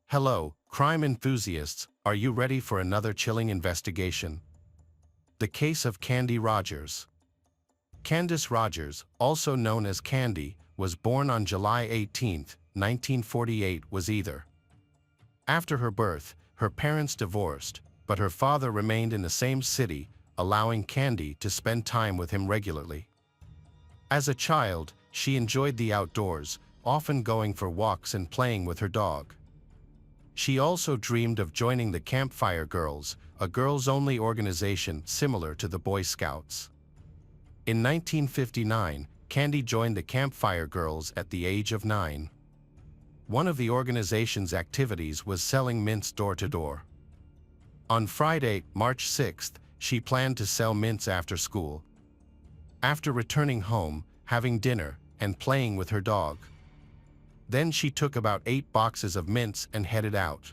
Hello, crime enthusiasts, are you ready for another chilling investigation? The case of Candy Rogers. Candace Rogers, also known as Candy, was born on July 18, 1948, was either. After her birth, her parents divorced, but her father remained in the same city, allowing Candy to spend time with him regularly. As a child, she enjoyed the outdoors, often going for walks and playing with her dog. She also dreamed of joining the Campfire Girls, a girls-only organization similar to the Boy Scouts. In 1959, Candy joined the Campfire Girls at the age of 9. One of the organization's activities was selling mints door-to-door. On Friday, March 6th, she planned to sell mints after school. After returning home, having dinner, and playing with her dog. Then she took about 8 boxes of mints and headed out.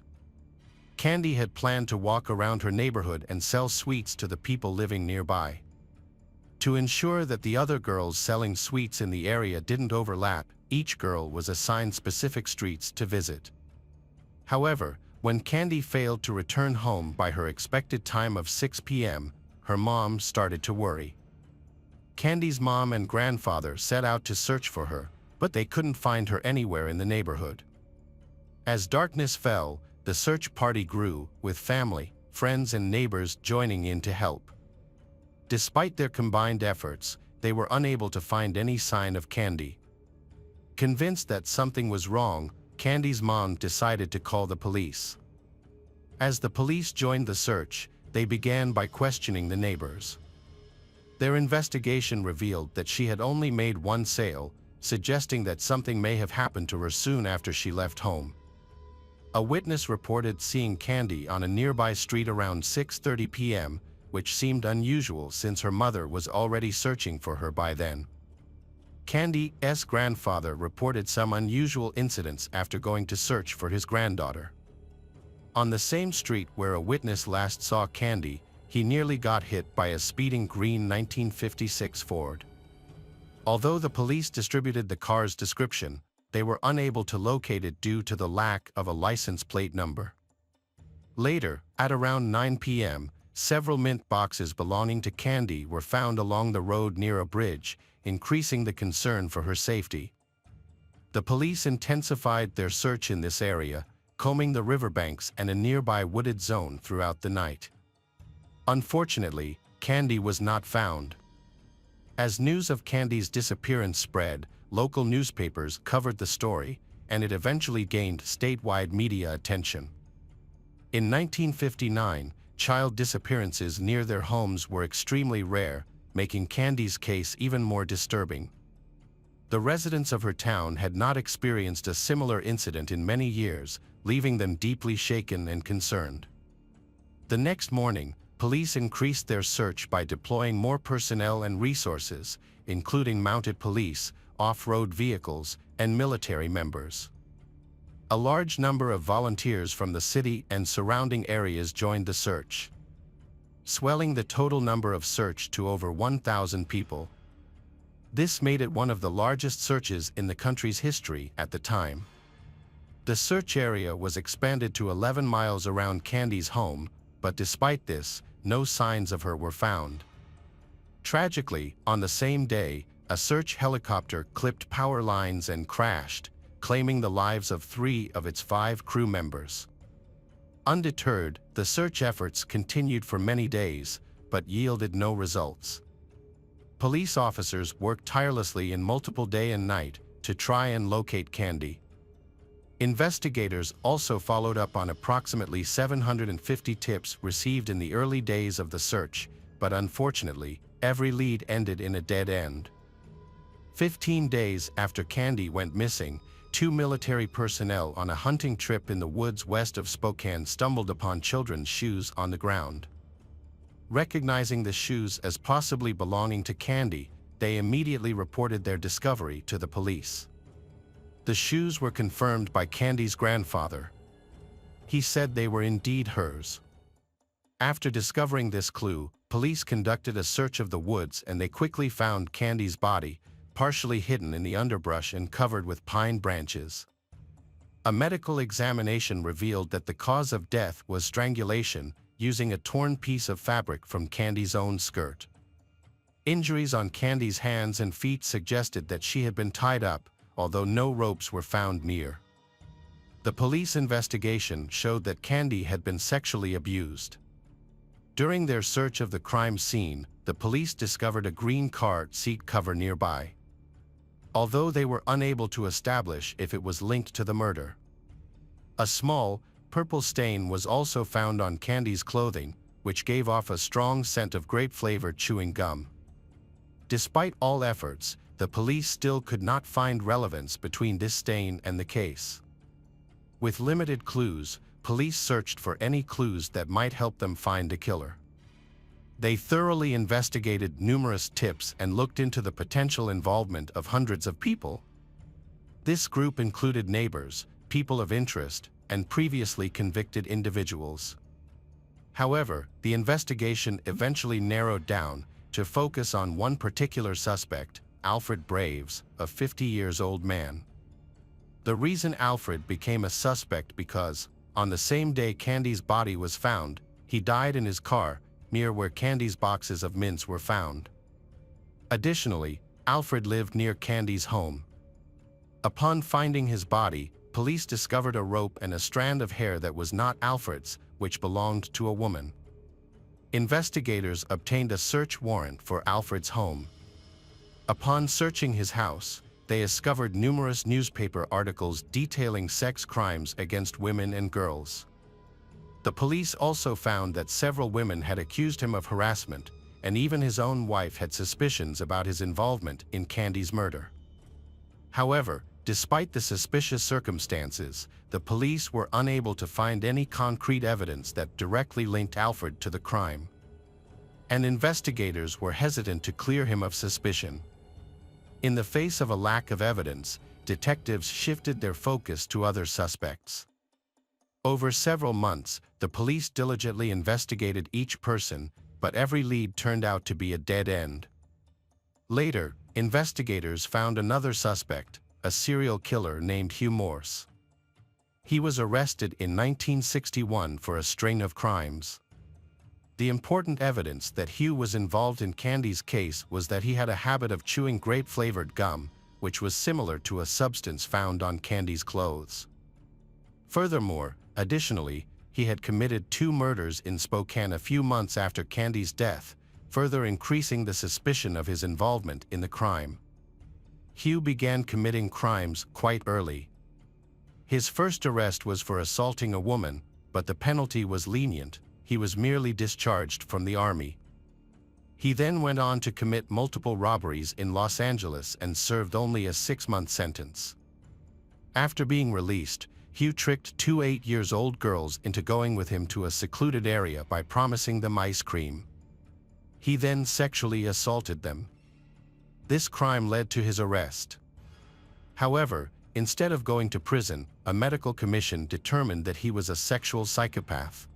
Candy had planned to walk around her neighborhood and sell sweets to the people living nearby. To ensure that the other girls selling sweets in the area didn't overlap, each girl was assigned specific streets to visit. However, when Candy failed to return home by her expected time of 6 p.m., her mom started to worry. Candy's mom and grandfather set out to search for her, but they couldn't find her anywhere in the neighborhood. As darkness fell, the search party grew, with family, friends and neighbors joining in to help. Despite their combined efforts, they were unable to find any sign of Candy. Convinced that something was wrong, Candy's mom decided to call the police. As the police joined the search, they began by questioning the neighbors. Their investigation revealed that she had only made one sale, suggesting that something may have happened to her soon after she left home. A witness reported seeing Candy on a nearby street around 6:30 p.m., which seemed unusual since her mother was already searching for her by then. Candy's grandfather reported some unusual incidents after going to search for his granddaughter. On the same street where a witness last saw Candy, he nearly got hit by a speeding green 1956 Ford. Although the police distributed the car's description, they were unable to locate it due to the lack of a license plate number. Later, at around 9 p.m., several mint boxes belonging to Candy were found along the road near a bridge, increasing the concern for her safety. The police intensified their search in this area, combing the riverbanks and a nearby wooded zone throughout the night. Unfortunately, Candy was not found. As news of Candy's disappearance spread, local newspapers covered the story, and it eventually gained statewide media attention. In 1959, child disappearances near their homes were extremely rare, making Candy's case even more disturbing. The residents of her town had not experienced a similar incident in many years, leaving them deeply shaken and concerned. The next morning, police increased their search by deploying more personnel and resources, including mounted police, off-road vehicles, and military members. A large number of volunteers from the city and surrounding areas joined the search, swelling the total number of search to over 1,000 people. This made it one of the largest searches in the country's history at the time. The search area was expanded to 11 miles around Candy's home, but despite this, no signs of her were found. Tragically, on the same day, a search helicopter clipped power lines and crashed, claiming the lives of 3 of its 5 crew members. Undeterred, the search efforts continued for many days, but yielded no results. Police officers worked tirelessly in multiple day and night to try and locate Candy. Investigators also followed up on approximately 750 tips received in the early days of the search, but unfortunately, every lead ended in a dead end. 15 days after Candy went missing, 2 military personnel on a hunting trip in the woods west of Spokane stumbled upon children's shoes on the ground. Recognizing the shoes as possibly belonging to Candy, they immediately reported their discovery to the police. The shoes were confirmed by Candy's grandfather. He said they were indeed hers. After discovering this clue, police conducted a search of the woods and they quickly found Candy's body, partially hidden in the underbrush and covered with pine branches. A medical examination revealed that the cause of death was strangulation using a torn piece of fabric from Candy's own skirt. Injuries on Candy's hands and feet suggested that she had been tied up, although no ropes were found near. The police investigation showed that Candy had been sexually abused. During their search of the crime scene, the police discovered a green car seat cover nearby, although they were unable to establish if it was linked to the murder. A small, purple stain was also found on Candy's clothing, which gave off a strong scent of grape-flavored chewing gum. Despite all efforts, the police still could not find relevance between this stain and the case. With limited clues, police searched for any clues that might help them find the killer. They thoroughly investigated numerous tips and looked into the potential involvement of hundreds of people. This group included neighbors, people of interest, and previously convicted individuals. However, the investigation eventually narrowed down to focus on one particular suspect, Alfred Braves, a 50-year-old man. The reason Alfred became a suspect because, on the same day Candy's body was found, he died in his car, near where Candy's boxes of mints were found. Additionally, Alfred lived near Candy's home. Upon finding his body, police discovered a rope and a strand of hair that was not Alfred's, which belonged to a woman. Investigators obtained a search warrant for Alfred's home. Upon searching his house, they discovered numerous newspaper articles detailing sex crimes against women and girls. The police also found that several women had accused him of harassment, and even his own wife had suspicions about his involvement in Candy's murder. However, despite the suspicious circumstances, the police were unable to find any concrete evidence that directly linked Alfred to the crime, and investigators were hesitant to clear him of suspicion. In the face of a lack of evidence, detectives shifted their focus to other suspects. Over several months, the police diligently investigated each person, but every lead turned out to be a dead end. Later, investigators found another suspect, a serial killer named Hugh Morse. He was arrested in 1961 for a string of crimes. The important evidence that Hugh was involved in Candy's case was that he had a habit of chewing grape-flavored gum, which was similar to a substance found on Candy's clothes. Furthermore, additionally, he had committed 2 murders in Spokane a few months after Candy's death, further increasing the suspicion of his involvement in the crime. Hugh began committing crimes quite early. His first arrest was for assaulting a woman, but the penalty was lenient. He was merely discharged from the army. He then went on to commit multiple robberies in Los Angeles and served only a 6-month sentence. After being released, Hugh tricked 2 8-year-old girls into going with him to a secluded area by promising them ice cream. He then sexually assaulted them. This crime led to his arrest. However, instead of going to prison, a medical commission determined that he was a sexual psychopath.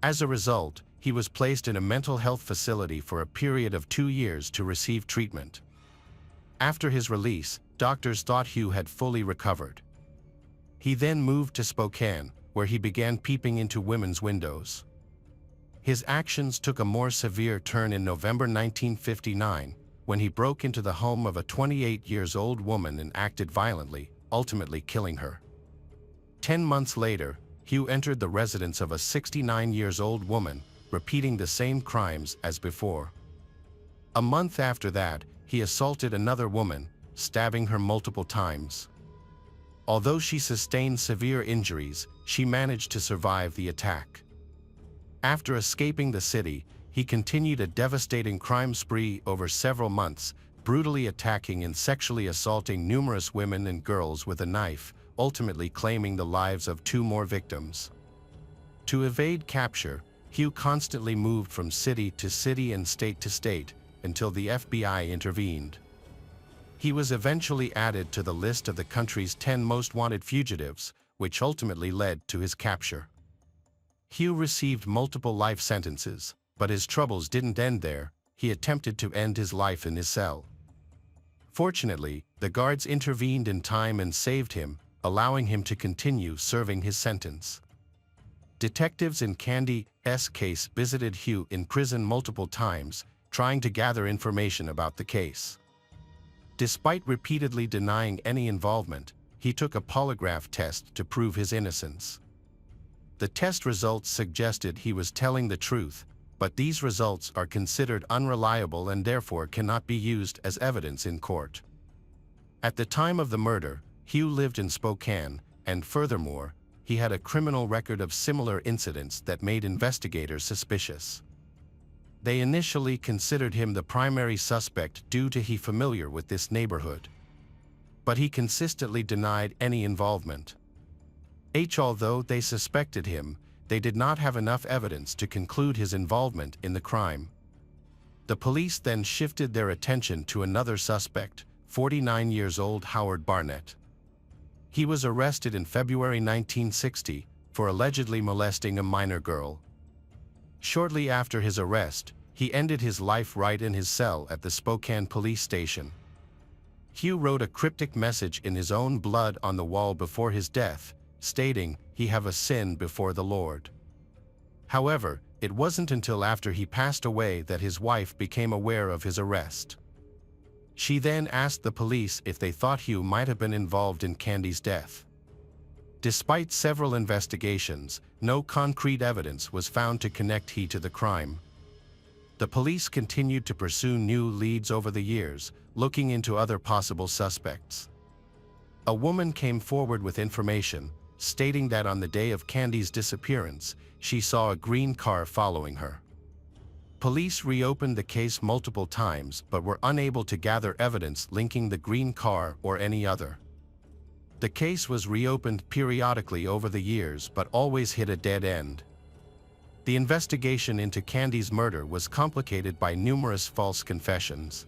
As a result, he was placed in a mental health facility for a period of 2 years to receive treatment. After his release, doctors thought Hugh had fully recovered. He then moved to Spokane, where he began peeping into women's windows. His actions took a more severe turn in November 1959, when he broke into the home of a 28-year-old woman and acted violently, ultimately killing her. 10 months later, Hugh entered the residence of a 69-year-old woman, repeating the same crimes as before. A month after that, he assaulted another woman, stabbing her multiple times. Although she sustained severe injuries, she managed to survive the attack. After escaping the city, he continued a devastating crime spree over several months, brutally attacking and sexually assaulting numerous women and girls with a knife, ultimately claiming the lives of 2 more victims. To evade capture, Hugh constantly moved from city to city and state to state, until the FBI intervened. He was eventually added to the list of the country's 10 most wanted fugitives, which ultimately led to his capture. Hugh received multiple life sentences, but his troubles didn't end there. He attempted to end his life in his cell. Fortunately, the guards intervened in time and saved him, allowing him to continue serving his sentence. Detectives in Candy's case visited Hugh in prison multiple times, trying to gather information about the case. Despite repeatedly denying any involvement, he took a polygraph test to prove his innocence. The test results suggested he was telling the truth, but these results are considered unreliable and therefore cannot be used as evidence in court. At the time of the murder, Hugh lived in Spokane, and furthermore, he had a criminal record of similar incidents that made investigators suspicious. They initially considered him the primary suspect due to he familiar with this neighborhood. But he consistently denied any involvement. Although they suspected him, they did not have enough evidence to conclude his involvement in the crime. The police then shifted their attention to another suspect, 49 years old Howard Barnett. He was arrested in February 1960 for allegedly molesting a minor girl. Shortly after his arrest, he ended his life right in his cell at the Spokane police station. Hugh wrote a cryptic message in his own blood on the wall before his death, stating, "He have a sin before the Lord." However, it wasn't until after he passed away that his wife became aware of his arrest. She then asked the police if they thought Hugh might have been involved in Candy's death. Despite several investigations, no concrete evidence was found to connect Hugh to the crime. The police continued to pursue new leads over the years, looking into other possible suspects. A woman came forward with information, stating that on the day of Candy's disappearance, she saw a green car following her. Police reopened the case multiple times but were unable to gather evidence linking the green car or any other. The case was reopened periodically over the years but always hit a dead end. The investigation into Candy's murder was complicated by numerous false confessions.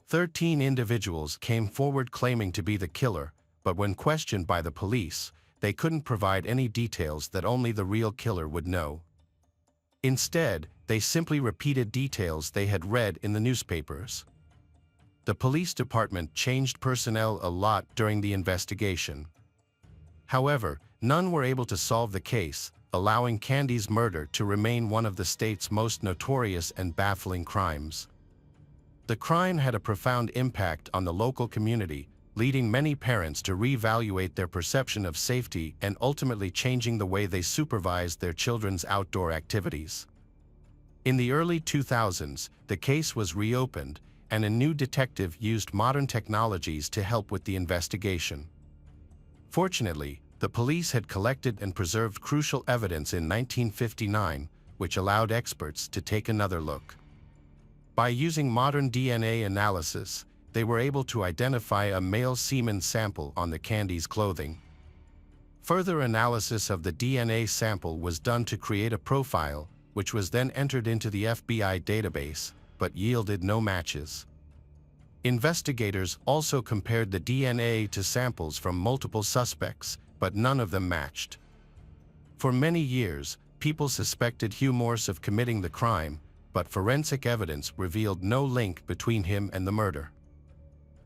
13 individuals came forward claiming to be the killer, but when questioned by the police, they couldn't provide any details that only the real killer would know. Instead, they simply repeated details they had read in the newspapers. The police department changed personnel a lot during the investigation. However, none were able to solve the case, allowing Candy's murder to remain one of the state's most notorious and baffling crimes. The crime had a profound impact on the local community, leading many parents to reevaluate their perception of safety and ultimately changing the way they supervised their children's outdoor activities. In the early 2000s, the case was reopened, and a new detective used modern technologies to help with the investigation. Fortunately, the police had collected and preserved crucial evidence in 1959, which allowed experts to take another look. By using modern DNA analysis, they were able to identify a male semen sample on the Candy's clothing. Further analysis of the DNA sample was done to create a profile, which was then entered into the FBI database, but yielded no matches. Investigators also compared the DNA to samples from multiple suspects, but none of them matched. For many years, people suspected Hugh Morse of committing the crime, but forensic evidence revealed no link between him and the murder.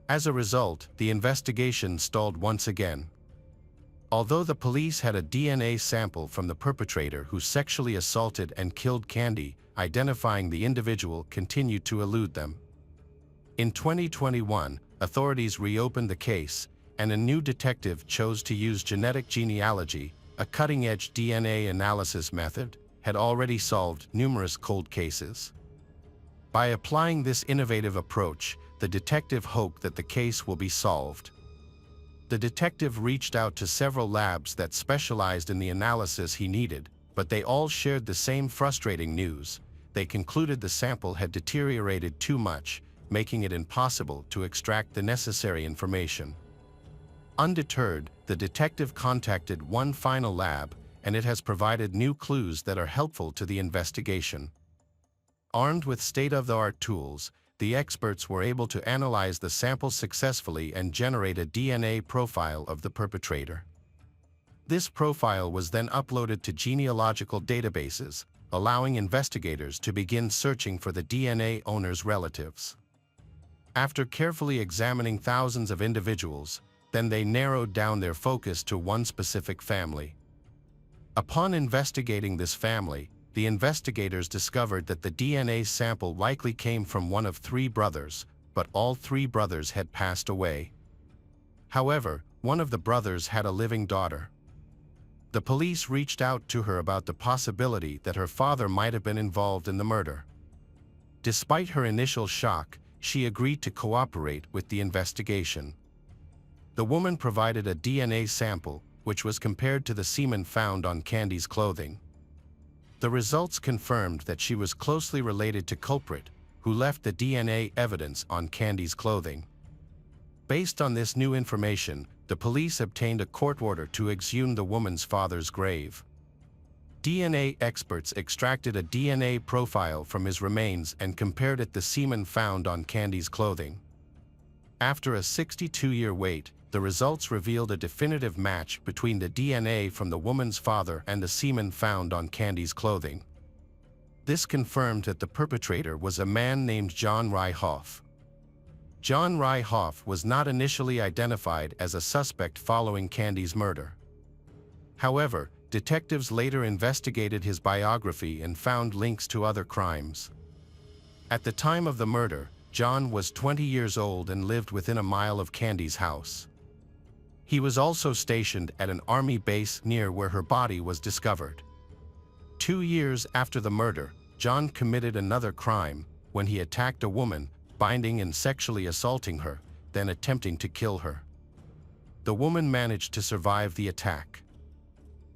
As a result, the investigation stalled once again. Although the police had a DNA sample from the perpetrator who sexually assaulted and killed Candy, identifying the individual continued to elude them. In 2021, authorities reopened the case, and a new detective chose to use genealogy, a cutting-edge DNA analysis method, had already solved numerous cold cases. By applying this innovative approach, the detective hoped that the case will be solved. The detective reached out to several labs that specialized in the analysis he needed, but they all shared the same frustrating news. They concluded the sample had deteriorated too much, making it impossible to extract the necessary information. Undeterred, the detective contacted one final lab, and it has provided new clues that are helpful to the investigation. Armed with state-of-the-art tools, the experts were able to analyze the sample successfully and generate a DNA profile of the perpetrator. This profile was then uploaded to genealogical databases, allowing investigators to begin searching for the DNA owner's relatives. After carefully examining thousands of individuals, Then they narrowed down their focus to one specific family. Upon investigating this family, the investigators discovered that the DNA sample likely came from one of three brothers, but all three brothers had passed away. However, one of the brothers had a living daughter. The police reached out to her about the possibility that her father might have been involved in the murder. Despite her initial shock, she agreed to cooperate with the investigation. The woman provided a DNA sample, which was compared to the semen found on Candy's clothing. The results confirmed that she was closely related to culprit, who left the DNA evidence on Candy's clothing. Based on this new information, the police obtained a court order to exhume the woman's father's grave. DNA experts extracted a DNA profile from his remains and compared it to the semen found on Candy's clothing. After a 62-year wait, the results revealed a definitive match between the DNA from the woman's father and the semen found on Candy's clothing. This confirmed that the perpetrator was a man named John Ryhoff. John Ryhoff was not initially identified as a suspect following Candy's murder. However, detectives later investigated his biography and found links to other crimes. At the time of the murder, John was 20 years old and lived within a mile of Candy's house. He was also stationed at an army base near where her body was discovered. 2 years after the murder, John committed another crime when he attacked a woman, binding and sexually assaulting her, then attempting to kill her. The woman managed to survive the attack.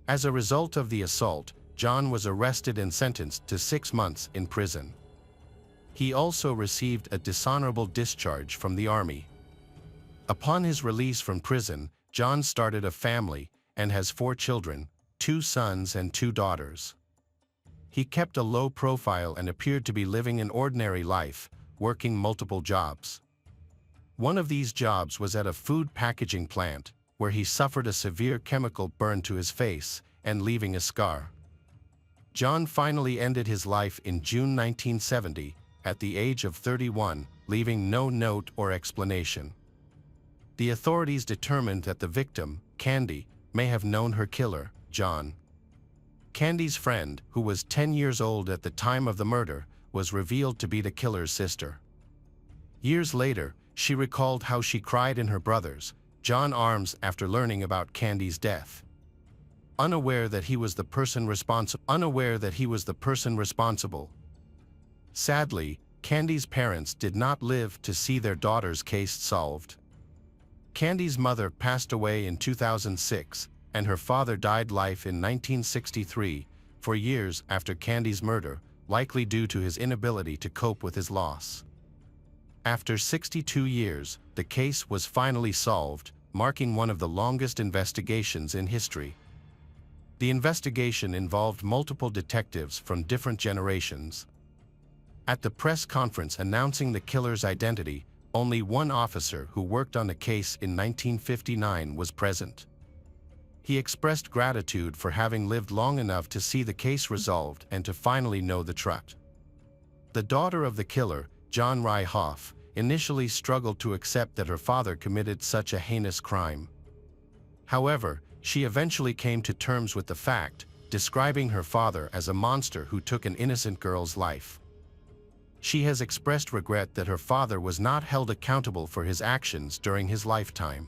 As a result of the assault, John was arrested and sentenced to 6 months in prison. He also received a dishonorable discharge from the army. Upon his release from prison, John started a family and has 4 children, 2 sons and 2 daughters. He kept a low profile and appeared to be living an ordinary life, working multiple jobs. One of these jobs was at a food packaging plant, where he suffered a severe chemical burn to his face and leaving a scar. John finally ended his life in June 1970, at the age of 31, leaving no note or explanation. The authorities determined that the victim, Candy, may have known her killer, John. Candy's friend, who was 10 years old at the time of the murder, was revealed to be the killer's sister. Years later, she recalled how she cried in her brother's, John's arms after learning about Candy's death. Unaware that he was the person responsible. Sadly, Candy's parents did not live to see their daughter's case solved. Candy's mother passed away in 2006, and her father died life in 1963, for years after Candy's murder, likely due to his inability to cope with his loss. After 62 years, the case was finally solved, marking one of the longest investigations in history. The investigation involved multiple detectives from different generations. At the press conference announcing the killer's identity, only one officer who worked on the case in 1959 was present. He expressed gratitude for having lived long enough to see the case resolved and to finally know the truth. The daughter of the killer, John Ryhoff, initially struggled to accept that her father committed such a heinous crime. However, she eventually came to terms with the fact, describing her father as a monster who took an innocent girl's life. She has expressed regret that her father was not held accountable for his actions during his lifetime.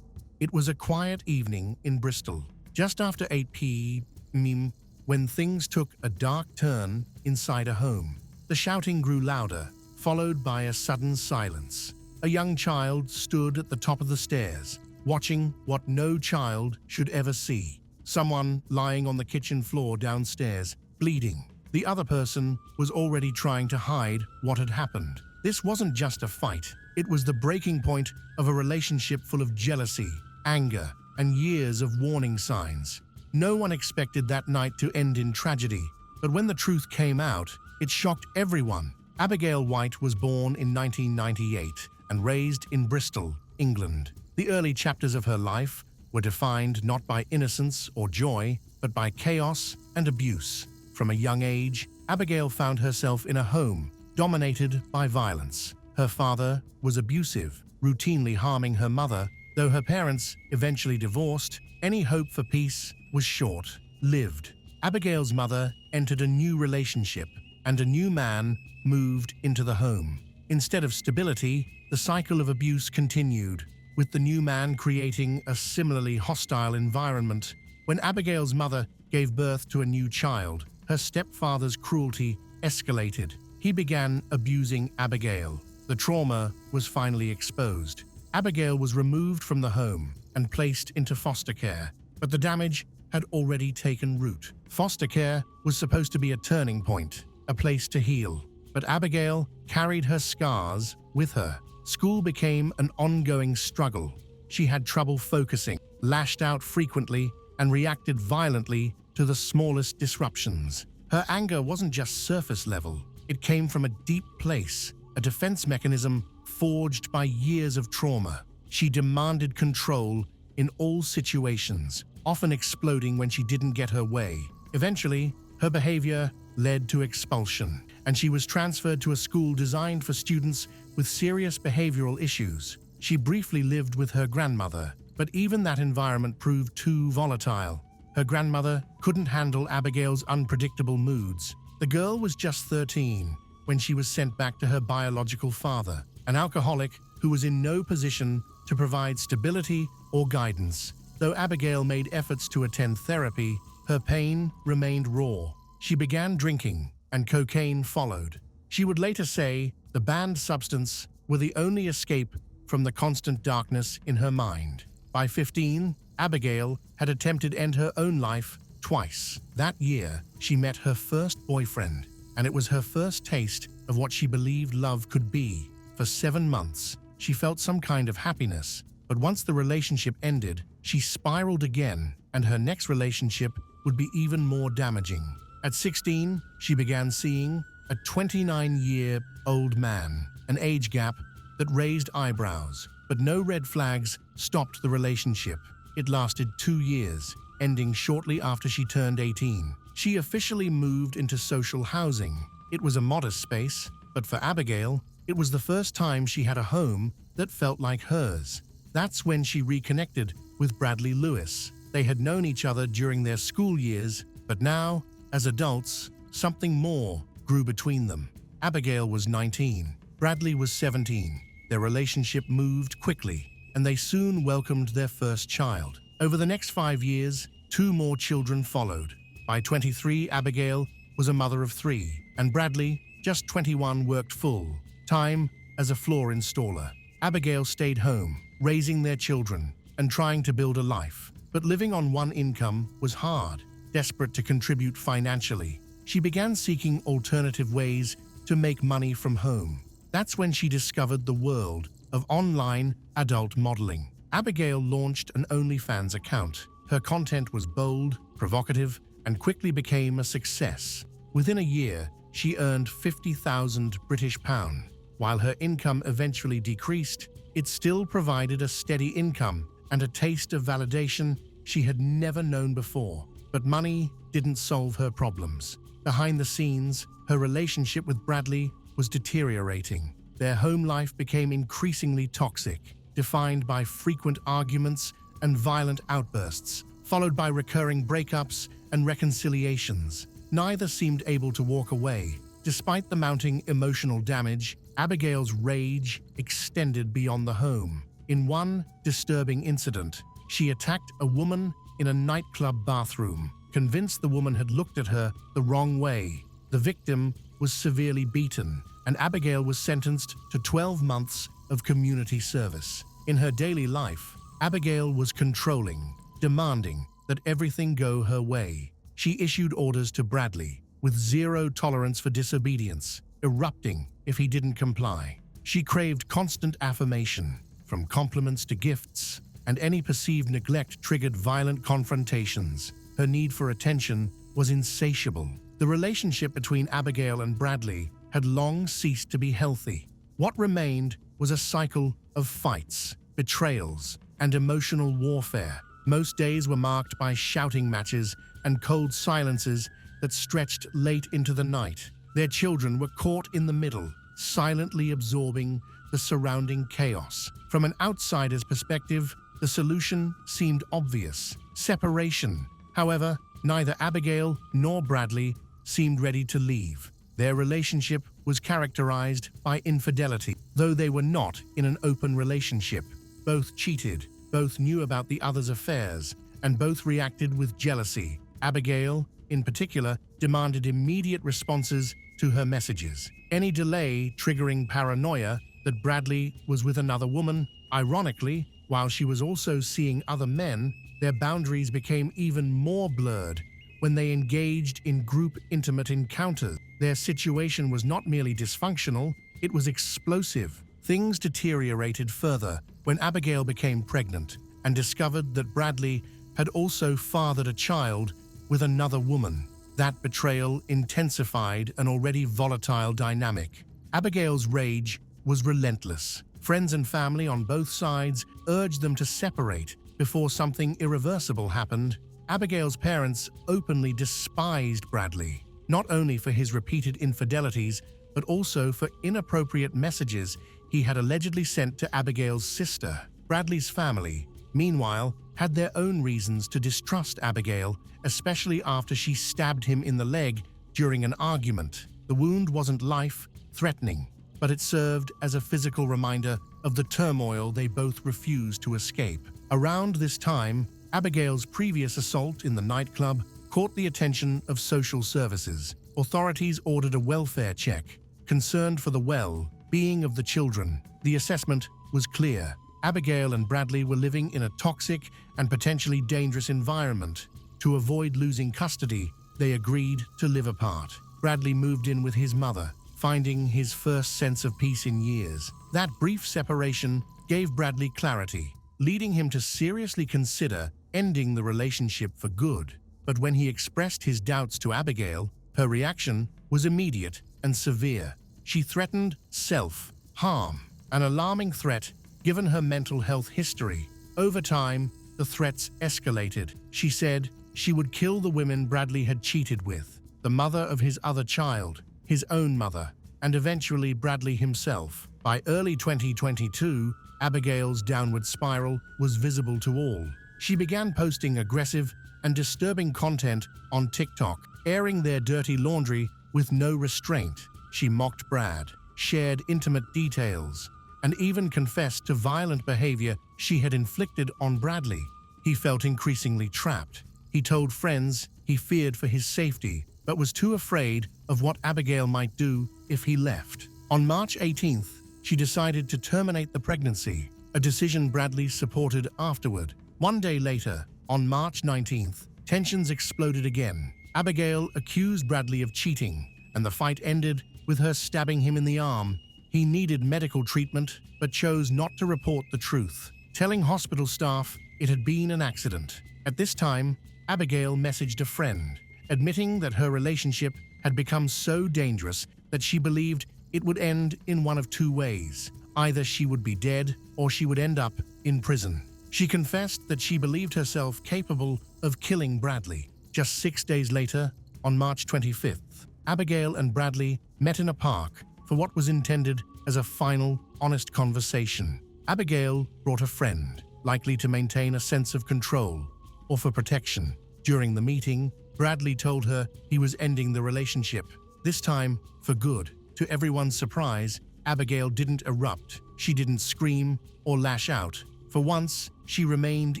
It was a quiet evening in Bristol, just after 8 p.m., when things took a dark turn inside a home. The shouting grew louder, followed by a sudden silence. A young child stood at the top of the stairs, watching what no child should ever see. Someone lying on the kitchen floor downstairs, bleeding. The other person was already trying to hide what had happened. This wasn't just a fight. It was the breaking point of a relationship full of jealousy, anger, and years of warning signs. No one expected that night to end in tragedy, but when the truth came out, it shocked everyone. Abigail White was born in 1998 and raised in Bristol, England. The early chapters of her life were defined not by innocence or joy, but by chaos and abuse. From a young age, Abigail found herself in a home dominated by violence. Her father was abusive, routinely harming her mother, Though her parents eventually divorced, any hope for peace was short-lived. Abigail's mother entered a new relationship, and a new man moved into the home. Instead of stability, the cycle of abuse continued, with the new man creating a similarly hostile environment. When Abigail's mother gave birth to a new child, her stepfather's cruelty escalated. He began abusing Abigail. The trauma was finally exposed. Abigail was removed from the home and placed into foster care, but the damage had already taken root. Foster care was supposed to be a turning point, a place to heal, but Abigail carried her scars with her. School became an ongoing struggle. She had trouble focusing, lashed out frequently, and reacted violently to the smallest disruptions. Her anger wasn't just surface level. It came from a deep place, a defense mechanism forged by years of trauma. She demanded control in all situations, often exploding when she didn't get her way. Eventually, her behavior led to expulsion, and she was transferred to a school designed for students with serious behavioral issues. She briefly lived with her grandmother, but even that environment proved too volatile. Her grandmother couldn't handle Abigail's unpredictable moods. The girl was just 13 when she was sent back to her biological father, an alcoholic who was in no position to provide stability or guidance. Though Abigail made efforts to attend therapy, her pain remained raw. She began drinking, and cocaine followed. She would later say the banned substance were the only escape from the constant darkness in her mind. By 15, Abigail had attempted to end her own life twice. That year, she met her first boyfriend, and it was her first taste of what she believed love could be. For 7 months, she felt some kind of happiness, but once the relationship ended, she spiraled again, and her next relationship would be even more damaging. At 16, she began seeing a 29-year-old man, an age gap that raised eyebrows, but no red flags stopped the relationship. It lasted 2 years, ending shortly after she turned 18. She officially moved into social housing. It was a modest space, but for Abigail, it was the first time she had a home that felt like hers. That's when she reconnected with Bradley Lewis. They had known each other during their school years, but now, as adults, something more grew between them. Abigail was 19. Bradley was 17. Their relationship moved quickly, and they soon welcomed their first child. Over the next 5 years, 2 more children followed. By 23, Abigail was a mother of 3, and Bradley, just 21, worked full-time as a floor installer. Abigail stayed home, raising their children and trying to build a life. But living on one income was hard. Desperate to contribute financially, she began seeking alternative ways to make money from home. That's when she discovered the world of online adult modeling. Abigail launched an OnlyFans account. Her content was bold, provocative, and quickly became a success. Within a year, she earned £50,000. While her income eventually decreased, it still provided a steady income and a taste of validation she had never known before. But money didn't solve her problems. Behind the scenes, her relationship with Bradley was deteriorating. Their home life became increasingly toxic, defined by frequent arguments and violent outbursts, followed by recurring breakups and reconciliations. Neither seemed able to walk away. Despite the mounting emotional damage, Abigail's rage extended beyond the home. In one disturbing incident, she attacked a woman in a nightclub bathroom, convinced the woman had looked at her the wrong way. The victim was severely beaten, and Abigail was sentenced to 12 months of community service. In her daily life, Abigail was controlling, demanding that everything go her way. She issued orders to Bradley, with zero tolerance for disobedience, erupting if he didn't comply. She craved constant affirmation, from compliments to gifts, and any perceived neglect triggered violent confrontations. Her need for attention was insatiable. The relationship between Abigail and Bradley had long ceased to be healthy. What remained was a cycle of fights, betrayals, and emotional warfare. Most days were marked by shouting matches and cold silences that stretched late into the night. Their children were caught in the middle, silently absorbing the surrounding chaos. From an outsider's perspective, the solution seemed obvious: separation. However, neither Abigail nor Bradley seemed ready to leave. Their relationship was characterized by infidelity. Though they were not in an open relationship, both cheated, both knew about the other's affairs, and both reacted with jealousy. Abigail, in particular, demanded immediate responses to her messages. Any delay triggering paranoia that Bradley was with another woman. Ironically, while she was also seeing other men, their boundaries became even more blurred when they engaged in group intimate encounters. Their situation was not merely dysfunctional, it was explosive. Things deteriorated further when Abigail became pregnant and discovered that Bradley had also fathered a child with another woman. That betrayal intensified an already volatile dynamic. Abigail's rage was relentless. Friends and family on both sides urged them to separate before something irreversible happened. Abigail's parents openly despised Bradley, not only for his repeated infidelities, but also for inappropriate messages he had allegedly sent to Abigail's sister. Bradley's family, meanwhile, had their own reasons to distrust Abigail, especially after she stabbed him in the leg during an argument. The wound wasn't life-threatening, but it served as a physical reminder of the turmoil they both refused to escape. Around this time, Abigail's previous assault in the nightclub caught the attention of social services. Authorities ordered a welfare check, concerned for the well-being of the children. The assessment was clear. Abigail and Bradley were living in a toxic and potentially dangerous environment. To avoid losing custody, they agreed to live apart. Bradley moved in with his mother, finding his first sense of peace in years. That brief separation gave Bradley clarity, leading him to seriously consider ending the relationship for good. But when he expressed his doubts to Abigail, her reaction was immediate and severe. She threatened self-harm, an alarming threat given her mental health history. Over time, the threats escalated. She said she would kill the women Bradley had cheated with, the mother of his other child, his own mother, and eventually Bradley himself. By early 2022, Abigail's downward spiral was visible to all. She began posting aggressive and disturbing content on TikTok, airing their dirty laundry with no restraint. She mocked Brad, shared intimate details, and even confessed to violent behavior she had inflicted on Bradley. He felt increasingly trapped. He told friends he feared for his safety, but was too afraid of what Abigail might do if he left. On March 18th, she decided to terminate the pregnancy, a decision Bradley supported afterward. One day later, on March 19th, tensions exploded again. Abigail accused Bradley of cheating, and the fight ended with her stabbing him in the arm. He needed medical treatment, but chose not to report the truth, telling hospital staff it had been an accident. At this time, Abigail messaged a friend, admitting that her relationship had become so dangerous that she believed it would end in one of two ways. Either she would be dead or she would end up in prison. She confessed that she believed herself capable of killing Bradley. Just 6 days later, on March 25th, Abigail and Bradley met in a park for what was intended as a final, honest conversation. Abigail brought a friend, likely to maintain a sense of control or for protection. During the meeting, Bradley told her he was ending the relationship, this time for good. To everyone's surprise, Abigail didn't erupt. She didn't scream or lash out. For once, she remained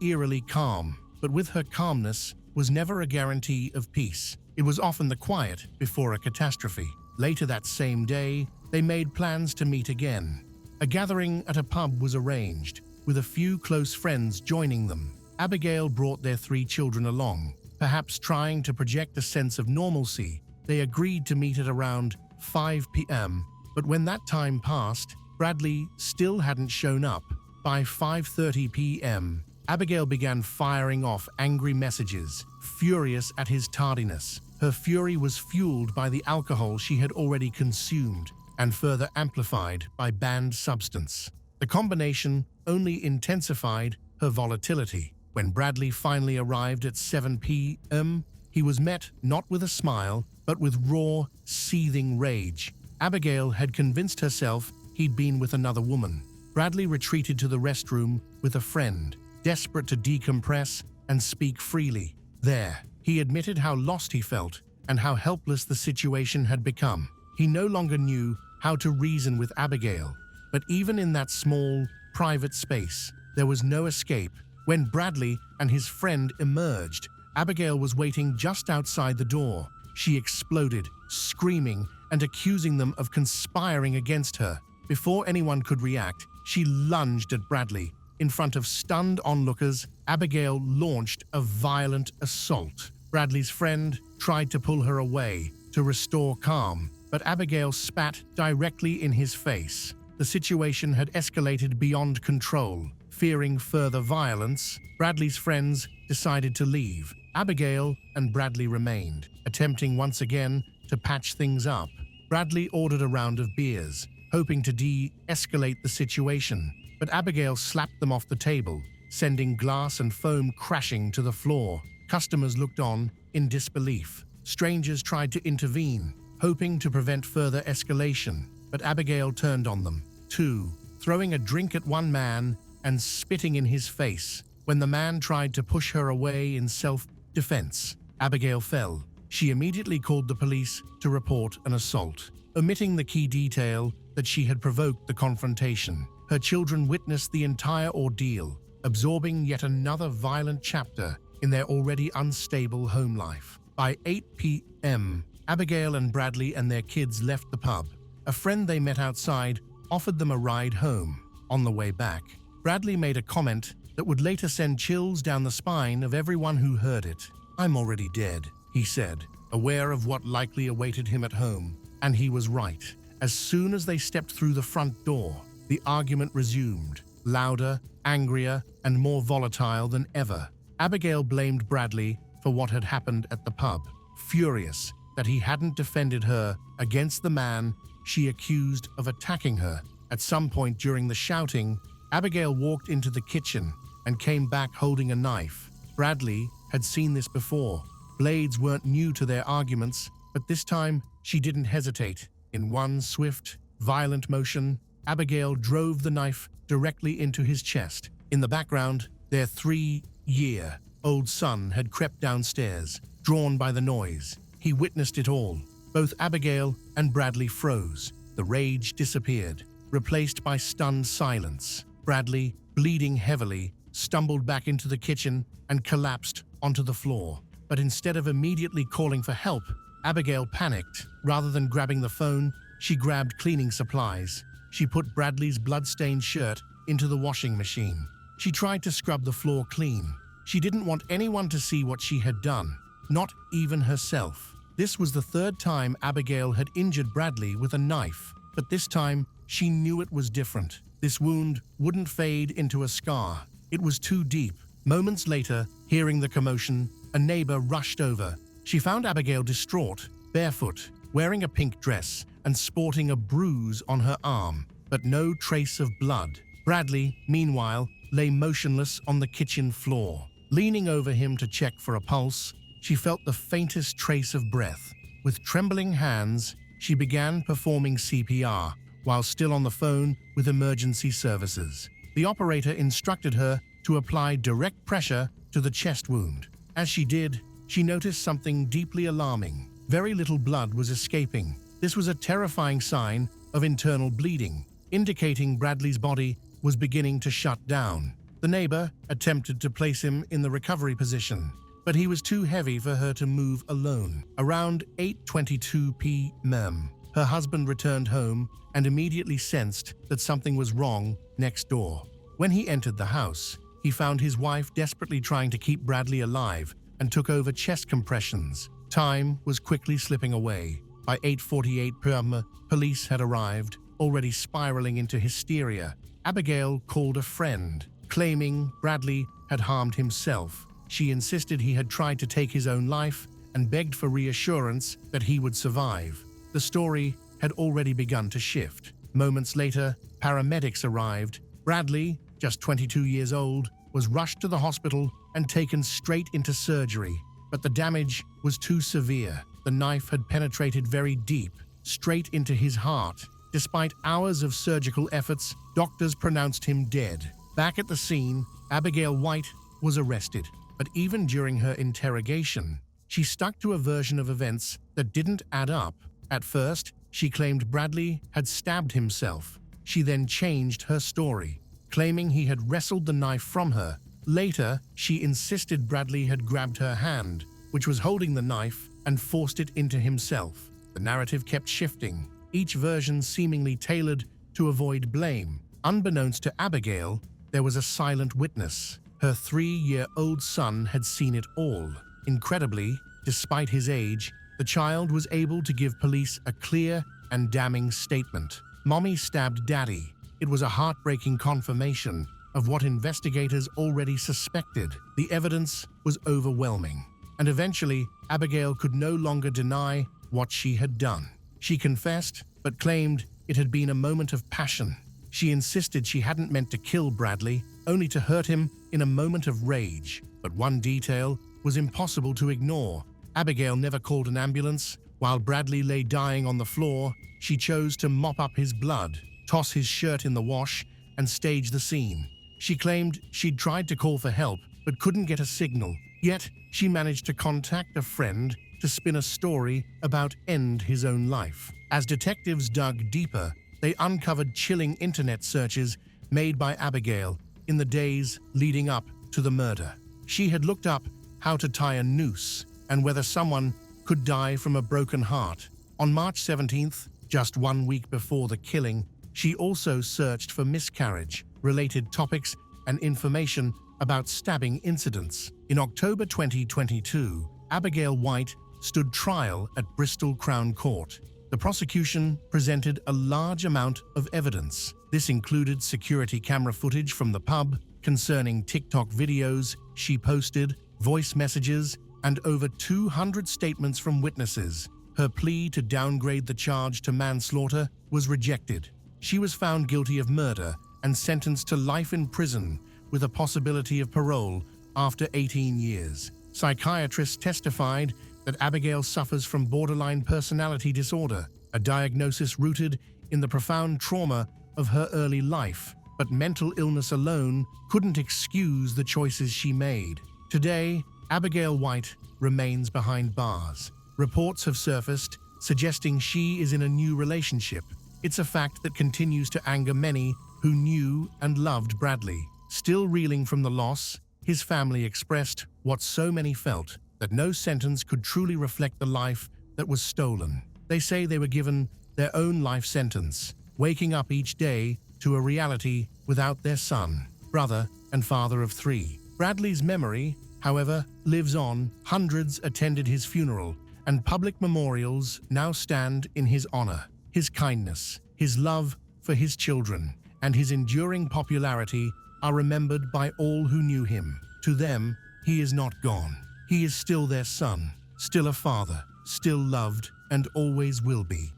eerily calm, but with her calmness was never a guarantee of peace. It was often the quiet before a catastrophe. Later that same day, they made plans to meet again. A gathering at a pub was arranged, with a few close friends joining them. Abigail brought their 3 children along, perhaps trying to project a sense of normalcy. They agreed to meet at around 5 p.m., but when that time passed, Bradley still hadn't shown up. By 5:30 p.m., Abigail began firing off angry messages, furious at his tardiness. Her fury was fueled by the alcohol she had already consumed and further amplified by banned substance. The combination only intensified her volatility. When Bradley finally arrived at 7 p.m., he was met not with a smile, but with raw, seething rage. Abigail had convinced herself he'd been with another woman. Bradley retreated to the restroom with a friend, desperate to decompress and speak freely. There, he admitted how lost he felt and how helpless the situation had become. He no longer knew how to reason with Abigail, but even in that small, private space, there was no escape. When Bradley and his friend emerged, Abigail was waiting just outside the door. She exploded, screaming and accusing them of conspiring against her. Before anyone could react, she lunged at Bradley. In front of stunned onlookers, Abigail launched a violent assault. Bradley's friend tried to pull her away to restore calm, but Abigail spat directly in his face. The situation had escalated beyond control. Fearing further violence, Bradley's friends decided to leave. Abigail and Bradley remained, attempting once again to patch things up. Bradley ordered a round of beers, hoping to de-escalate the situation, but Abigail slapped them off the table, sending glass and foam crashing to the floor. Customers looked on in disbelief. Strangers tried to intervene, hoping to prevent further escalation, but Abigail turned on them, too, throwing a drink at one man and spitting in his face. When the man tried to push her away in self-defense, Abigail fell. She immediately called the police to report an assault, omitting the key detail that she had provoked the confrontation. Her children witnessed the entire ordeal, absorbing yet another violent chapter in their already unstable home life. By 8 p.m., Abigail and Bradley and their kids left the pub. A friend they met outside offered them a ride home. On the way back, Bradley made a comment that would later send chills down the spine of everyone who heard it. "I'm already dead," he said, aware of what likely awaited him at home. And he was right. As soon as they stepped through the front door, the argument resumed, louder, angrier, and more volatile than ever. Abigail blamed Bradley for what had happened at the pub, furious that he hadn't defended her against the man she accused of attacking her. At some point during the shouting, Abigail walked into the kitchen and came back holding a knife. Bradley had seen this before. Blades weren't new to their arguments, but this time she didn't hesitate. In one swift, violent motion, Abigail drove the knife directly into his chest. In the background, their 3-year-old son had crept downstairs, drawn by the noise. He witnessed it all. Both Abigail and Bradley froze. The rage disappeared, replaced by stunned silence. Bradley, bleeding heavily, stumbled back into the kitchen and collapsed onto the floor. But instead of immediately calling for help, Abigail panicked. Rather than grabbing the phone, she grabbed cleaning supplies. She put Bradley's blood-stained shirt into the washing machine. She tried to scrub the floor clean. She didn't want anyone to see what she had done, not even herself. This was the third time Abigail had injured Bradley with a knife, but this time she knew it was different. This wound wouldn't fade into a scar. It was too deep. Moments later, hearing the commotion, a neighbor rushed over. She found Abigail distraught, barefoot, wearing a pink dress and sporting a bruise on her arm, but no trace of blood. Bradley, meanwhile, lay motionless on the kitchen floor. Leaning over him to check for a pulse, she felt the faintest trace of breath. With trembling hands, she began performing CPR while still on the phone with emergency services. The operator instructed her to apply direct pressure to the chest wound. As she did, she noticed something deeply alarming. Very little blood was escaping. This was a terrifying sign of internal bleeding, indicating Bradley's body was beginning to shut down. The neighbor attempted to place him in the recovery position, but he was too heavy for her to move alone. Around 8:22 p.m., her husband returned home and immediately sensed that something was wrong next door. When he entered the house, he found his wife desperately trying to keep Bradley alive and took over chest compressions. Time was quickly slipping away. By 8:48 p.m., police had arrived, already spiraling into hysteria. Abigail called a friend, claiming Bradley had harmed himself. She insisted he had tried to take his own life and begged for reassurance that he would survive. The story had already begun to shift. Moments later, paramedics arrived. Bradley, just 22 years old, was rushed to the hospital and taken straight into surgery. But the damage was too severe. The knife had penetrated very deep, straight into his heart. Despite hours of surgical efforts, doctors pronounced him dead. Back at the scene, Abigail White was arrested, but even during her interrogation, she stuck to a version of events that didn't add up. At first, she claimed Bradley had stabbed himself. She then changed her story, claiming he had wrestled the knife from her. Later, she insisted Bradley had grabbed her hand, which was holding the knife, and forced it into himself. The narrative kept shifting, each version seemingly tailored to avoid blame. Unbeknownst to Abigail, there was a silent witness. Her 3-year-old son had seen it all. Incredibly, despite his age, the child was able to give police a clear and damning statement. "Mommy stabbed Daddy." It was a heartbreaking confirmation of what investigators already suspected. The evidence was overwhelming, and eventually, Abigail could no longer deny what she had done. She confessed, but claimed it had been a moment of passion. She insisted she hadn't meant to kill Bradley, only to hurt him in a moment of rage. But one detail was impossible to ignore. Abigail never called an ambulance. While Bradley lay dying on the floor, she chose to mop up his blood, toss his shirt in the wash, and stage the scene. She claimed she'd tried to call for help, but couldn't get a signal. Yet, she managed to contact a friend to spin a story about end his own life. As detectives dug deeper, they uncovered chilling internet searches made by Abigail in the days leading up to the murder. She had looked up how to tie a noose and whether someone could die from a broken heart. On March 17th, just 1 week before the killing, she also searched for miscarriage-related topics and information about stabbing incidents. In October 2022, Abigail White stood trial at Bristol Crown Court. The prosecution presented a large amount of evidence. This included security camera footage from the pub concerning TikTok videos she posted, voice messages, and over 200 statements from witnesses. Her plea to downgrade the charge to manslaughter was rejected. She was found guilty of murder and sentenced to life in prison with a possibility of parole after 18 years. Psychiatrists testified that Abigail suffers from borderline personality disorder, a diagnosis rooted in the profound trauma of her early life. But mental illness alone couldn't excuse the choices she made. Today, Abigail White remains behind bars. Reports have surfaced suggesting she is in a new relationship. It's a fact that continues to anger many who knew and loved Bradley. Still reeling from the loss, his family expressed what so many felt, that no sentence could truly reflect the life that was stolen. They say they were given their own life sentence, waking up each day to a reality without their son, brother, and father of 3. Bradley's memory, however, lives on. Hundreds attended his funeral, and public memorials now stand in his honor. His kindness, his love for his children, and his enduring popularity are remembered by all who knew him. To them, he is not gone. He is still their son, still a father, still loved, and always will be.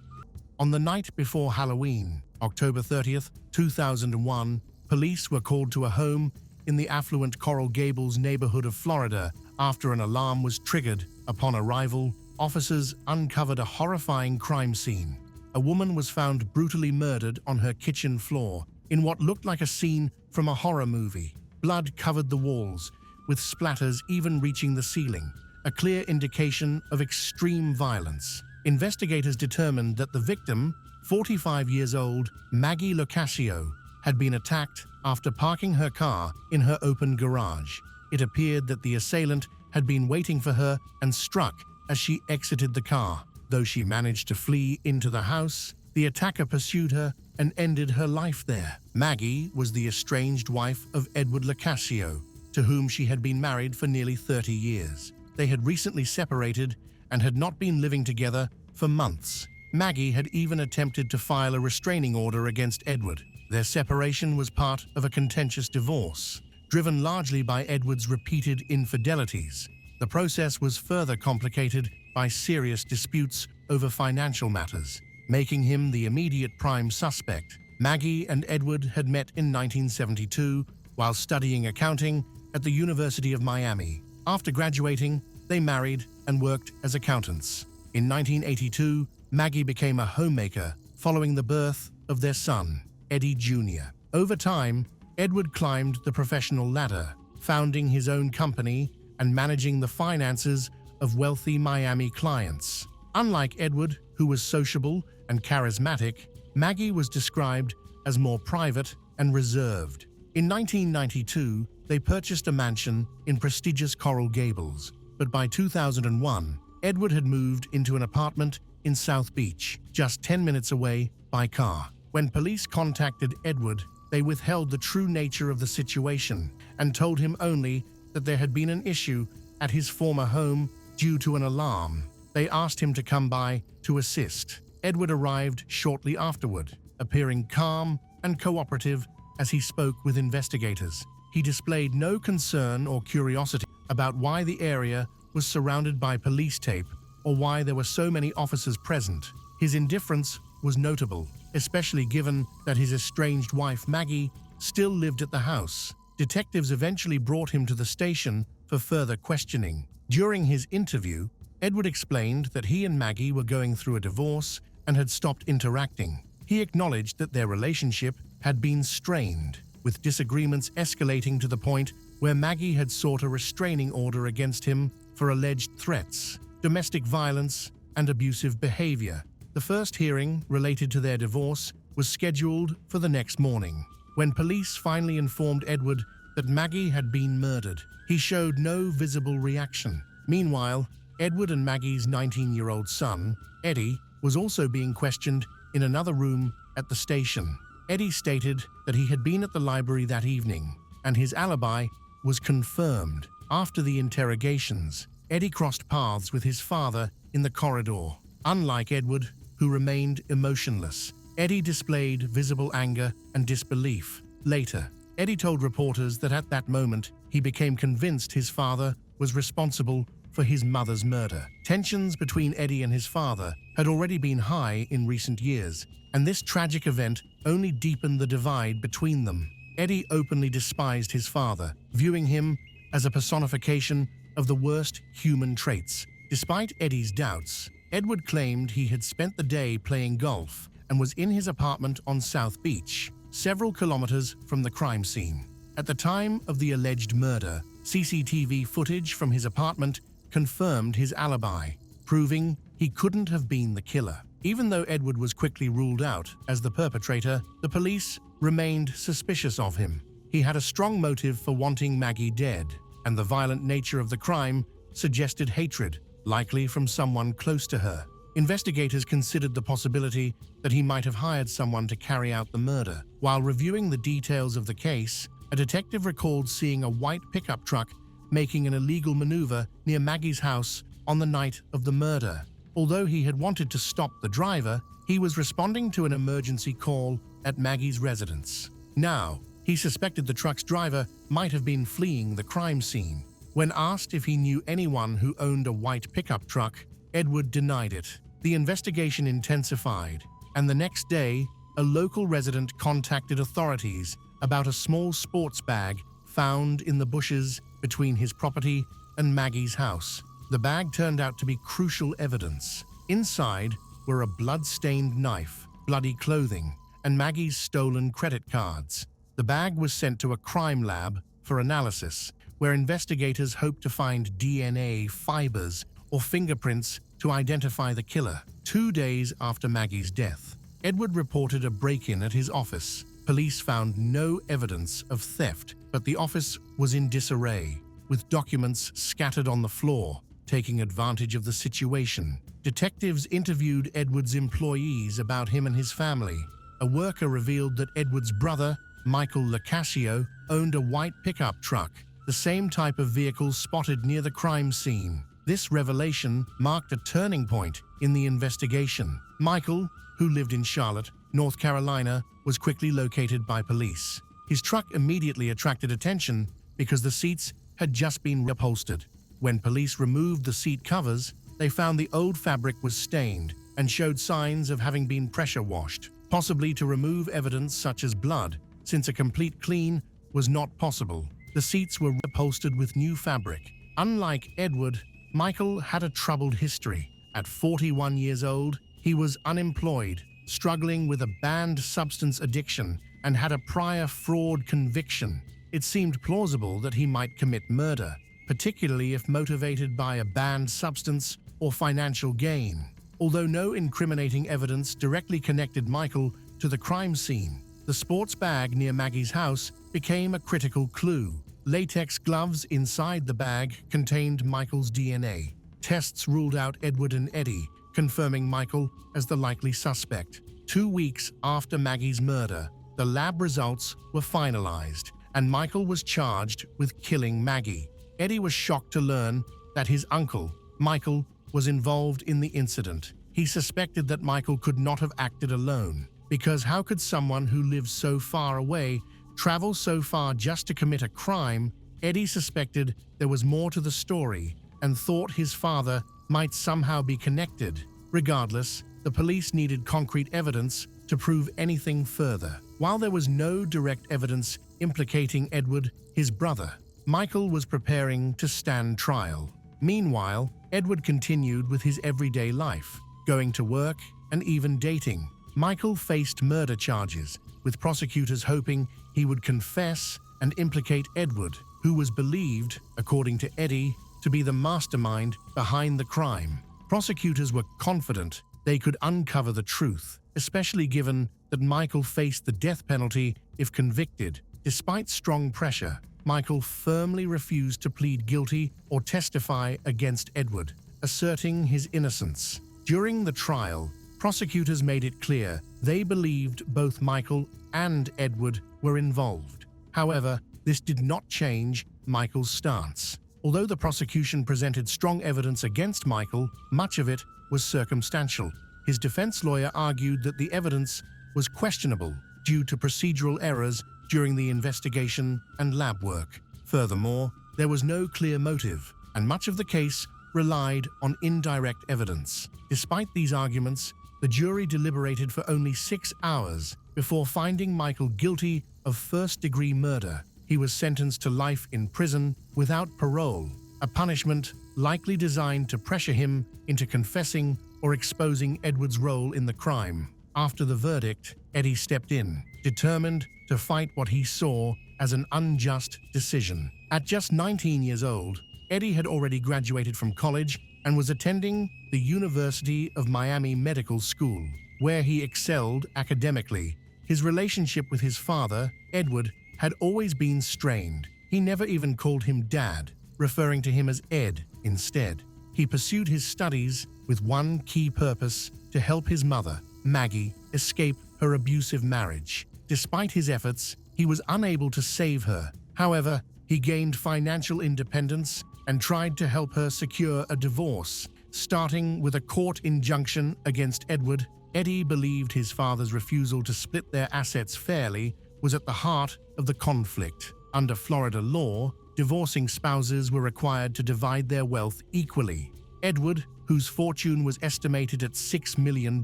On the night before Halloween, October 30th, 2001, police were called to a home in the affluent Coral Gables neighborhood of Florida after an alarm was triggered. Upon arrival, officers uncovered a horrifying crime scene. A woman was found brutally murdered on her kitchen floor in what looked like a scene from a horror movie. Blood covered the walls, with splatters even reaching the ceiling, a clear indication of extreme violence. Investigators determined that the victim, 45 years old Maggie Locascio, had been attacked after parking her car in her open garage. It appeared that the assailant had been waiting for her and struck as she exited the car. Though she managed to flee into the house, the attacker pursued her and ended her life there. Maggie was the estranged wife of Edward Locascio, to whom she had been married for nearly 30 years. They had recently separated and had not been living together for months. Maggie had even attempted to file a restraining order against Edward. Their separation was part of a contentious divorce, driven largely by Edward's repeated infidelities. The process was further complicated by serious disputes over financial matters, making him the immediate prime suspect. Maggie and Edward had met in 1972 while studying accounting at the University of Miami. After graduating, they married and worked as accountants. In 1982, Maggie became a homemaker following the birth of their son, Eddie Jr. Over time, Edward climbed the professional ladder, founding his own company and managing the finances of wealthy Miami clients. Unlike Edward, who was sociable and charismatic, Maggie was described as more private and reserved. In 1992, they purchased a mansion in prestigious Coral Gables, but by 2001, Edward had moved into an apartment in South Beach, just 10 minutes away by car. When police contacted Edward, they withheld the true nature of the situation and told him only that there had been an issue at his former home due to an alarm. They asked him to come by to assist. Edward arrived shortly afterward, appearing calm and cooperative as he spoke with investigators. He displayed no concern or curiosity about why the area was surrounded by police tape or why there were so many officers present. His indifference was notable, especially given that his estranged wife Maggie still lived at the house. Detectives eventually brought him to the station for further questioning. During his interview, Edward explained that he and Maggie were going through a divorce and had stopped interacting. He acknowledged that their relationship had been strained, with disagreements escalating to the point where Maggie had sought a restraining order against him for alleged threats, domestic violence, and abusive behavior. The first hearing related to their divorce was scheduled for the next morning. When police finally informed Edward that Maggie had been murdered, he showed no visible reaction. Meanwhile, Edward and Maggie's 19-year-old son, Eddie, was also being questioned in another room at the station. Eddie stated that he had been at the library that evening, and his alibi was confirmed. After the interrogations, Eddie crossed paths with his father in the corridor. Unlike Edward, who remained emotionless, Eddie displayed visible anger and disbelief. Later, Eddie told reporters that at that moment, he became convinced his father was responsible for his mother's murder. Tensions between Eddie and his father had already been high in recent years, and this tragic event only deepened the divide between them. Eddie openly despised his father, viewing him as a personification of the worst human traits. Despite Eddie's doubts, Edward claimed he had spent the day playing golf and was in his apartment on South Beach, several kilometers from the crime scene. At the time of the alleged murder, CCTV footage from his apartment confirmed his alibi, proving he couldn't have been the killer. Even though Edward was quickly ruled out as the perpetrator, the police remained suspicious of him. He had a strong motive for wanting Maggie dead, and the violent nature of the crime suggested hatred, likely from someone close to her. Investigators considered the possibility that he might have hired someone to carry out the murder. While reviewing the details of the case, a detective recalled seeing a white pickup truck making an illegal maneuver near Maggie's house on the night of the murder. Although he had wanted to stop the driver, he was responding to an emergency call at Maggie's residence. Now, he suspected the truck's driver might have been fleeing the crime scene. When asked if he knew anyone who owned a white pickup truck, Edward denied it. The investigation intensified, and the next day, a local resident contacted authorities about a small sports bag found in the bushes between his property and Maggie's house. The bag turned out to be crucial evidence. Inside were a blood-stained knife, bloody clothing, and Maggie's stolen credit cards. The bag was sent to a crime lab for analysis, where investigators hoped to find DNA, fibers, or fingerprints to identify the killer. 2 days after Maggie's death, Edward reported a break-in at his office. Police found no evidence of theft, but the office was in disarray, with documents scattered on the floor, taking advantage of the situation. Detectives interviewed Edward's employees about him and his family. A worker revealed that Edward's brother, Michael Lacasio, owned a white pickup truck, the same type of vehicle spotted near the crime scene. This revelation marked a turning point in the investigation. Michael, who lived in Charlotte, North Carolina, was quickly located by police. His truck immediately attracted attention because the seats had just been upholstered. When police removed the seat covers, they found the old fabric was stained and showed signs of having been pressure washed, possibly to remove evidence such as blood, since a complete clean was not possible. The seats were upholstered with new fabric. Unlike Edward, Michael had a troubled history. At 41 years old, he was unemployed, struggling with a banned substance addiction and had a prior fraud conviction. It seemed plausible that he might commit murder, particularly if motivated by a banned substance or financial gain. Although no incriminating evidence directly connected Michael to the crime scene, the sports bag near Maggie's house became a critical clue. Latex gloves inside the bag contained Michael's DNA. Tests ruled out Edward and Eddie, confirming Michael as the likely suspect. 2 weeks after Maggie's murder, the lab results were finalized, and Michael was charged with killing Maggie. Eddie was shocked to learn that his uncle, Michael, was involved in the incident. He suspected that Michael could not have acted alone, because how could someone who lives so far away travel so far just to commit a crime? Eddie suspected there was more to the story and thought his father might somehow be connected. Regardless, the police needed concrete evidence to prove anything further. While there was no direct evidence implicating Edward, his brother, Michael was preparing to stand trial. Meanwhile, Edward continued with his everyday life, going to work and even dating. Michael faced murder charges, with prosecutors hoping he would confess and implicate Edward, who was believed, according to Eddie, to be the mastermind behind the crime. Prosecutors were confident they could uncover the truth, especially given that Michael faced the death penalty if convicted. Despite strong pressure, Michael firmly refused to plead guilty or testify against Edward, asserting his innocence. During the trial, prosecutors made it clear they believed both Michael and Edward were involved. However, this did not change Michael's stance. Although the prosecution presented strong evidence against Michael, much of it was circumstantial. His defense lawyer argued that the evidence was questionable due to procedural errors during the investigation and lab work. Furthermore, there was no clear motive, and much of the case relied on indirect evidence. Despite these arguments, the jury deliberated for only 6 hours before finding Michael guilty of first-degree murder. He was sentenced to life in prison without parole, a punishment likely designed to pressure him into confessing or exposing Edward's role in the crime. After the verdict, Eddie stepped in, determined to fight what he saw as an unjust decision. At just 19 years old, Eddie had already graduated from college and was attending the University of Miami Medical School, where he excelled academically. His relationship with his father, Edward, had always been strained. He never even called him Dad, referring to him as Ed instead. He pursued his studies with one key purpose: to help his mother, Maggie, escape her abusive marriage. Despite his efforts, he was unable to save her. However, he gained financial independence and tried to help her secure a divorce. Starting with a court injunction against Edward, Eddie believed his father's refusal to split their assets fairly was at the heart of the conflict. Under Florida law, divorcing spouses were required to divide their wealth equally. Edward, whose fortune was estimated at $6 million,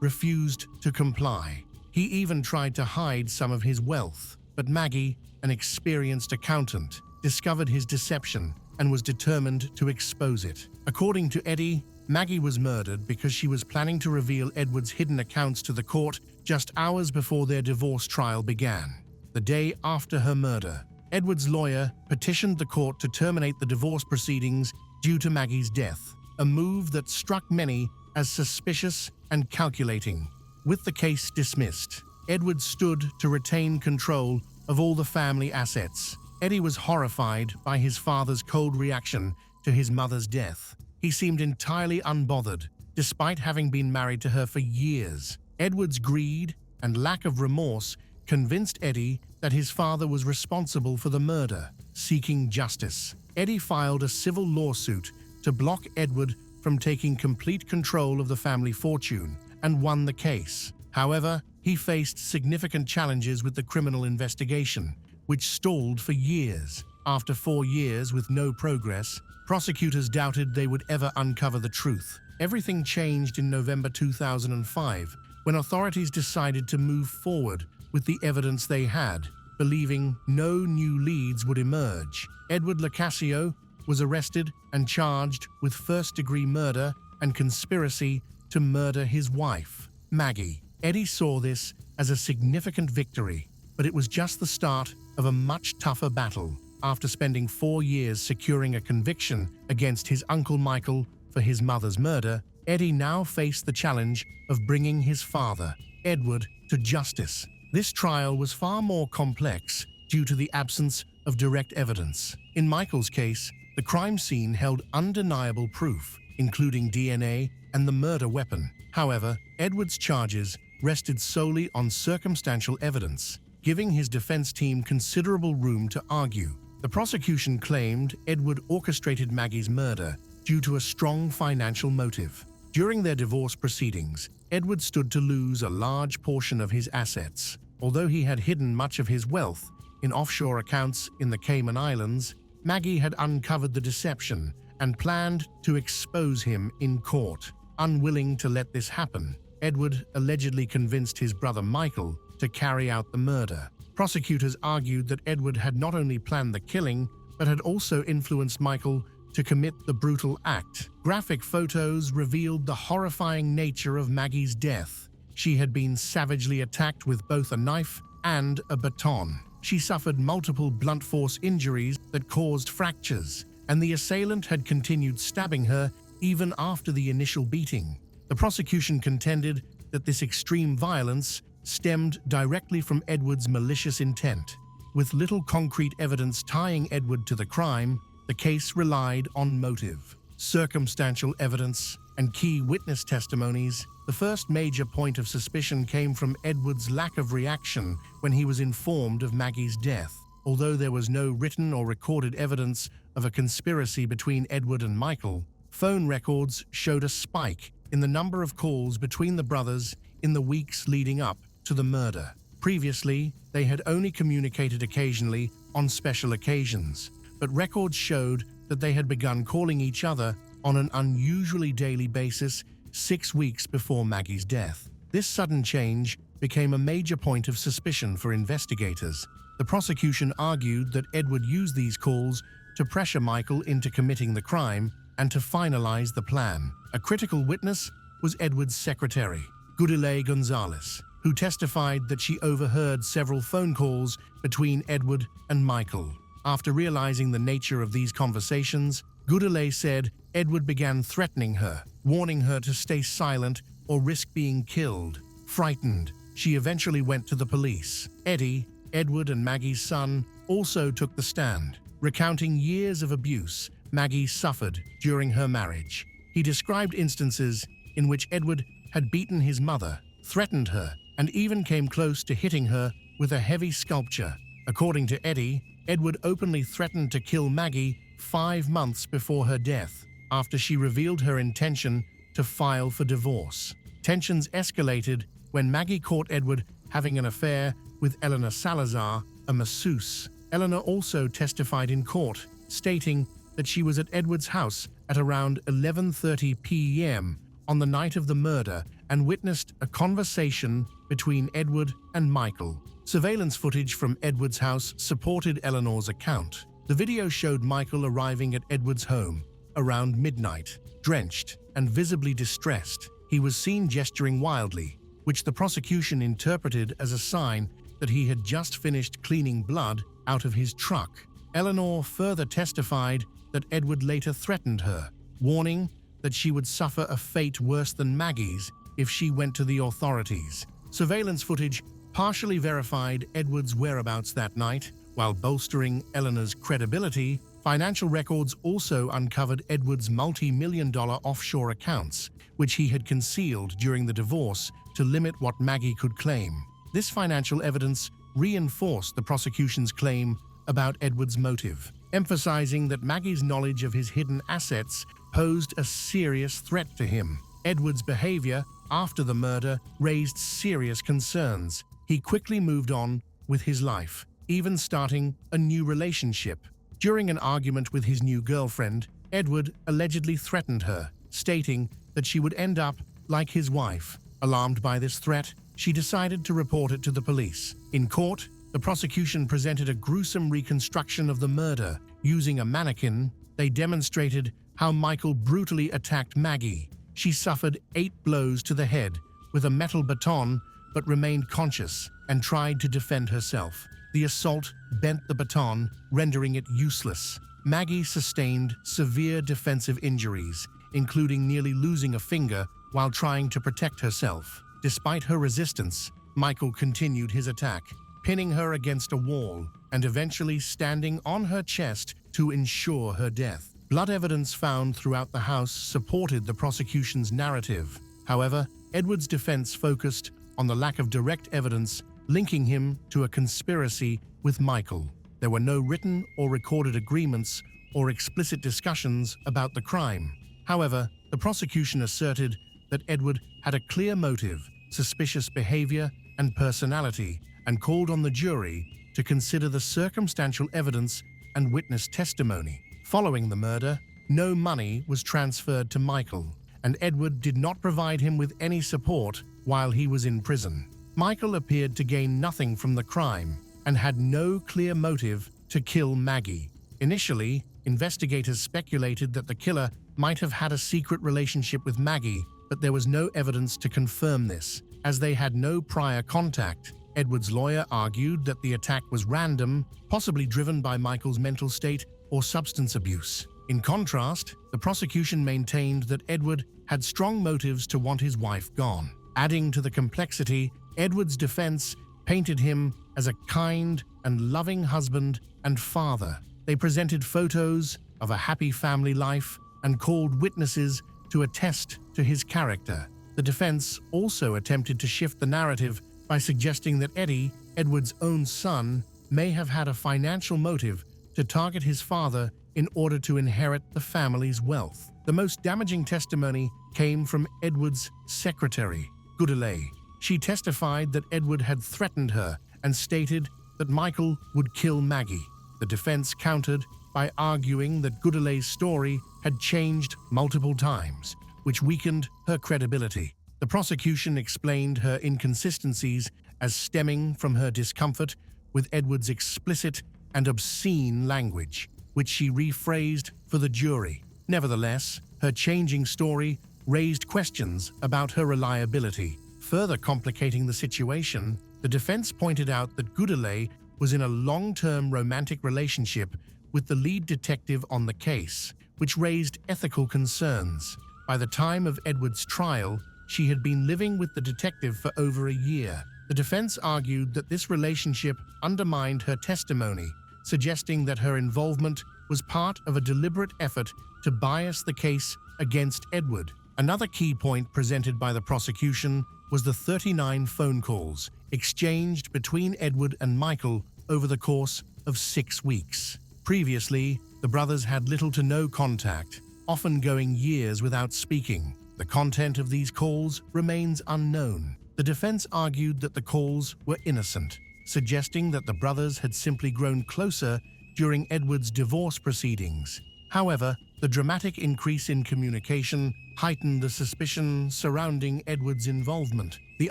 refused to comply. He even tried to hide some of his wealth, but Maggie, an experienced accountant, discovered his deception and was determined to expose it. According to Eddie, Maggie was murdered because she was planning to reveal Edward's hidden accounts to the court just hours before their divorce trial began. The day after her murder, Edward's lawyer petitioned the court to terminate the divorce proceedings due to Maggie's death, a move that struck many as suspicious and calculating. With the case dismissed, Edward stood to retain control of all the family assets. Eddie was horrified by his father's cold reaction to his mother's death. He seemed entirely unbothered, despite having been married to her for years. Edward's greed and lack of remorse convinced Eddie that his father was responsible for the murder. Seeking justice, Eddie filed a civil lawsuit to block Edward from taking complete control of the family fortune and won the case. However, he faced significant challenges with the criminal investigation, which stalled for years. After 4 years with no progress, prosecutors doubted they would ever uncover the truth. Everything changed in November 2005, when authorities decided to move forward with the evidence they had, believing no new leads would emerge. Edward Locascio was arrested and charged with first-degree murder and conspiracy to murder his wife, Maggie. Eddie saw this as a significant victory, but it was just the start of a much tougher battle. After spending 4 years securing a conviction against his uncle Michael for his mother's murder, Eddie now faced the challenge of bringing his father, Edward, to justice. This trial was far more complex due to the absence of direct evidence. In Michael's case, the crime scene held undeniable proof, including DNA and the murder weapon. However, Edward's charges rested solely on circumstantial evidence, giving his defense team considerable room to argue. The prosecution claimed Edward orchestrated Maggie's murder due to a strong financial motive. During their divorce proceedings, Edward stood to lose a large portion of his assets. Although he had hidden much of his wealth in offshore accounts in the Cayman Islands, Maggie had uncovered the deception and planned to expose him in court. Unwilling to let this happen, Edward allegedly convinced his brother Michael to carry out the murder. Prosecutors argued that Edward had not only planned the killing, but had also influenced Michael to commit the brutal act. Graphic photos revealed the horrifying nature of Maggie's death. She had been savagely attacked with both a knife and a baton. She suffered multiple blunt force injuries that caused fractures, and the assailant had continued stabbing her even after the initial beating. The prosecution contended that this extreme violence stemmed directly from Edward's malicious intent. With little concrete evidence tying Edward to the crime, the case relied on motive, circumstantial evidence, and key witness testimonies. The first major point of suspicion came from Edward's lack of reaction when he was informed of Maggie's death. Although there was no written or recorded evidence of a conspiracy between Edward and Michael, phone records showed a spike in the number of calls between the brothers in the weeks leading up to the murder. Previously, they had only communicated occasionally on special occasions, but records showed that they had begun calling each other on an unusually daily basis 6 weeks before Maggie's death. This sudden change became a major point of suspicion for investigators. The prosecution argued that Edward used these calls to pressure Michael into committing the crime and to finalize the plan. A critical witness was Edward's secretary, Gudile Gonzalez, who testified that she overheard several phone calls between Edward and Michael. After realizing the nature of these conversations, Gudile said Edward began threatening her, warning her to stay silent or risk being killed. Frightened, she eventually went to the police. Eddie, Edward and Maggie's son, also took the stand, recounting years of abuse Maggie suffered during her marriage. He described instances in which Edward had beaten his mother, threatened her, and even came close to hitting her with a heavy sculpture. According to Eddie, Edward openly threatened to kill Maggie 5 months before her death, after she revealed her intention to file for divorce. Tensions escalated when Maggie caught Edward having an affair with Eleanor Salazar, a masseuse. Eleanor also testified in court, stating that she was at Edward's house at around 11:30 p.m. on the night of the murder and witnessed a conversation between Edward and Michael. Surveillance footage from Edward's house supported Eleanor's account. The video showed Michael arriving at Edward's home around midnight, drenched and visibly distressed. He was seen gesturing wildly, which the prosecution interpreted as a sign that he had just finished cleaning blood out of his truck. Eleanor further testified that Edward later threatened her, warning that she would suffer a fate worse than Maggie's if she went to the authorities. Surveillance footage partially verified Edward's whereabouts that night. While bolstering Eleanor's credibility, financial records also uncovered Edward's multi-million-dollar offshore accounts, which he had concealed during the divorce to limit what Maggie could claim. This financial evidence reinforced the prosecution's claim about Edward's motive, emphasizing that Maggie's knowledge of his hidden assets posed a serious threat to him. Edward's behavior after the murder raised serious concerns. He quickly moved on with his life, even starting a new relationship. During an argument with his new girlfriend, Edward allegedly threatened her, stating that she would end up like his wife. Alarmed by this threat, she decided to report it to the police. In court, the prosecution presented a gruesome reconstruction of the murder. Using a mannequin, they demonstrated how Michael brutally attacked Maggie. She suffered 8 blows to the head with a metal baton but remained conscious and tried to defend herself. The assault bent the baton, rendering it useless. Maggie sustained severe defensive injuries, including nearly losing a finger while trying to protect herself. Despite her resistance, Michael continued his attack, pinning her against a wall and eventually standing on her chest to ensure her death. Blood evidence found throughout the house supported the prosecution's narrative. However, Edward's defense focused on the lack of direct evidence linking him to a conspiracy with Michael. There were no written or recorded agreements or explicit discussions about the crime. However, the prosecution asserted that Edward had a clear motive, suspicious behavior, and personality, and called on the jury to consider the circumstantial evidence and witness testimony. Following the murder, no money was transferred to Michael, and Edward did not provide him with any support while he was in prison. Michael appeared to gain nothing from the crime and had no clear motive to kill Maggie. Initially, investigators speculated that the killer might have had a secret relationship with Maggie, but there was no evidence to confirm this, as they had no prior contact. Edward's lawyer argued that the attack was random, possibly driven by Michael's mental state or substance abuse. In contrast, the prosecution maintained that Edward had strong motives to want his wife gone. Adding to the complexity, Edward's defense painted him as a kind and loving husband and father. They presented photos of a happy family life and called witnesses to attest to his character. The defense also attempted to shift the narrative by suggesting that Eddie, Edward's own son, may have had a financial motive to target his father in order to inherit the family's wealth. The most damaging testimony came from Edward's secretary, Goodallay. She testified that Edward had threatened her and stated that Michael would kill Maggie. The defense countered by arguing that Goodallay's story had changed multiple times, which weakened her credibility. The prosecution explained her inconsistencies as stemming from her discomfort with Edward's explicit and obscene language, which she rephrased for the jury. Nevertheless, her changing story raised questions about her reliability. Further complicating the situation, the defense pointed out that Goodallay was in a long-term romantic relationship with the lead detective on the case, which raised ethical concerns. By the time of Edward's trial, she had been living with the detective for over a year. The defense argued that this relationship undermined her testimony, suggesting that her involvement was part of a deliberate effort to bias the case against Edward. Another key point presented by the prosecution was the 39 phone calls exchanged between Edward and Michael over the course of 6 weeks. Previously, the brothers had little to no contact, often going years without speaking. The content of these calls remains unknown. The defense argued that the calls were innocent, suggesting that the brothers had simply grown closer during Edward's divorce proceedings. However, the dramatic increase in communication heightened the suspicion surrounding Edward's involvement. The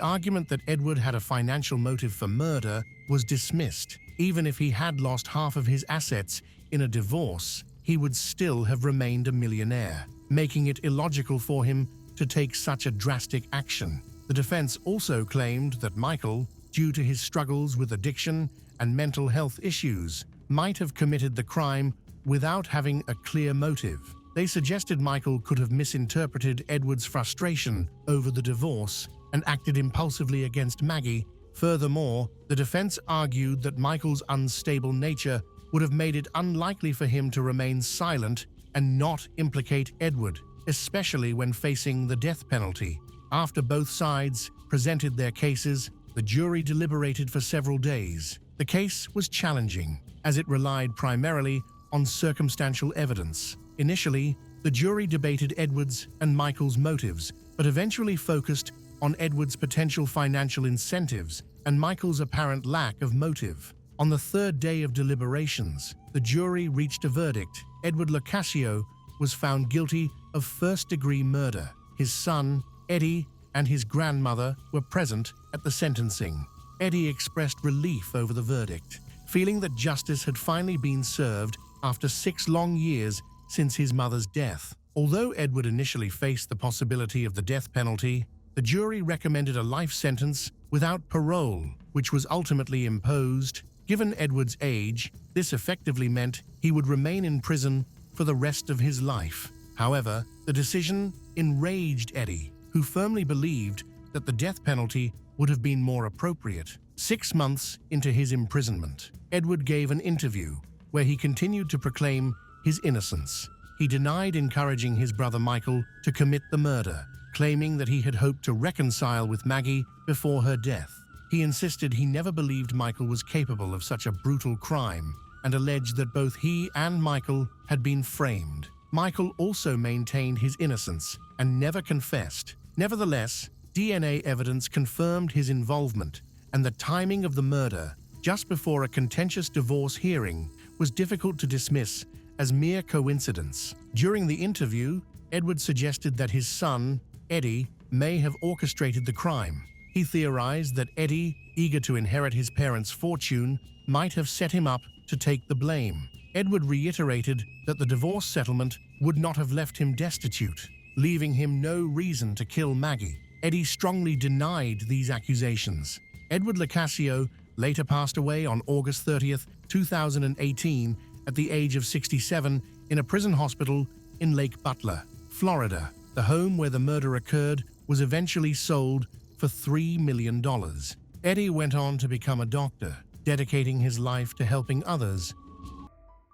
argument that Edward had a financial motive for murder was dismissed. Even if he had lost half of his assets in a divorce, he would still have remained a millionaire, making it illogical for him to take such a drastic action. The defense also claimed that Michael, due to his struggles with addiction and mental health issues, might have committed the crime without having a clear motive. They suggested Michael could have misinterpreted Edward's frustration over the divorce and acted impulsively against Maggie. Furthermore, the defense argued that Michael's unstable nature would have made it unlikely for him to remain silent and not implicate Edward, especially when facing the death penalty. After both sides presented their cases, the jury deliberated for several days. The case was challenging, as it relied primarily on circumstantial evidence. Initially, the jury debated Edward's and Michael's motives, but eventually focused on Edward's potential financial incentives and Michael's apparent lack of motive. On the third day of deliberations, the jury reached a verdict. Edward Locascio was found guilty of first-degree murder. His son, Eddie, and his grandmother were present at the sentencing. Eddie expressed relief over the verdict, feeling that justice had finally been served after 6 long years since his mother's death. Although Edward initially faced the possibility of the death penalty, the jury recommended a life sentence without parole, which was ultimately imposed. Given Edward's age, this effectively meant he would remain in prison for the rest of his life. However, the decision enraged Eddie, who firmly believed that the death penalty would have been more appropriate. 6 months into his imprisonment, Edward gave an interview where he continued to proclaim his innocence. He denied encouraging his brother Michael to commit the murder, claiming that he had hoped to reconcile with Maggie before her death. He insisted he never believed Michael was capable of such a brutal crime and alleged that both he and Michael had been framed. Michael also maintained his innocence and never confessed. Nevertheless, DNA evidence confirmed his involvement, and the timing of the murder, just before a contentious divorce hearing, was difficult to dismiss as mere coincidence. During the interview, Edward suggested that his son, Eddie, may have orchestrated the crime. He theorized that Eddie, eager to inherit his parents' fortune, might have set him up to take the blame. Edward reiterated that the divorce settlement would not have left him destitute, leaving him no reason to kill Maggie. Eddie strongly denied these accusations. Edward Locascio later passed away on August 30th, 2018, at the age of 67 in a prison hospital in Lake Butler, Florida. The home where the murder occurred was eventually sold for $3 million. Eddie went on to become a doctor, dedicating his life to helping others.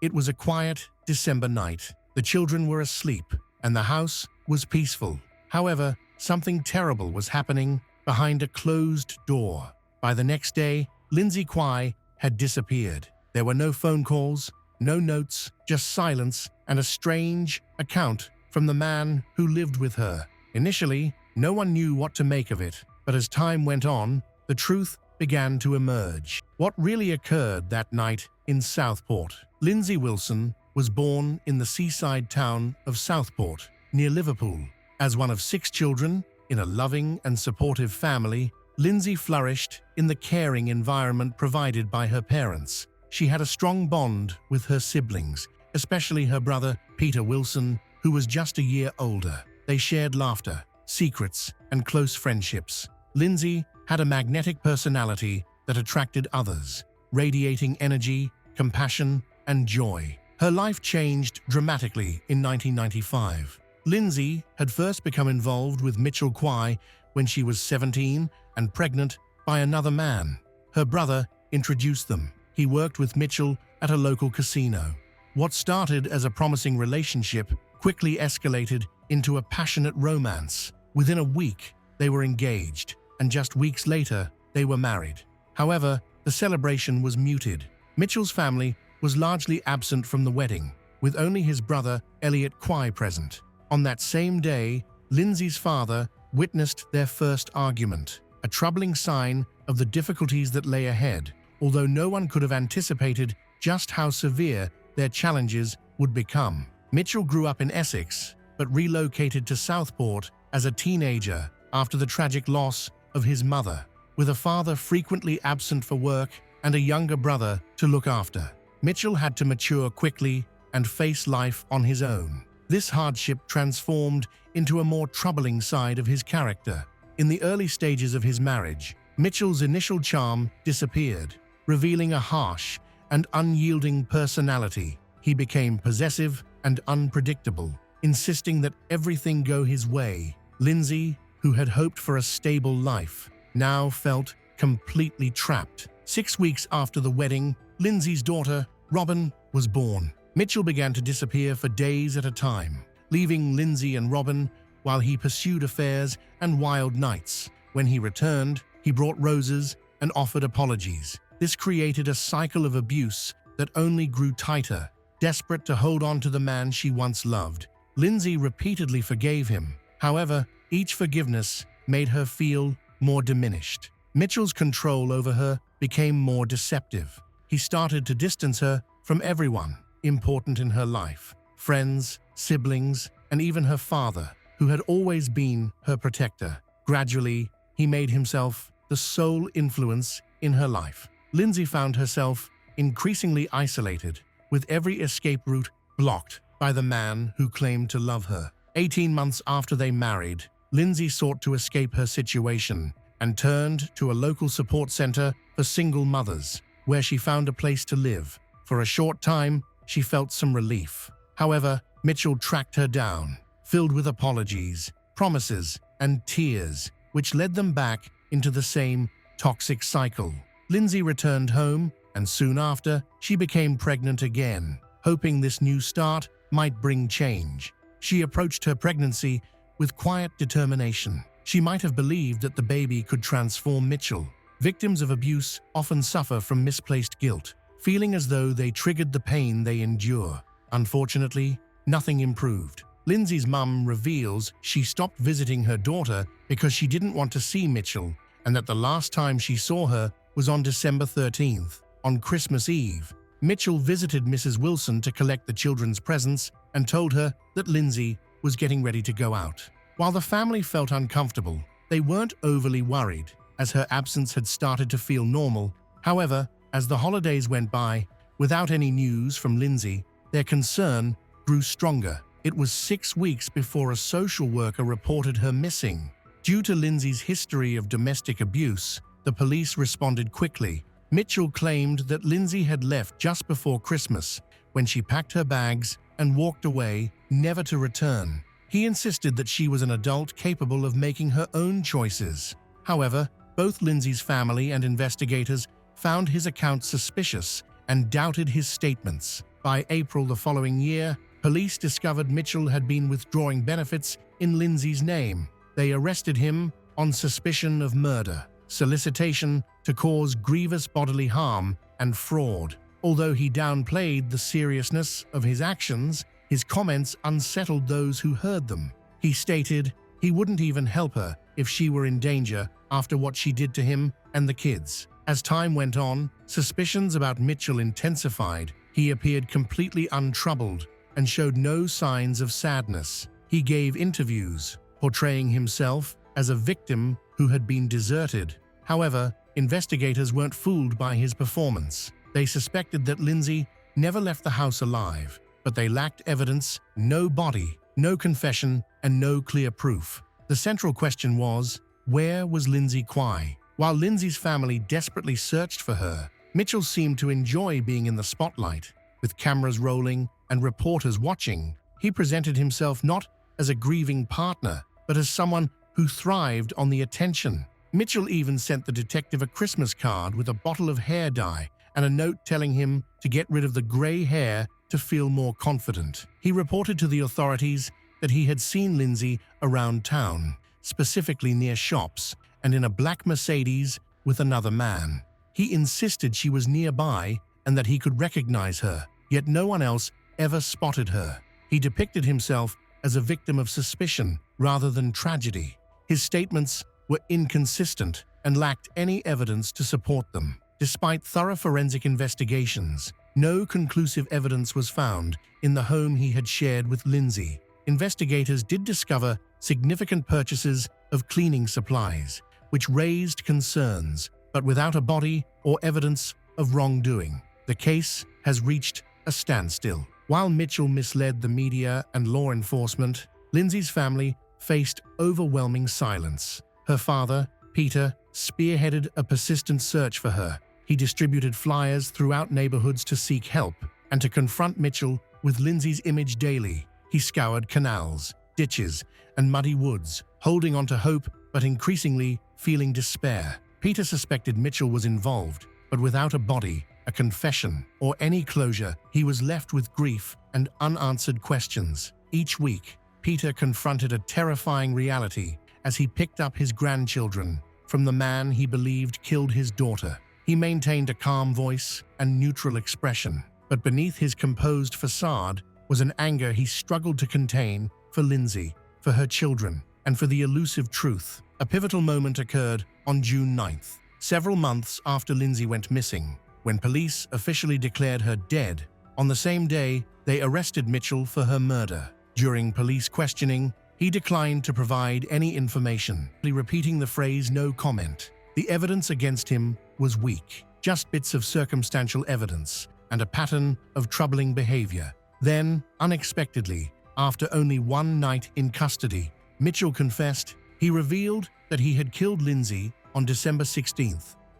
It was a quiet December night. The children were asleep, and the house was peaceful. However, something terrible was happening behind a closed door. By the next day, Lindsay Quay had disappeared. There were no phone calls, no notes, just silence and a strange account from the man who lived with her. Initially, no one knew what to make of it, but as time went on, the truth began to emerge. What really occurred that night in Southport? Lindsay Wilson was born in the seaside town of Southport, near Liverpool. As one of 6 children in a loving and supportive family, Lindsay flourished in the caring environment provided by her parents. She had a strong bond with her siblings, especially her brother, Peter Wilson, who was just a year older. They shared laughter, secrets, and close friendships. Lindsay had a magnetic personality that attracted others, radiating energy, compassion, and joy. Her life changed dramatically in 1995. Lindsay had first become involved with Mitchell Quay when she was 17 and pregnant by another man. Her brother introduced them. He worked with Mitchell at a local casino. What started as a promising relationship quickly escalated into a passionate romance. Within a week, they were engaged, and just weeks later, they were married. However, the celebration was muted. Mitchell's family was largely absent from the wedding, with only his brother, Elliot Quay, present. On that same day, Lindsay's father witnessed their first argument, a troubling sign of the difficulties that lay ahead, although no one could have anticipated just how severe their challenges would become. Mitchell grew up in Essex, but relocated to Southport as a teenager after the tragic loss of his mother, with a father frequently absent for work and a younger brother to look after. Mitchell had to mature quickly and face life on his own. This hardship transformed into a more troubling side of his character. In the early stages of his marriage, Mitchell's initial charm disappeared, revealing a harsh and unyielding personality. He became possessive and unpredictable, insisting that everything go his way. Lindsay, who had hoped for a stable life, now felt completely trapped. 6 weeks after the wedding, Lindsay's daughter, Robin, was born. Mitchell began to disappear for days at a time, leaving Lindsay and Robin while he pursued affairs and wild nights. When he returned, he brought roses and offered apologies. This created a cycle of abuse that only grew tighter. Desperate to hold on to the man she once loved, Lindsay repeatedly forgave him. However, each forgiveness made her feel more diminished. Mitchell's control over her became more deceptive. He started to distance her from everyone important in her life, friends, siblings, and even her father, who had always been her protector. Gradually, he made himself the sole influence in her life. Lindsay found herself increasingly isolated, with every escape route blocked by the man who claimed to love her. 18 months after they married, Lindsay sought to escape her situation and turned to a local support center for single mothers, where she found a place to live. For a short time, she felt some relief. However, Mitchell tracked her down, filled with apologies, promises, and tears, which led them back into the same toxic cycle. Lindsay returned home, and soon after, she became pregnant again, hoping this new start might bring change. She approached her pregnancy with quiet determination. She might have believed that the baby could transform Mitchell. Victims of abuse often suffer from misplaced guilt, feeling as though they triggered the pain they endure. Unfortunately, nothing improved. Lindsay's mum reveals she stopped visiting her daughter because she didn't want to see Mitchell, and that the last time she saw her was on December 13th. On Christmas Eve, Mitchell visited Mrs. Wilson to collect the children's presents and told her that Lindsay was getting ready to go out. While the family felt uncomfortable, they weren't overly worried, as her absence had started to feel normal. However, as the holidays went by, without any news from Lindsay, their concern grew stronger. It was 6 weeks before a social worker reported her missing. Due to Lindsay's history of domestic abuse, the police responded quickly. Mitchell claimed that Lindsay had left just before Christmas, when she packed her bags and walked away, never to return. He insisted that she was an adult capable of making her own choices. However, both Lindsay's family and investigators found his account suspicious and doubted his statements. By April the following year, police discovered Mitchell had been withdrawing benefits in Lindsay's name. They arrested him on suspicion of murder, solicitation to cause grievous bodily harm, and fraud. Although he downplayed the seriousness of his actions, his comments unsettled those who heard them. He stated he wouldn't even help her if she were in danger after what she did to him and the kids. As time went on, suspicions about Mitchell intensified. He appeared completely untroubled and showed no signs of sadness. He gave interviews, portraying himself as a victim who had been deserted. However, investigators weren't fooled by his performance. They suspected that Lindsay never left the house alive, but they lacked evidence, no body, no confession, and no clear proof. The central question was, where was Lindsay Kwai? While Lindsay's family desperately searched for her, Mitchell seemed to enjoy being in the spotlight. With cameras rolling and reporters watching, he presented himself not as a grieving partner, but as someone who thrived on the attention. Mitchell even sent the detective a Christmas card with a bottle of hair dye and a note telling him to get rid of the gray hair to feel more confident. He reported to the authorities that he had seen Lindsay around town, specifically near shops, and in a black Mercedes with another man. He insisted she was nearby and that he could recognize her, yet no one else ever spotted her. He depicted himself as a victim of suspicion rather than tragedy. His statements were inconsistent and lacked any evidence to support them. Despite thorough forensic investigations, no conclusive evidence was found in the home he had shared with Lindsay. Investigators did discover significant purchases of cleaning supplies, which raised concerns, but without a body or evidence of wrongdoing. The case has reached a standstill. While Mitchell misled the media and law enforcement, Lindsay's family faced overwhelming silence. Her father, Peter, spearheaded a persistent search for her. He distributed flyers throughout neighborhoods to seek help and to confront Mitchell with Lindsay's image daily. He scoured canals, ditches, and muddy woods, holding on to hope but increasingly feeling despair. Peter suspected Mitchell was involved, but without a body, a confession, or any closure, he was left with grief and unanswered questions. Each week, Peter confronted a terrifying reality as he picked up his grandchildren from the man he believed killed his daughter. He maintained a calm voice and neutral expression, but beneath his composed facade was an anger he struggled to contain for Lindsay, for her children, and for the elusive truth. A pivotal moment occurred on June 9th, several months after Lindsay went missing, when police officially declared her dead. On the same day, they arrested Mitchell for her murder. During police questioning, he declined to provide any information, repeating the phrase "no comment." The evidence against him was weak, just bits of circumstantial evidence and a pattern of troubling behavior. Then, unexpectedly, after only one night in custody, Mitchell confessed. He revealed that he had killed Lindsay on December 16,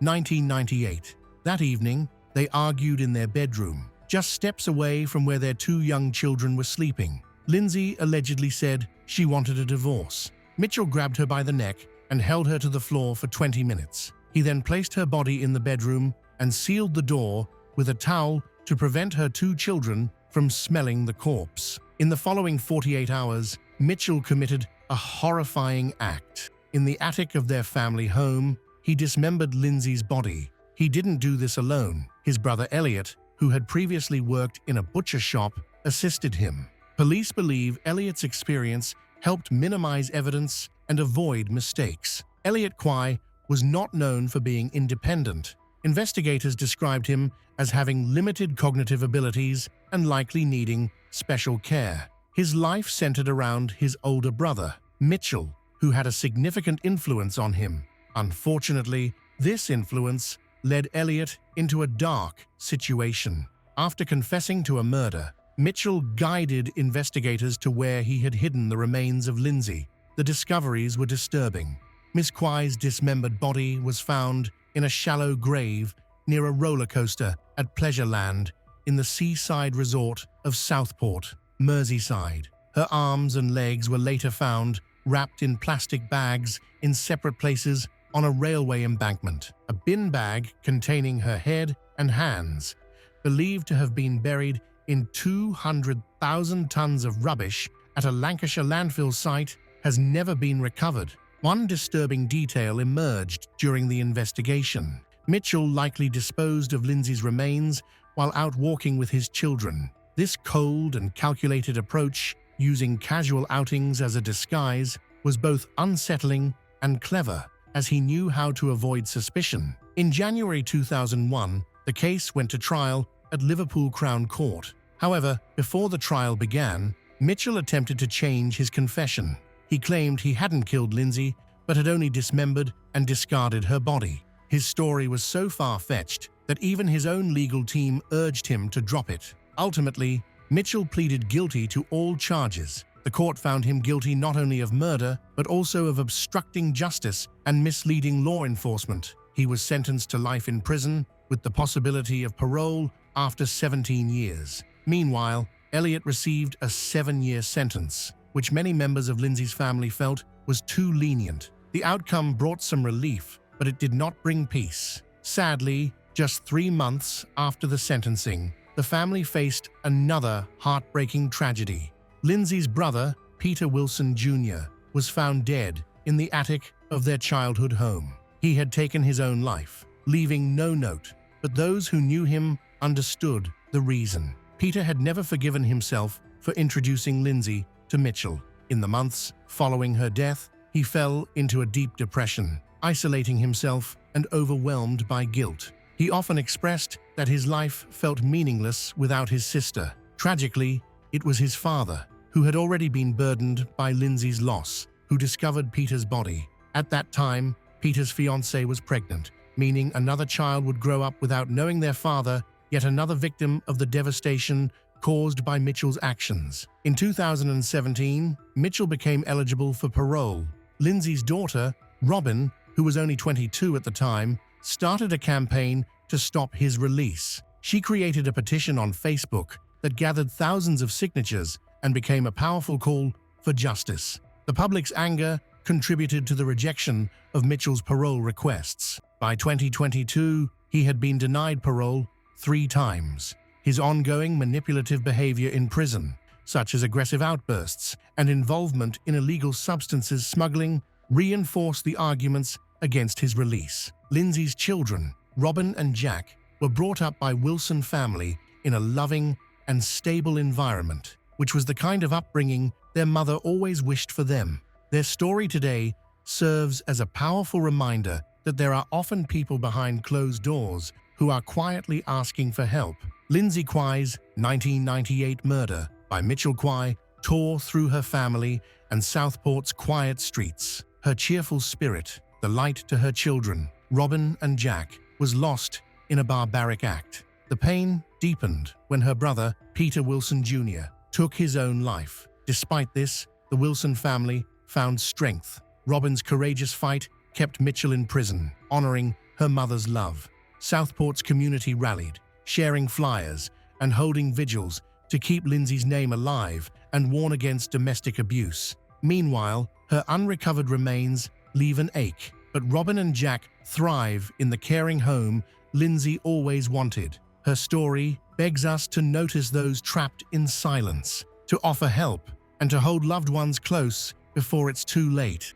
1998. That evening, they argued in their bedroom, just steps away from where their two young children were sleeping. Lindsay allegedly said she wanted a divorce. Mitchell grabbed her by the neck and held her to the floor for 20 minutes. He then placed her body in the bedroom and sealed the door with a towel to prevent her two children from smelling the corpse. In the following 48 hours, Mitchell committed a horrifying act. In the attic of their family home, he dismembered Lindsay's body. He didn't do this alone. His brother Elliot, who had previously worked in a butcher shop, assisted him. Police believe Elliot's experience helped minimize evidence and avoid mistakes. Elliot Kwai was not known for being independent. Investigators described him as having limited cognitive abilities and likely needing special care. His life centered around his older brother, Mitchell, who had a significant influence on him. Unfortunately, this influence led Elliot into a dark situation. After confessing to a murder, Mitchell guided investigators to where he had hidden the remains of Lindsay. The discoveries were disturbing. Miss Kwai's dismembered body was found in a shallow grave near a roller coaster at Pleasureland in the seaside resort of Southport, Merseyside. Her arms and legs were later found wrapped in plastic bags in separate places on a railway embankment. A bin bag containing her head and hands, believed to have been buried in 200,000 tons of rubbish at a Lancashire landfill site, has never been recovered. One disturbing detail emerged during the investigation. Mitchell likely disposed of Lindsay's remains while out walking with his children. This cold and calculated approach, using casual outings as a disguise, was both unsettling and clever, as he knew how to avoid suspicion. In January 2001, the case went to trial at Liverpool Crown Court. However, before the trial began, Mitchell attempted to change his confession. He claimed he hadn't killed Lindsay, but had only dismembered and discarded her body. His story was so far-fetched that even his own legal team urged him to drop it. Ultimately, Mitchell pleaded guilty to all charges. The court found him guilty not only of murder, but also of obstructing justice and misleading law enforcement. He was sentenced to life in prison, with the possibility of parole after 17 years. Meanwhile, Elliot received a 7-year sentence, which many members of Lindsay's family felt was too lenient. The outcome brought some relief, but it did not bring peace. Sadly, just 3 months after the sentencing, the family faced another heartbreaking tragedy. Lindsay's brother, Peter Wilson Jr., was found dead in the attic of their childhood home. He had taken his own life, leaving no note, but those who knew him understood the reason. Peter had never forgiven himself for introducing Lindsay to Mitchell. In the months following her death, he fell into a deep depression, isolating himself and overwhelmed by guilt. He often expressed that his life felt meaningless without his sister. Tragically, it was his father, who had already been burdened by Lindsay's loss, who discovered Peter's body. At that time, Peter's fiancée was pregnant, meaning another child would grow up without knowing their father, yet another victim of the devastation caused by Mitchell's actions. In 2017, Mitchell became eligible for parole. Lindsay's daughter, Robin, who was only 22 at the time, started a campaign to stop his release. She created a petition on Facebook that gathered thousands of signatures and became a powerful call for justice. The public's anger contributed to the rejection of Mitchell's parole requests. By 2022, he had been denied parole 3 times. His ongoing manipulative behavior in prison, such as aggressive outbursts and involvement in illegal substances smuggling, reinforced the arguments against his release. Lindsay's children, Robin and Jack, were brought up by Wilson family in a loving and stable environment, which was the kind of upbringing their mother always wished for them. Their story today serves as a powerful reminder that there are often people behind closed doors who are quietly asking for help. Lindsay Kwai's 1998 murder by Mitchell Kwai tore through her family and Southport's quiet streets. Her cheerful spirit, the light to her children, Robin and Jack, was lost in a barbaric act. The pain deepened when her brother, Peter Wilson Jr., took his own life. Despite this, the Wilson family found strength. Robin's courageous fight kept Mitchell in prison, honoring her mother's love. Southport's community rallied, sharing flyers and holding vigils to keep Lindsay's name alive and warn against domestic abuse. Meanwhile, her unrecovered remains leave an ache, but Robin and Jack thrive in the caring home Lindsay always wanted. Her story begs us to notice those trapped in silence, to offer help, and to hold loved ones close before it's too late.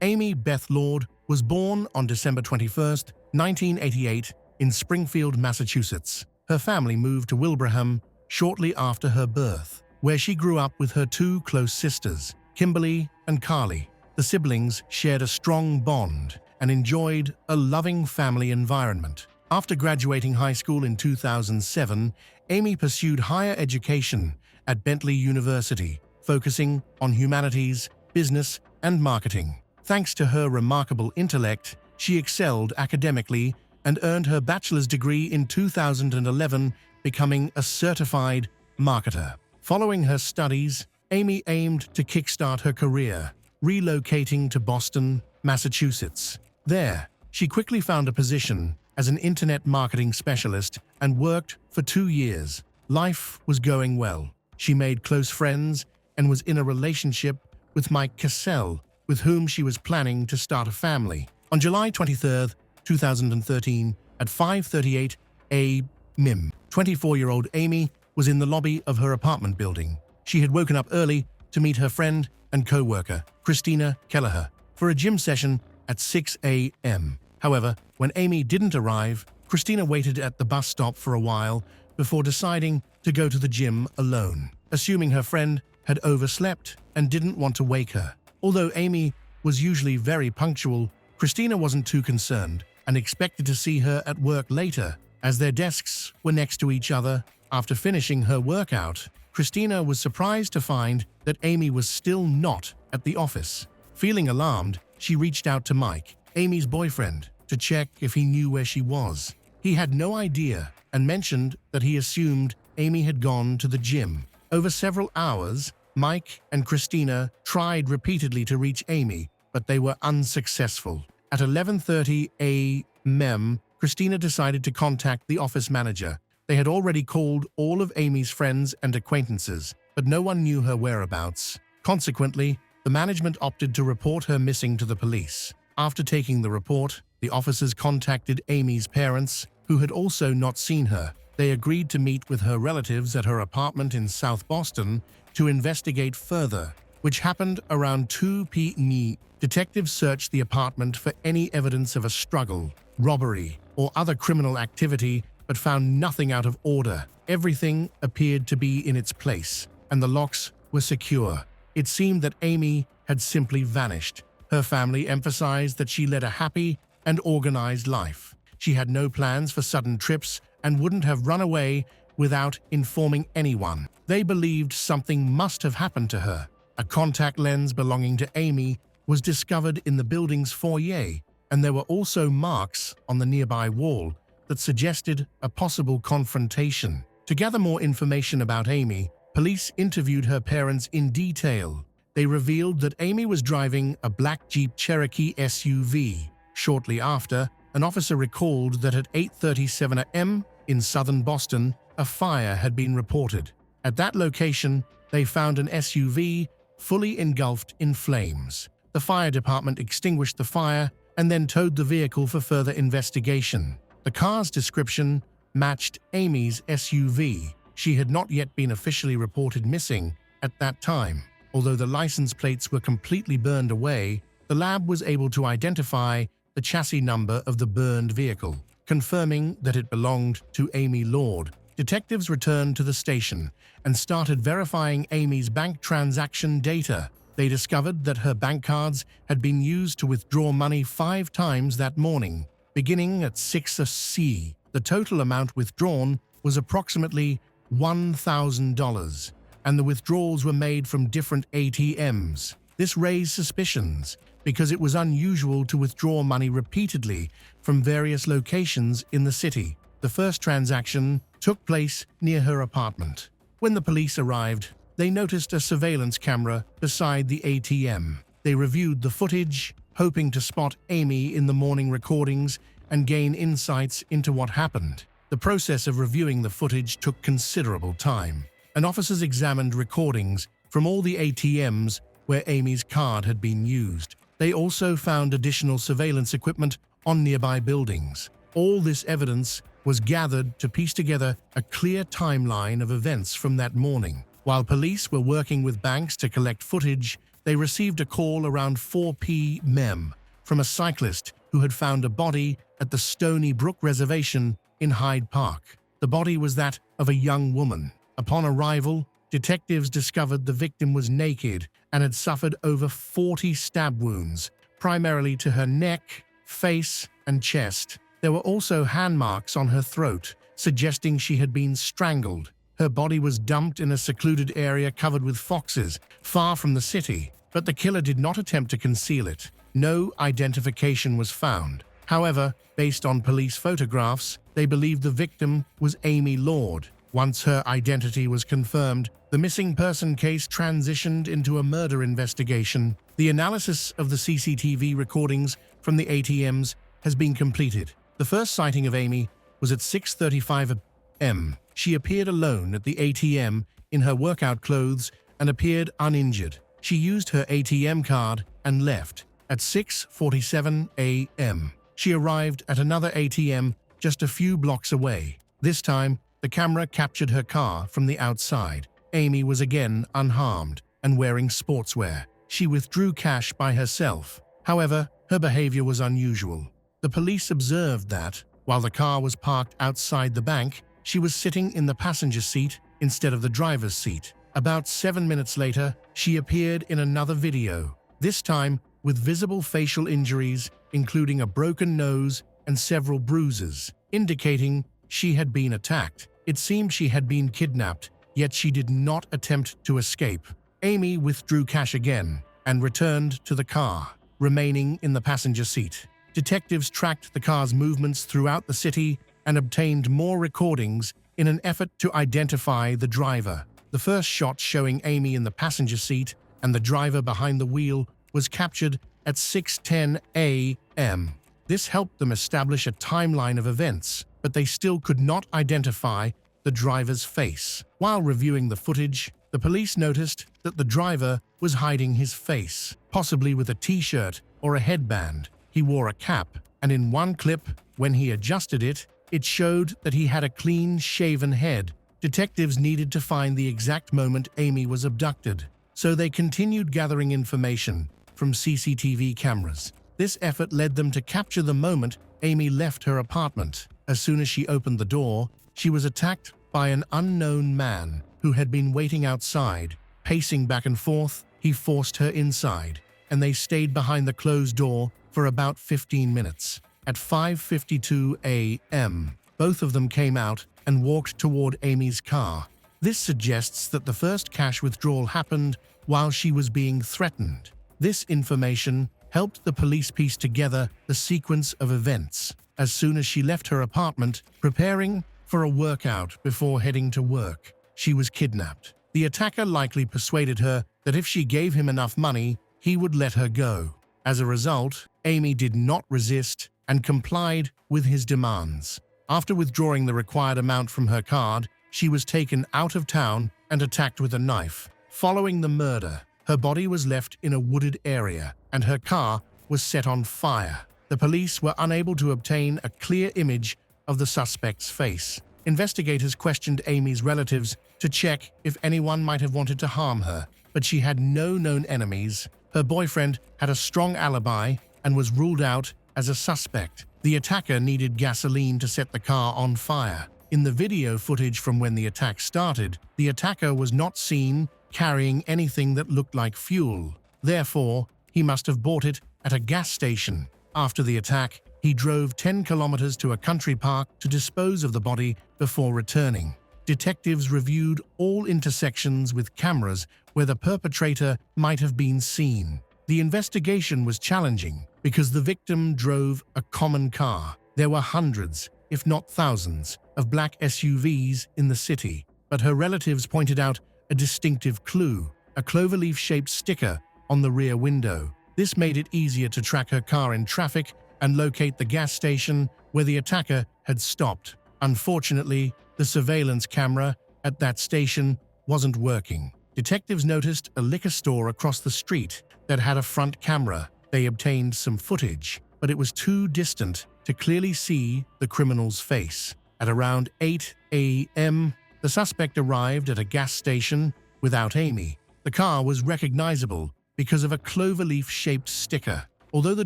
Amy Beth Lord was born on December 21, 1988, in Springfield, Massachusetts. Her family moved to Wilbraham shortly after her birth, where she grew up with her two close sisters, Kimberly and Carly. The siblings shared a strong bond and enjoyed a loving family environment. After graduating high school in 2007, Amy pursued higher education at Bentley University, focusing on humanities, business, and marketing. Thanks to her remarkable intellect, she excelled academically and earned her bachelor's degree in 2011, becoming a certified marketer. Following her studies, Amy aimed to kickstart her career, relocating to Boston, Massachusetts. There, she quickly found a position as an internet marketing specialist and worked for 2 years. Life was going well. She made close friends and was in a relationship with Mike Cassell, with whom she was planning to start a family. On July 23, 2013, at 5:38 a.m., 24-year-old Amy was in the lobby of her apartment building. She had woken up early to meet her friend and co-worker, Christina Kelleher, for a gym session at 6 a.m. However, when Amy didn't arrive, Christina waited at the bus stop for a while before deciding to go to the gym alone, assuming her friend had overslept and didn't want to wake her. Although Amy was usually very punctual, Christina wasn't too concerned and expected to see her at work later, as their desks were next to each other. After finishing her workout, Christina was surprised to find that Amy was still not at the office. Feeling alarmed, she reached out to Mike, Amy's boyfriend, to check if he knew where she was. He had no idea and mentioned that he assumed Amy had gone to the gym. Over several hours, Mike and Christina tried repeatedly to reach Amy, but they were unsuccessful. At 11:30 a.m., Christina decided to contact the office manager. They had already called all of Amy's friends and acquaintances, but no one knew her whereabouts. Consequently, the management opted to report her missing to the police. After taking the report, the officers contacted Amy's parents, who had also not seen her. They agreed to meet with her relatives at her apartment in South Boston to investigate further, which happened around 2 p.m. Detectives searched the apartment for any evidence of a struggle, robbery, or other criminal activity, but found nothing out of order. Everything appeared to be in its place, and the locks were secure. It seemed that Amy had simply vanished. Her family emphasized that she led a happy and organized life. She had no plans for sudden trips and wouldn't have run away without informing anyone. They believed something must have happened to her. A contact lens belonging to Amy was discovered in the building's foyer, and there were also marks on the nearby wall that suggested a possible confrontation. To gather more information about Amy, police interviewed her parents in detail. They revealed that Amy was driving a black Jeep Cherokee SUV. Shortly after, an officer recalled that at 8:37 a.m. in southern Boston, a fire had been reported. At that location, they found an SUV fully engulfed in flames. The fire department extinguished the fire and then towed the vehicle for further investigation. The car's description matched Amy's SUV. She had not yet been officially reported missing at that time. Although the license plates were completely burned away, the lab was able to identify the chassis number of the burned vehicle, confirming that it belonged to Amy Lord. Detectives returned to the station and started verifying Amy's bank transaction data. They discovered that her bank cards had been used to withdraw money 5 times that morning, beginning at 6 a.m. The total amount withdrawn was approximately $1,000, and the withdrawals were made from different ATMs. This raised suspicions because it was unusual to withdraw money repeatedly from various locations in the city. The first transaction took place near her apartment. When the police arrived, they noticed a surveillance camera beside the ATM. They reviewed the footage, hoping to spot Amy in the morning recordings and gain insights into what happened. The process of reviewing the footage took considerable time, and officers examined recordings from all the ATMs where Amy's card had been used. They also found additional surveillance equipment on nearby buildings. All this evidence was gathered to piece together a clear timeline of events from that morning. While police were working with banks to collect footage, they received a call around 4 p.m. from a cyclist who had found a body at the Stony Brook Reservation in Hyde Park. The body was that of a young woman. Upon arrival, detectives discovered the victim was naked and had suffered over 40 stab wounds, primarily to her neck, face, and chest. There were also hand marks on her throat, suggesting she had been strangled. Her body was dumped in a secluded area covered with foxes, far from the city, but the killer did not attempt to conceal it. No identification was found. However, based on police photographs, they believed the victim was Amy Lord. Once her identity was confirmed, the missing person case transitioned into a murder investigation. The analysis of the CCTV recordings from the ATMs has been completed. The first sighting of Amy was at 6:35 a.m. She appeared alone at the ATM in her workout clothes and appeared uninjured. She used her ATM card and left at 6:47 a.m. She arrived at another ATM just a few blocks away. This time, the camera captured her car from the outside. Amy was again unharmed and wearing sportswear. She withdrew cash by herself. However, her behavior was unusual. The police observed that, while the car was parked outside the bank, she was sitting in the passenger seat instead of the driver's seat. About 7 minutes later, she appeared in another video, this time with visible facial injuries, including a broken nose and several bruises, indicating she had been attacked. It seemed she had been kidnapped, yet she did not attempt to escape. Amy withdrew cash again and returned to the car, remaining in the passenger seat. Detectives tracked the car's movements throughout the city and obtained more recordings in an effort to identify the driver. The first shot showing Amy in the passenger seat and the driver behind the wheel was captured at 6:10 a.m. This helped them establish a timeline of events, but they still could not identify the driver's face. While reviewing the footage, the police noticed that the driver was hiding his face, possibly with a t-shirt or a headband. He wore a cap, and in one clip, when he adjusted it, it showed that he had a clean-shaven head. Detectives needed to find the exact moment Amy was abducted, so they continued gathering information from CCTV cameras. This effort led them to capture the moment Amy left her apartment. As soon as she opened the door, she was attacked by an unknown man who had been waiting outside. Pacing back and forth, he forced her inside, and they stayed behind the closed door for about 15 minutes. At 5:52 a.m., both of them came out and walked toward Amy's car. This suggests that the first cash withdrawal happened while she was being threatened. This information helped the police piece together the sequence of events. As soon as she left her apartment, preparing for a workout before heading to work, she was kidnapped. The attacker likely persuaded her that if she gave him enough money, he would let her go. As a result, Amy did not resist and complied with his demands. After withdrawing the required amount from her card, she was taken out of town and attacked with a knife. Following the murder, her body was left in a wooded area, and her car was set on fire. The police were unable to obtain a clear image of the suspect's face. Investigators questioned Amy's relatives to check if anyone might have wanted to harm her, but she had no known enemies. Her boyfriend had a strong alibi and was ruled out as a suspect. The attacker needed gasoline to set the car on fire. In the video footage from when the attack started, the attacker was not seen carrying anything that looked like fuel. Therefore, he must have bought it at a gas station. After the attack, he drove 10 kilometers to a country park to dispose of the body before returning. Detectives reviewed all intersections with cameras where the perpetrator might have been seen. The investigation was challenging because the victim drove a common car. There were hundreds, if not thousands, of black SUVs in the city, but her relatives pointed out a distinctive clue, a cloverleaf-shaped sticker on the rear window. This made it easier to track her car in traffic and locate the gas station where the attacker had stopped. Unfortunately, the surveillance camera at that station wasn't working. Detectives noticed a liquor store across the street that had a front camera. They obtained some footage, but it was too distant to clearly see the criminal's face. At around 8 a.m., the suspect arrived at a gas station without Amy. The car was recognizable because of a cloverleaf-shaped sticker. Although the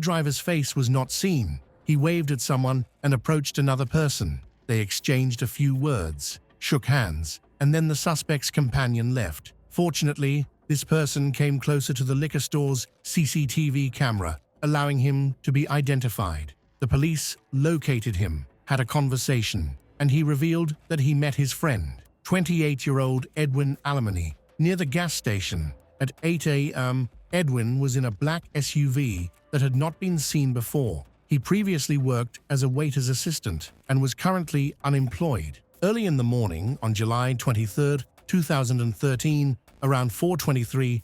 driver's face was not seen, he waved at someone and approached another person. They exchanged a few words, shook hands, and then the suspect's companion left. Fortunately, this person came closer to the liquor store's CCTV camera, allowing him to be identified. The police located him, had a conversation, and he revealed that he met his friend, 28-year-old Edwin Alamany, near the gas station. At 8 a.m., Edwin was in a black SUV that had not been seen before. He previously worked as a waiter's assistant and was currently unemployed. Early in the morning, on July 23, 2013, around 4:23,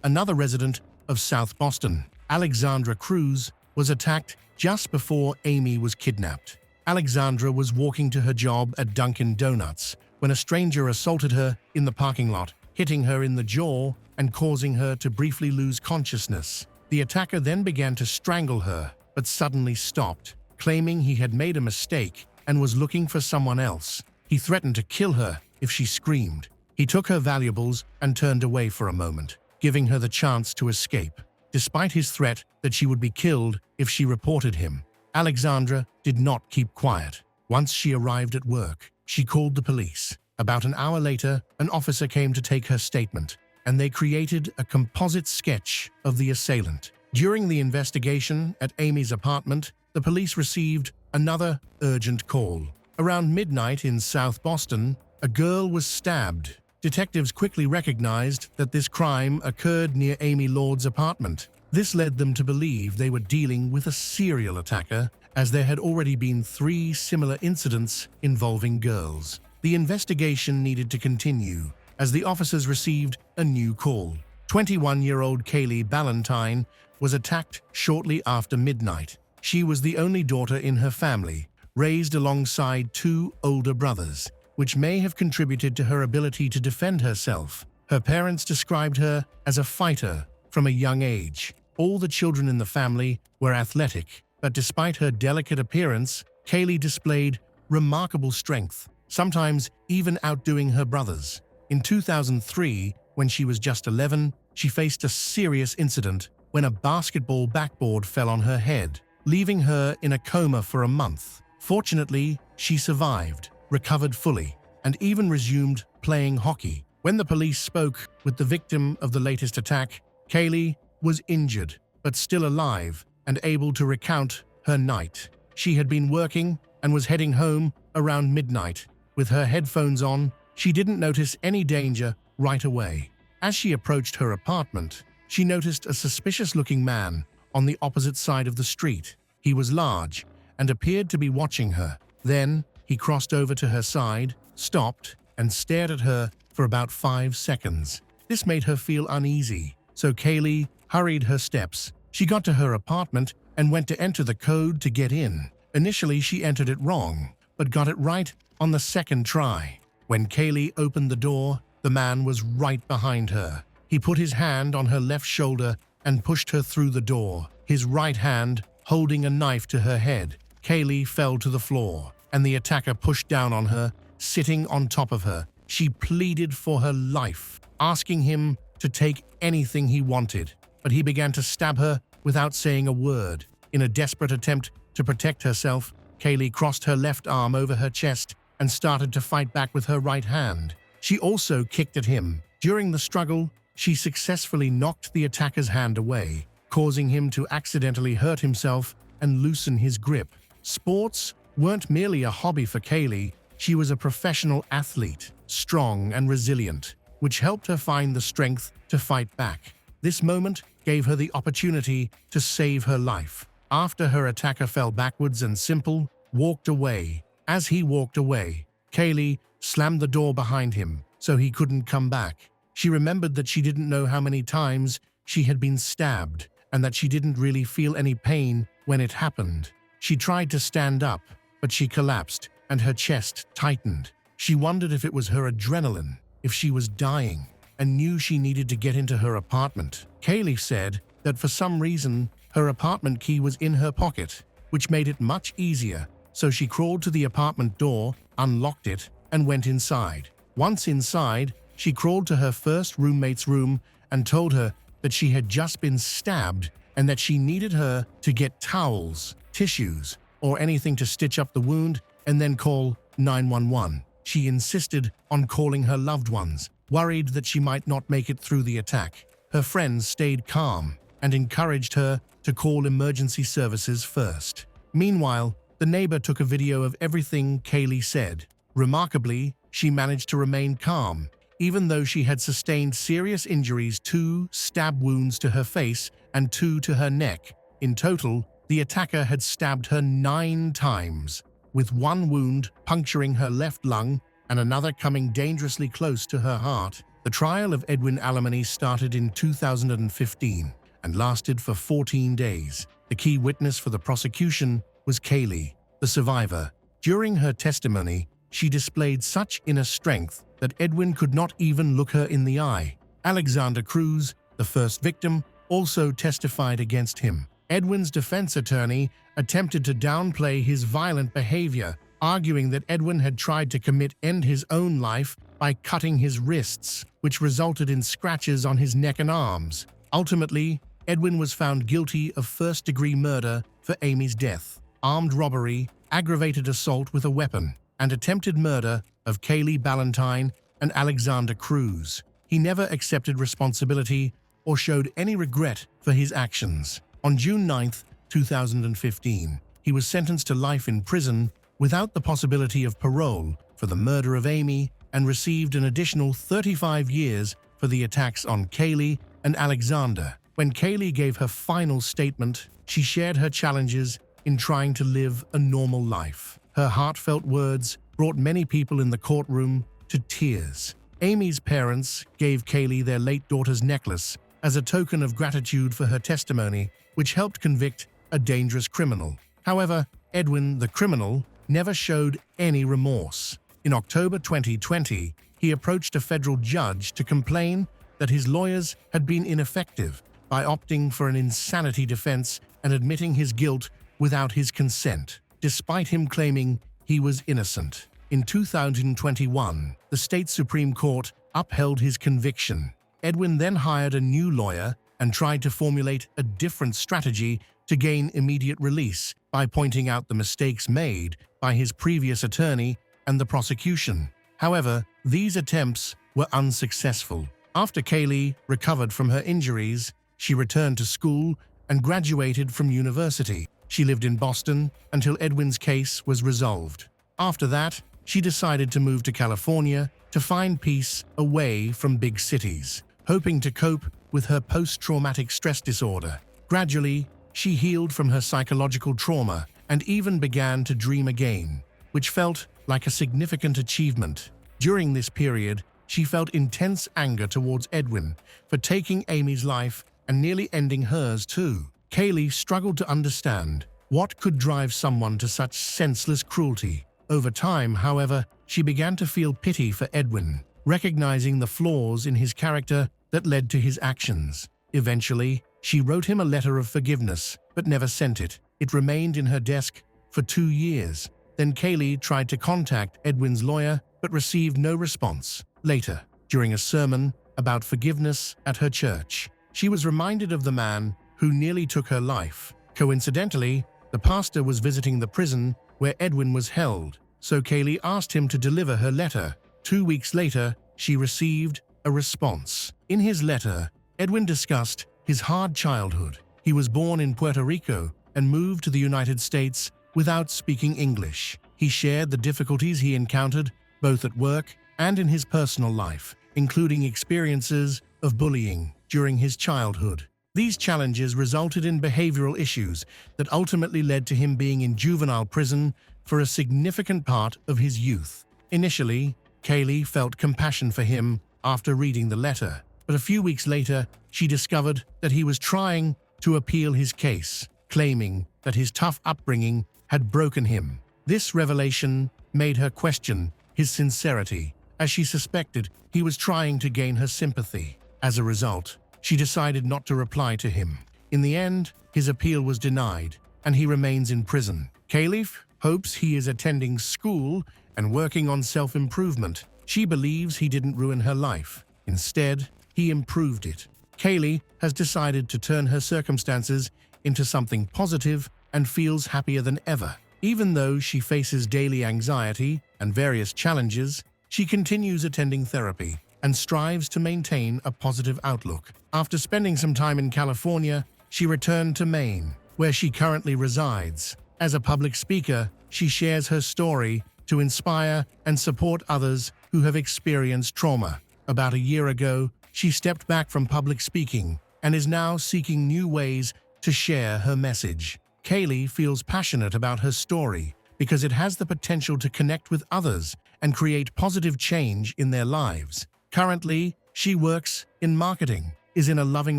another resident of South Boston, Alexandra Cruz, was attacked just before Amy was kidnapped. Alexandra was walking to her job at Dunkin' Donuts when a stranger assaulted her in the parking lot, hitting her in the jaw and causing her to briefly lose consciousness. The attacker then began to strangle her, but suddenly stopped, claiming he had made a mistake and was looking for someone else. He threatened to kill her if she screamed. He took her valuables and turned away for a moment, giving her the chance to escape. Despite his threat that she would be killed if she reported him, Alexandra did not keep quiet. Once she arrived at work, she called the police. About an hour later, an officer came to take her statement, and they created a composite sketch of the assailant. During the investigation at Amy's apartment, the police received another urgent call. Around midnight in South Boston, a girl was stabbed. Detectives quickly recognized that this crime occurred near Amy Lord's apartment. This led them to believe they were dealing with a serial attacker, as there had already been 3 similar incidents involving girls. The investigation needed to continue, as the officers received a new call. 21-year-old Kaylee Ballantyne was attacked shortly after midnight. She was the only daughter in her family, raised alongside 2 older brothers, which may have contributed to her ability to defend herself. Her parents described her as a fighter from a young age. All the children in the family were athletic, but despite her delicate appearance, Kaylee displayed remarkable strength, sometimes even outdoing her brothers. In 2003, when she was just 11, she faced a serious incident when a basketball backboard fell on her head, leaving her in a coma for a month. Fortunately, she survived, recovered fully, and even resumed playing hockey. When the police spoke with the victim of the latest attack, Kaylee was injured, but still alive and able to recount her night. She had been working and was heading home around midnight. With her headphones on, she didn't notice any danger right away. As she approached her apartment, she noticed a suspicious-looking man on the opposite side of the street. He was large and appeared to be watching her. Then, he crossed over to her side, stopped, and stared at her for about 5 seconds. This made her feel uneasy, so Kaylee hurried her steps. She got to her apartment and went to enter the code to get in. Initially, she entered it wrong, but got it right on the second try. When Kaylee opened the door, the man was right behind her. He put his hand on her left shoulder and pushed her through the door, his right hand holding a knife to her head. Kaylee fell to the floor, and the attacker pushed down on her, sitting on top of her. She pleaded for her life, asking him to take anything he wanted, but he began to stab her without saying a word. In a desperate attempt to protect herself, Kaylee crossed her left arm over her chest and started to fight back with her right hand. She also kicked at him. During the struggle, she successfully knocked the attacker's hand away, causing him to accidentally hurt himself and loosen his grip. Sports weren't merely a hobby for Kaylee, she was a professional athlete, strong and resilient, which helped her find the strength to fight back. This moment gave her the opportunity to save her life. After her attacker fell backwards and Simple walked away. As he walked away, Kaylee slammed the door behind him so he couldn't come back. She remembered that she didn't know how many times she had been stabbed and that she didn't really feel any pain when it happened. She tried to stand up, but she collapsed and her chest tightened. She wondered if it was her adrenaline, if she was dying, and knew she needed to get into her apartment. Kaylee said that for some reason, her apartment key was in her pocket, which made it much easier, so she crawled to the apartment door, unlocked it, and went inside. Once inside, she crawled to her first roommate's room and told her that she had just been stabbed and that she needed her to get towels, tissues, or anything to stitch up the wound and then call 911. She insisted on calling her loved ones, worried that she might not make it through the attack. Her friends stayed calm and encouraged her to call emergency services first. Meanwhile, the neighbor took a video of everything Kaylee said. Remarkably, she managed to remain calm, even though she had sustained serious injuries: 2 stab wounds to her face and 2 to her neck. In total, the attacker had stabbed her 9 times, with 1 wound puncturing her left lung and another coming dangerously close to her heart. The trial of Edwin Alemany started in 2015 and lasted for 14 days. The key witness for the prosecution was Kaylee, the survivor. During her testimony, she displayed such inner strength that Edwin could not even look her in the eye. Alexander Cruz, the first victim, also testified against him. Edwin's defense attorney attempted to downplay his violent behavior, arguing that Edwin had tried to end his own life by cutting his wrists, which resulted in scratches on his neck and arms. Ultimately, Edwin was found guilty of first-degree murder for Amy's death, armed robbery, aggravated assault with a weapon, and attempted murder of Kaylee Ballantyne and Alexander Cruz. He never accepted responsibility or showed any regret for his actions. On June 9, 2015, he was sentenced to life in prison without the possibility of parole for the murder of Amy and received an additional 35 years for the attacks on Kaylee and Alexander. When Kaylee gave her final statement, she shared her challenges in trying to live a normal life. Her heartfelt words brought many people in the courtroom to tears. Amy's parents gave Kaylee their late daughter's necklace as a token of gratitude for her testimony, which helped convict a dangerous criminal. However, Edwin, the criminal, never showed any remorse. In October 2020, he approached a federal judge to complain that his lawyers had been ineffective by opting for an insanity defense and admitting his guilt without his consent, despite him claiming he was innocent. In 2021, the state Supreme Court upheld his conviction. Edwin then hired a new lawyer and tried to formulate a different strategy to gain immediate release by pointing out the mistakes made by his previous attorney and the prosecution. However, these attempts were unsuccessful. After Kaylee recovered from her injuries, she returned to school and graduated from university. She lived in Boston until Edwin's case was resolved. After that, she decided to move to California to find peace away from big cities, hoping to cope with her post-traumatic stress disorder. Gradually, she healed from her psychological trauma and even began to dream again, which felt like a significant achievement. During this period, she felt intense anger towards Edwin for taking Amy's life and nearly ending hers too. Kaylee struggled to understand what could drive someone to such senseless cruelty. Over time, however, she began to feel pity for Edwin, recognizing the flaws in his character that led to his actions. Eventually, she wrote him a letter of forgiveness, but never sent it. It remained in her desk for 2 years. Then Kaylee tried to contact Edwin's lawyer, but received no response. Later, during a sermon about forgiveness at her church, she was reminded of the man who nearly took her life. Coincidentally, the pastor was visiting the prison where Edwin was held, so Kaylee asked him to deliver her letter. 2 weeks later, she received a response. In his letter, Edwin discussed his hard childhood. He was born in Puerto Rico and moved to the United States without speaking English. He shared the difficulties he encountered both at work and in his personal life, including experiences of bullying during his childhood. These challenges resulted in behavioral issues that ultimately led to him being in juvenile prison for a significant part of his youth. Initially, Kaylee felt compassion for him after reading the letter. but a few weeks later, she discovered that he was trying to appeal his case, claiming that his tough upbringing had broken him. This revelation made her question his sincerity, as she suspected he was trying to gain her sympathy. As a result, she decided not to reply to him. In the end, his appeal was denied, and he remains in prison. Kaylee hopes he is attending school and working on self-improvement. She believes he didn't ruin her life. Instead, he improved it. Kaylee has decided to turn her circumstances into something positive and feels happier than ever. Even though she faces daily anxiety and various challenges, she continues attending therapy and strives to maintain a positive outlook. After spending some time in California, she returned to Maine, where she currently resides. As a public speaker, she shares her story to inspire and support others who have experienced trauma. About a year ago, she stepped back from public speaking and is now seeking new ways to share her message. Kaylee feels passionate about her story because it has the potential to connect with others and create positive change in their lives. Currently, she works in marketing, is in a loving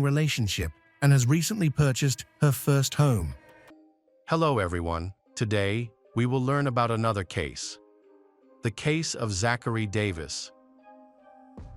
relationship, and has recently purchased her first home. Hello everyone. Today, we will learn about another case. The case of Zachary Davis.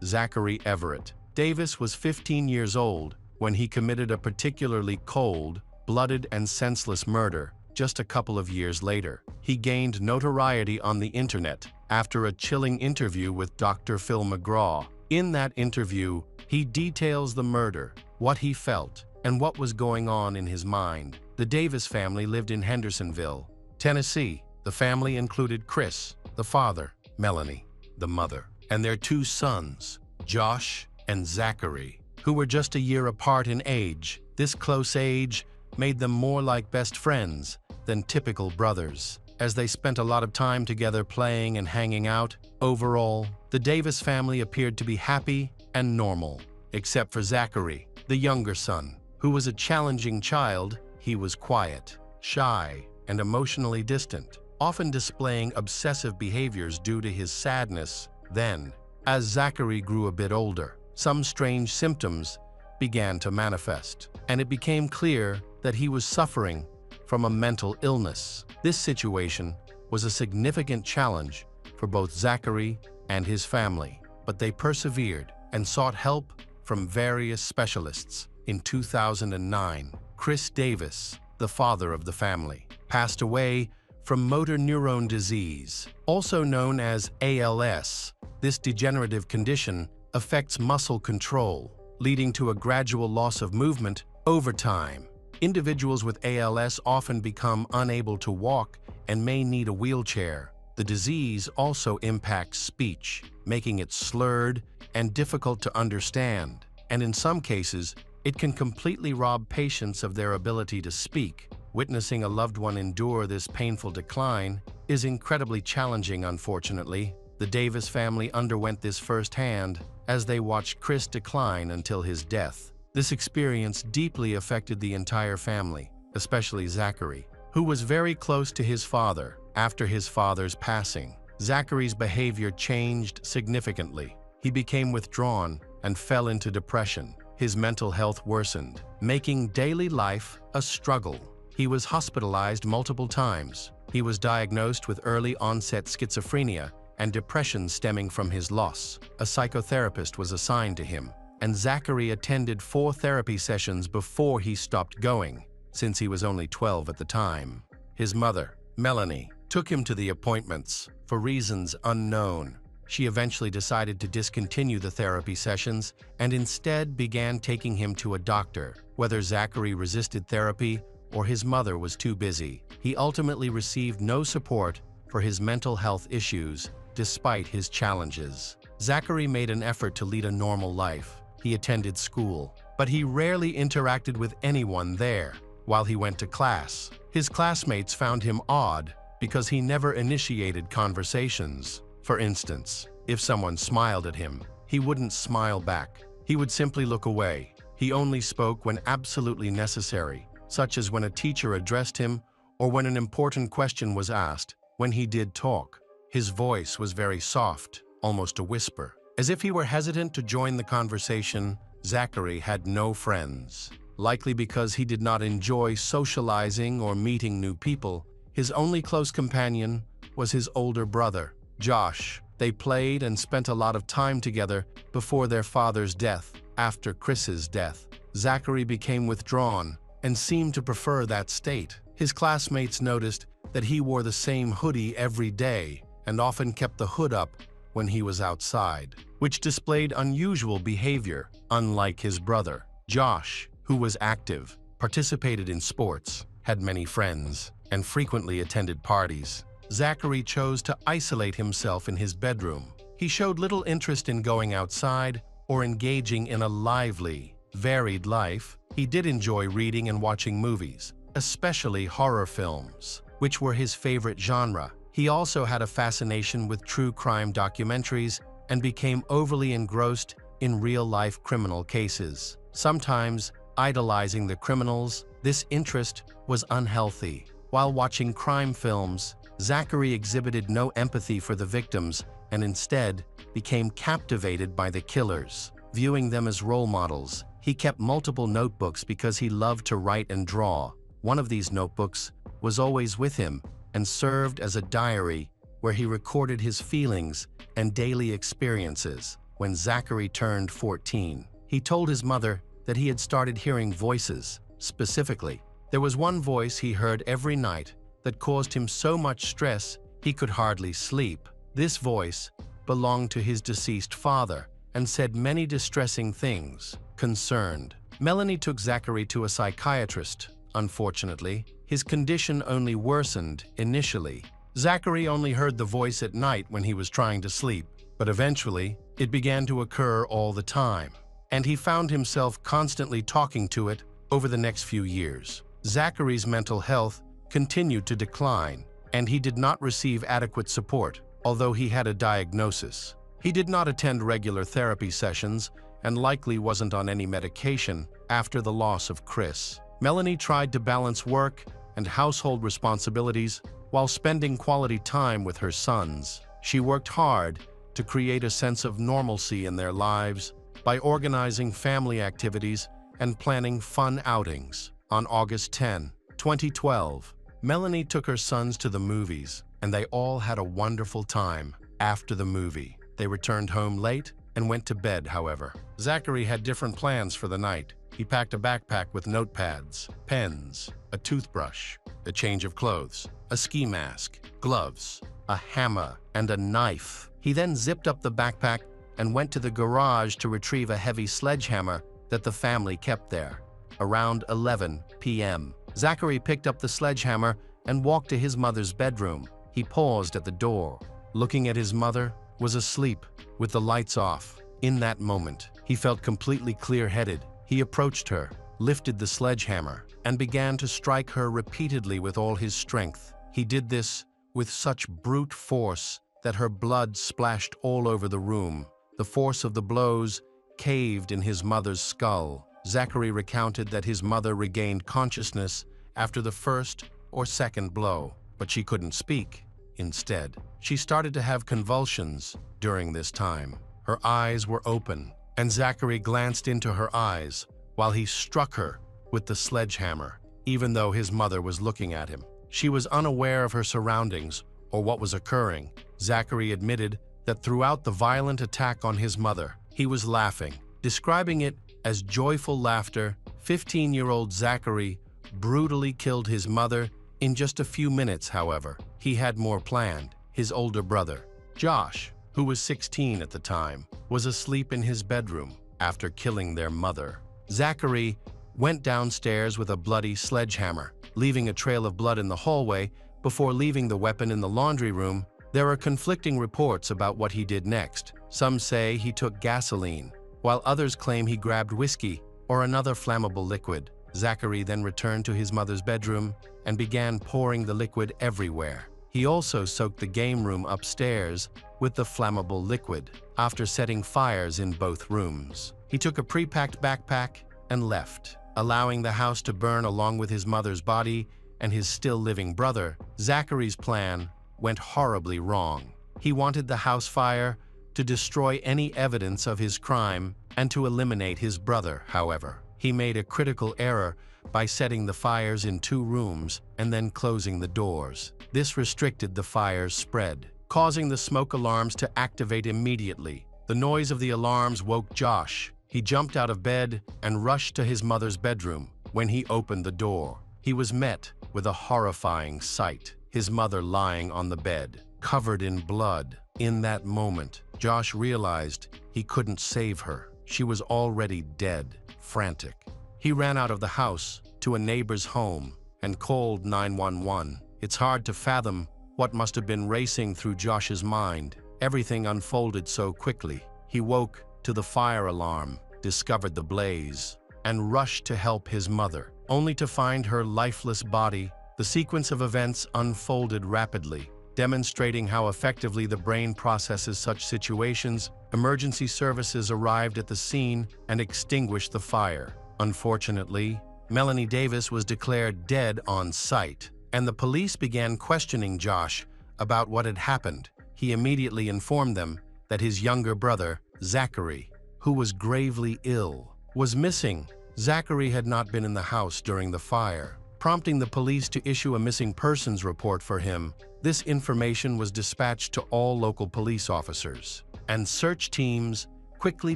Zachary Everett Davis was 15 years old when he committed a particularly cold-blooded and senseless murder. Just a couple of years later, he gained notoriety on the internet after a chilling interview with Dr. Phil McGraw. In that interview, he details the murder, what he felt, and what was going on in his mind. The Davis family lived in Hendersonville, Tennessee. The family included Chris, the father, Melanie, the mother, and their two sons, Josh and Zachary, who were just a year apart in age. This close age made them more like best friends than typical brothers, as they spent a lot of time together playing and hanging out. Overall, the Davis family appeared to be happy and normal, except for Zachary, the younger son, who was a challenging child. He was quiet, shy, and emotionally distant, often displaying obsessive behaviors due to his sadness. Then, as Zachary grew a bit older, some strange symptoms began to manifest, and it became clear that he was suffering from a mental illness. This situation was a significant challenge for both Zachary and his family, but they persevered and sought help from various specialists. In 2009, Chris Davis, the father of the family, passed away from motor neuron disease, also known as ALS. This degenerative condition affects muscle control, leading to a gradual loss of movement over time. Individuals with ALS often become unable to walk and may need a wheelchair. The disease also impacts speech, making it slurred and difficult to understand, and in some cases, it can completely rob patients of their ability to speak. Witnessing a loved one endure this painful decline is incredibly challenging. Unfortunately, the Davis family underwent this firsthand as they watched Chris decline until his death. This experience deeply affected the entire family, especially Zachary, who was very close to his father. After his father's passing, Zachary's behavior changed significantly. He became withdrawn and fell into depression. His mental health worsened, making daily life a struggle. He was hospitalized multiple times. He was diagnosed with early-onset schizophrenia and depression stemming from his loss. A psychotherapist was assigned to him, and Zachary attended 4 therapy sessions before he stopped going, since he was only 12 at the time. His mother, Melanie, took him to the appointments for reasons unknown. She eventually decided to discontinue the therapy sessions and instead began taking him to a doctor. Whether Zachary resisted therapy or his mother was too busy, he ultimately received no support for his mental health issues despite his challenges. Zachary made an effort to lead a normal life. He attended school, but he rarely interacted with anyone there. While he went to class, his classmates found him odd because he never initiated conversations. For instance, if someone smiled at him, he wouldn't smile back. He would simply look away. He only spoke when absolutely necessary, such as when a teacher addressed him or when an important question was asked. When he did talk, his voice was very soft, almost a whisper, As if he were hesitant to join the conversation, Zachary had no friends. Likely because he did not enjoy socializing or meeting new people, his only close companion was his older brother, Josh. They played and spent a lot of time together before their father's death. After Chris's death, Zachary became withdrawn and seemed to prefer that state. His classmates noticed that he wore the same hoodie every day and often kept the hood up when he was outside, which displayed unusual behavior, unlike his brother. Josh, who was active, participated in sports, had many friends, and frequently attended parties. Zachary chose to isolate himself in his bedroom. He showed little interest in going outside or engaging in a lively, varied life. He did enjoy reading and watching movies, especially horror films, which were his favorite genre. He also had a fascination with true crime documentaries and became overly engrossed in real-life criminal cases. Sometimes, idolizing the criminals, this interest was unhealthy. While watching crime films, Zachary exhibited no empathy for the victims and instead became captivated by the killers. Viewing them as role models, he kept multiple notebooks because he loved to write and draw. One of these notebooks was always with him and served as a diary where he recorded his feelings and daily experiences. When Zachary turned 14, he told his mother that he had started hearing voices. Specifically, there was one voice he heard every night that caused him so much stress he could hardly sleep. This voice belonged to his deceased father and said many distressing things. Concerned, Melanie took Zachary to a psychiatrist. Unfortunately, his condition only worsened initially. Zachary only heard the voice at night when he was trying to sleep, but eventually, it began to occur all the time, and he found himself constantly talking to it over the next few years. Zachary's mental health continued to decline, and he did not receive adequate support, although he had a diagnosis. He did not attend regular therapy sessions and likely wasn't on any medication after the loss of Chris. Melanie tried to balance work and household responsibilities while spending quality time with her sons. She worked hard to create a sense of normalcy in their lives by organizing family activities and planning fun outings. On August 10, 2012, Melanie took her sons to the movies, and they all had a wonderful time. After the movie, they returned home late and went to bed, however. Zachary had different plans for the night. He packed a backpack with notepads, pens, a toothbrush, a change of clothes, a ski mask, gloves, a hammer, and a knife. He then zipped up the backpack and went to the garage to retrieve a heavy sledgehammer that the family kept there. Around 11 p.m., Zachary picked up the sledgehammer and walked to his mother's bedroom. He paused at the door. Looking at his mother, was asleep, with the lights off. In that moment, he felt completely clear-headed. He approached her, lifted the sledgehammer, and began to strike her repeatedly with all his strength. He did this with such brute force that her blood splashed all over the room. The force of the blows caved in his mother's skull. Zachary recounted that his mother regained consciousness after the first or second blow, but she couldn't speak. Instead, she started to have convulsions during this time. Her eyes were open, and Zachary glanced into her eyes while he struck her with the sledgehammer, even though his mother was looking at him. She was unaware of her surroundings or what was occurring. Zachary admitted that throughout the violent attack on his mother, he was laughing, describing it as joyful laughter. 15-year-old Zachary brutally killed his mother in just a few minutes, however. He had more planned. His older brother, Josh, who was 16 at the time, was asleep in his bedroom after killing their mother. Zachary went downstairs with a bloody sledgehammer, leaving a trail of blood in the hallway before leaving the weapon in the laundry room. There are conflicting reports about what he did next. Some say he took gasoline, while others claim he grabbed whiskey or another flammable liquid. Zachary then returned to his mother's bedroom and began pouring the liquid everywhere. He also soaked the game room upstairs with the flammable liquid. After setting fires in both rooms, he took a pre-packed backpack and left, allowing the house to burn along with his mother's body and his still-living brother. Zachary's plan went horribly wrong. He wanted the house fire to to destroy any evidence of his crime and to eliminate his brother. However, he made a critical error by setting the fires in 2 rooms and then closing the doors. This restricted the fire's spread, causing the smoke alarms to activate immediately. The noise of the alarms woke Josh. He jumped out of bed and rushed to his mother's bedroom. When he opened the door, he was met with a horrifying sight. His mother lying on the bed, covered in blood. In that moment, Josh realized he couldn't save her. She was already dead. Frantic, he ran out of the house to a neighbor's home and called 911. It's hard to fathom what must have been racing through Josh's mind. Everything unfolded so quickly. He woke to the fire alarm, discovered the blaze, and rushed to help his mother, only to find her lifeless body. The sequence of events unfolded rapidly, demonstrating how effectively the brain processes such situations. Emergency services arrived at the scene and extinguished the fire. Unfortunately, Melanie Davis was declared dead on sight, and the police began questioning Josh about what had happened. He immediately informed them that his younger brother, Zachary, who was gravely ill, was missing. Zachary had not been in the house during the fire, prompting the police to issue a missing persons report for him. This information was dispatched to all local police officers, and search teams quickly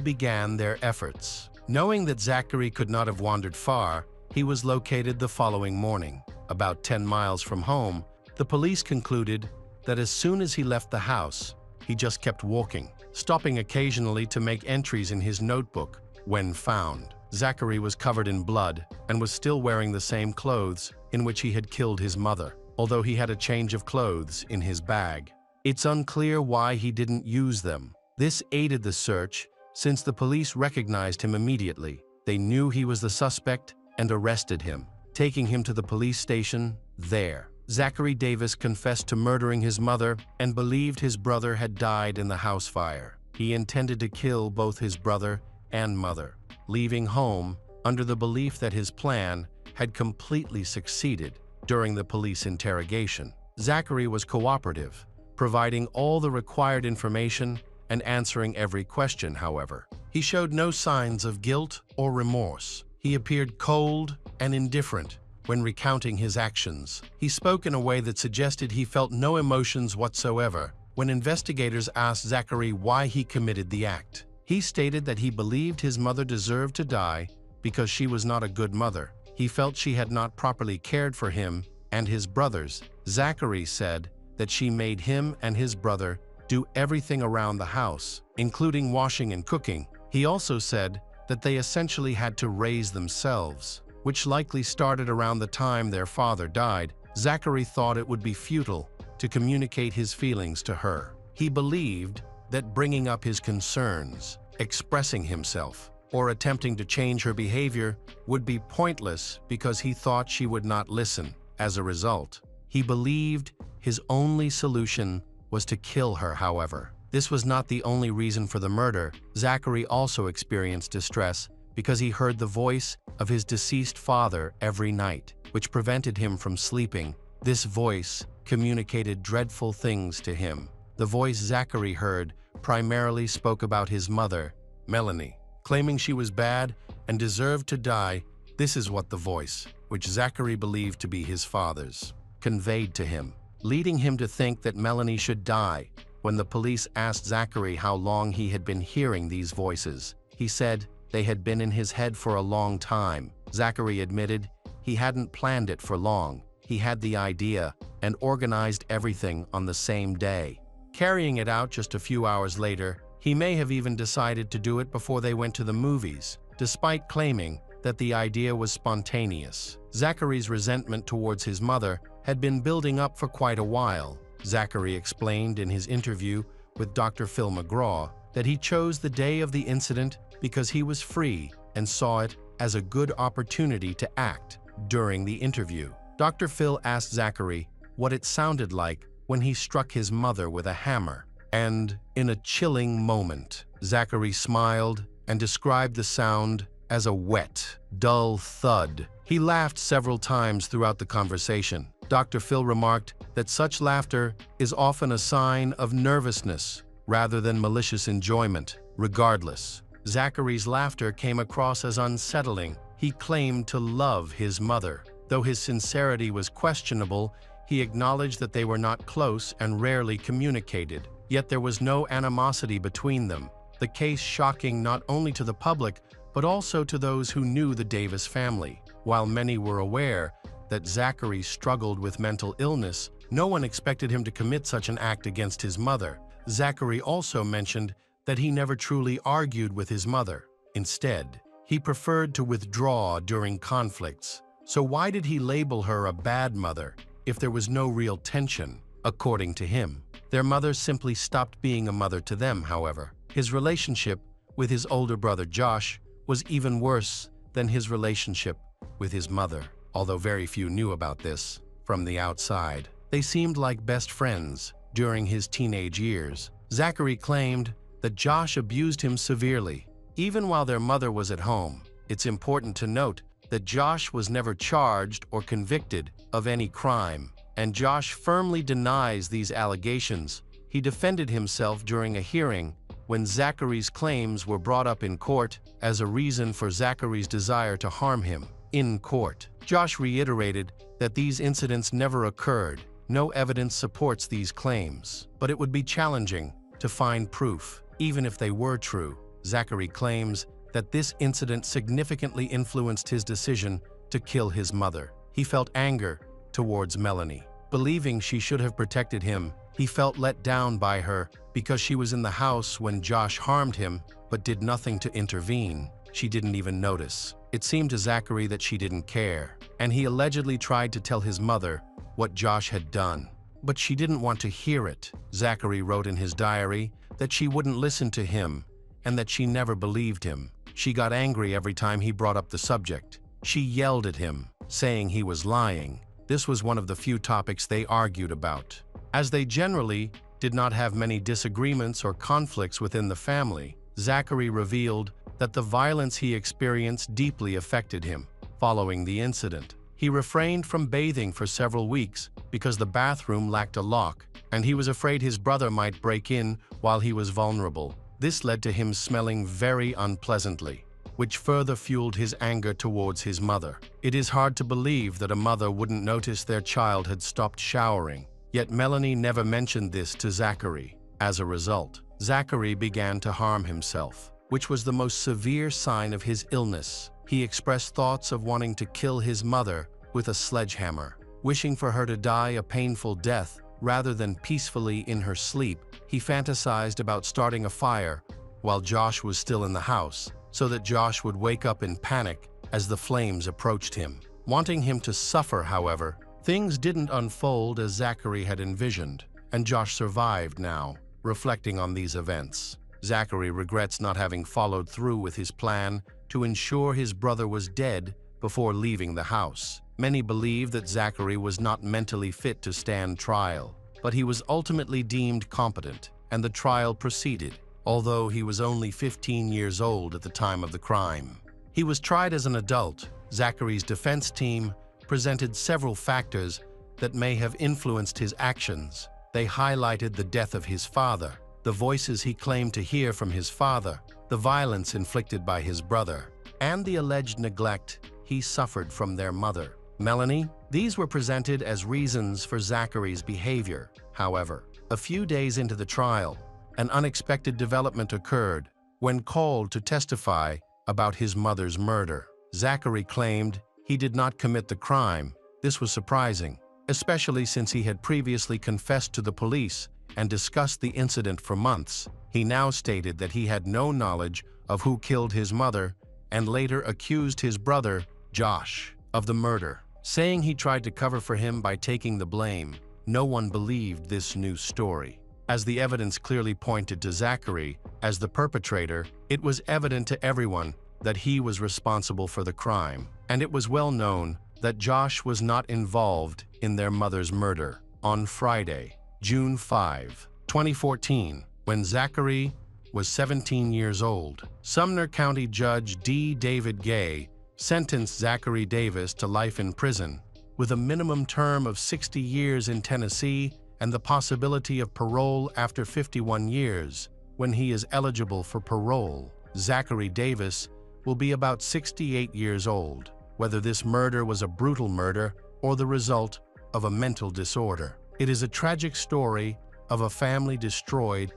began their efforts. Knowing that Zachary could not have wandered far, he was located the following morning. About 10 miles from home, the police concluded that as soon as he left the house, he just kept walking, stopping occasionally to make entries in his notebook. When found, Zachary was covered in blood and was still wearing the same clothes in which he had killed his mother, although he had a change of clothes in his bag. It's unclear why he didn't use them. This aided the search since the police recognized him immediately. They knew he was the suspect and arrested him, taking him to the police station. There, Zachary Davis confessed to murdering his mother and believed his brother had died in the house fire. He intended to kill both his brother and mother, leaving home under the belief that his plan had completely succeeded. During the police interrogation, Zachary was cooperative, providing all the required information and answering every question. However, he showed no signs of guilt or remorse. He appeared cold and indifferent when recounting his actions. He spoke in a way that suggested he felt no emotions whatsoever. When investigators asked Zachary why he committed the act, he stated that he believed his mother deserved to die because she was not a good mother. He felt she had not properly cared for him and his brothers. Zachary said that she made him and his brother do everything around the house, including washing and cooking. He also said that they essentially had to raise themselves, which likely started around the time their father died. Zachary thought it would be futile to communicate his feelings to her. He believed that bringing up his concerns, expressing himself, or attempting to change her behavior would be pointless because he thought she would not listen. As a result, he believed his only solution was to kill her. However, this was not the only reason for the murder. Zachary also experienced distress because he heard the voice of his deceased father every night, which prevented him from sleeping. This voice communicated dreadful things to him. The voice Zachary heard primarily spoke about his mother, Melanie, claiming she was bad and deserved to die. This is what the voice, which Zachary believed to be his father's, conveyed to him, leading him to think that Melanie should die. When the police asked Zachary how long he had been hearing these voices, he said they had been in his head for a long time. Zachary admitted he hadn't planned it for long. He had the idea and organized everything on the same day, carrying it out just a few hours later. He may have even decided to do it before they went to the movies, despite claiming that the idea was spontaneous. Zachary's resentment towards his mother had been building up for quite a while. Zachary explained in his interview with Dr. Phil McGraw that he chose the day of the incident because he was free and saw it as a good opportunity to act. During the interview, Dr. Phil asked Zachary what it sounded like when he struck his mother with a hammer, and in a chilling moment, Zachary smiled and described the sound as a wet, dull thud. He laughed several times throughout the conversation. Dr. Phil remarked that such laughter is often a sign of nervousness rather than malicious enjoyment. Regardless, Zachary's laughter came across as unsettling. He claimed to love his mother. Though his sincerity was questionable, he acknowledged that they were not close and rarely communicated. Yet there was no animosity between them. The case shocking not only to the public, but also to those who knew the Davis family. While many were aware that Zachary struggled with mental illness, no one expected him to commit such an act against his mother. Zachary also mentioned that he never truly argued with his mother. Instead, he preferred to withdraw during conflicts. So why did he label her a bad mother if there was no real tension? According to him, their mother simply stopped being a mother to them, however. His relationship with his older brother Josh was even worse than his relationship with his mother. Although very few knew about this from the outside, they seemed like best friends during his teenage years. Zachary claimed that Josh abused him severely, even while their mother was at home. It's important to note that Josh was never charged or convicted of any crime, and Josh firmly denies these allegations. He defended himself during a hearing when Zachary's claims were brought up in court as a reason for Zachary's desire to harm him. In court, Josh reiterated that these incidents never occurred. No evidence supports these claims, but it would be challenging to find proof, even if they were true. Zachary claims that this incident significantly influenced his decision to kill his mother. He felt anger towards Melanie. Believing she should have protected him, he felt let down by her because she was in the house when Josh harmed him, but did nothing to intervene. She didn't even notice. It seemed to Zachary that she didn't care, and he allegedly tried to tell his mother what Josh had done, but she didn't want to hear it. Zachary wrote in his diary that she wouldn't listen to him and that she never believed him. She got angry every time he brought up the subject. She yelled at him, saying he was lying. This was one of the few topics they argued about. As they generally did not have many disagreements or conflicts within the family, Zachary revealed that the violence he experienced deeply affected him. Following the incident, he refrained from bathing for several weeks because the bathroom lacked a lock, and he was afraid his brother might break in while he was vulnerable. This led to him smelling very unpleasantly, which further fueled his anger towards his mother. It is hard to believe that a mother wouldn't notice their child had stopped showering, yet Melanie never mentioned this to Zachary. As a result, Zachary began to harm himself, which was the most severe sign of his illness. He expressed thoughts of wanting to kill his mother with a sledgehammer, wishing for her to die a painful death rather than peacefully in her sleep. He fantasized about starting a fire while Josh was still in the house, so that Josh would wake up in panic as the flames approached him. Wanting him to suffer, however, things didn't unfold as Zachary had envisioned, and Josh survived now. Reflecting on these events, Zachary regrets not having followed through with his plan to ensure his brother was dead before leaving the house. Many believe that Zachary was not mentally fit to stand trial, but he was ultimately deemed competent, and the trial proceeded, although he was only 15 years old at the time of the crime. He was tried as an adult. Zachary's defense team presented several factors that may have influenced his actions. They highlighted the death of his father, the voices he claimed to hear from his father, the violence inflicted by his brother, and the alleged neglect he suffered from their mother, Melanie. These were presented as reasons for Zachary's behavior. However, a few days into the trial, an unexpected development occurred. When called to testify about his mother's murder, Zachary claimed he did not commit the crime. This was surprising, especially since he had previously confessed to the police and discussed the incident for months. He now stated that he had no knowledge of who killed his mother and later accused his brother, Josh, of the murder, saying he tried to cover for him by taking the blame. No one believed this new story. As the evidence clearly pointed to Zachary as the perpetrator, it was evident to everyone that he was responsible for the crime, and it was well known that Josh was not involved in their mother's murder. On Friday, June 5, 2014, when Zachary was 17 years old, Sumner County Judge D. David Gay sentenced Zachary Davis to life in prison with a minimum term of 60 years in Tennessee and the possibility of parole after 51 years, when he is eligible for parole. Zachary Davis will be about 68 years old. Whether this murder was a brutal murder or the result of a mental disorder. It is a tragic story of a family destroyed.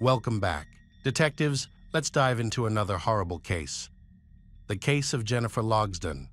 Welcome back. Detectives, let's dive into another horrible case. The case of Jennifer Logsdon.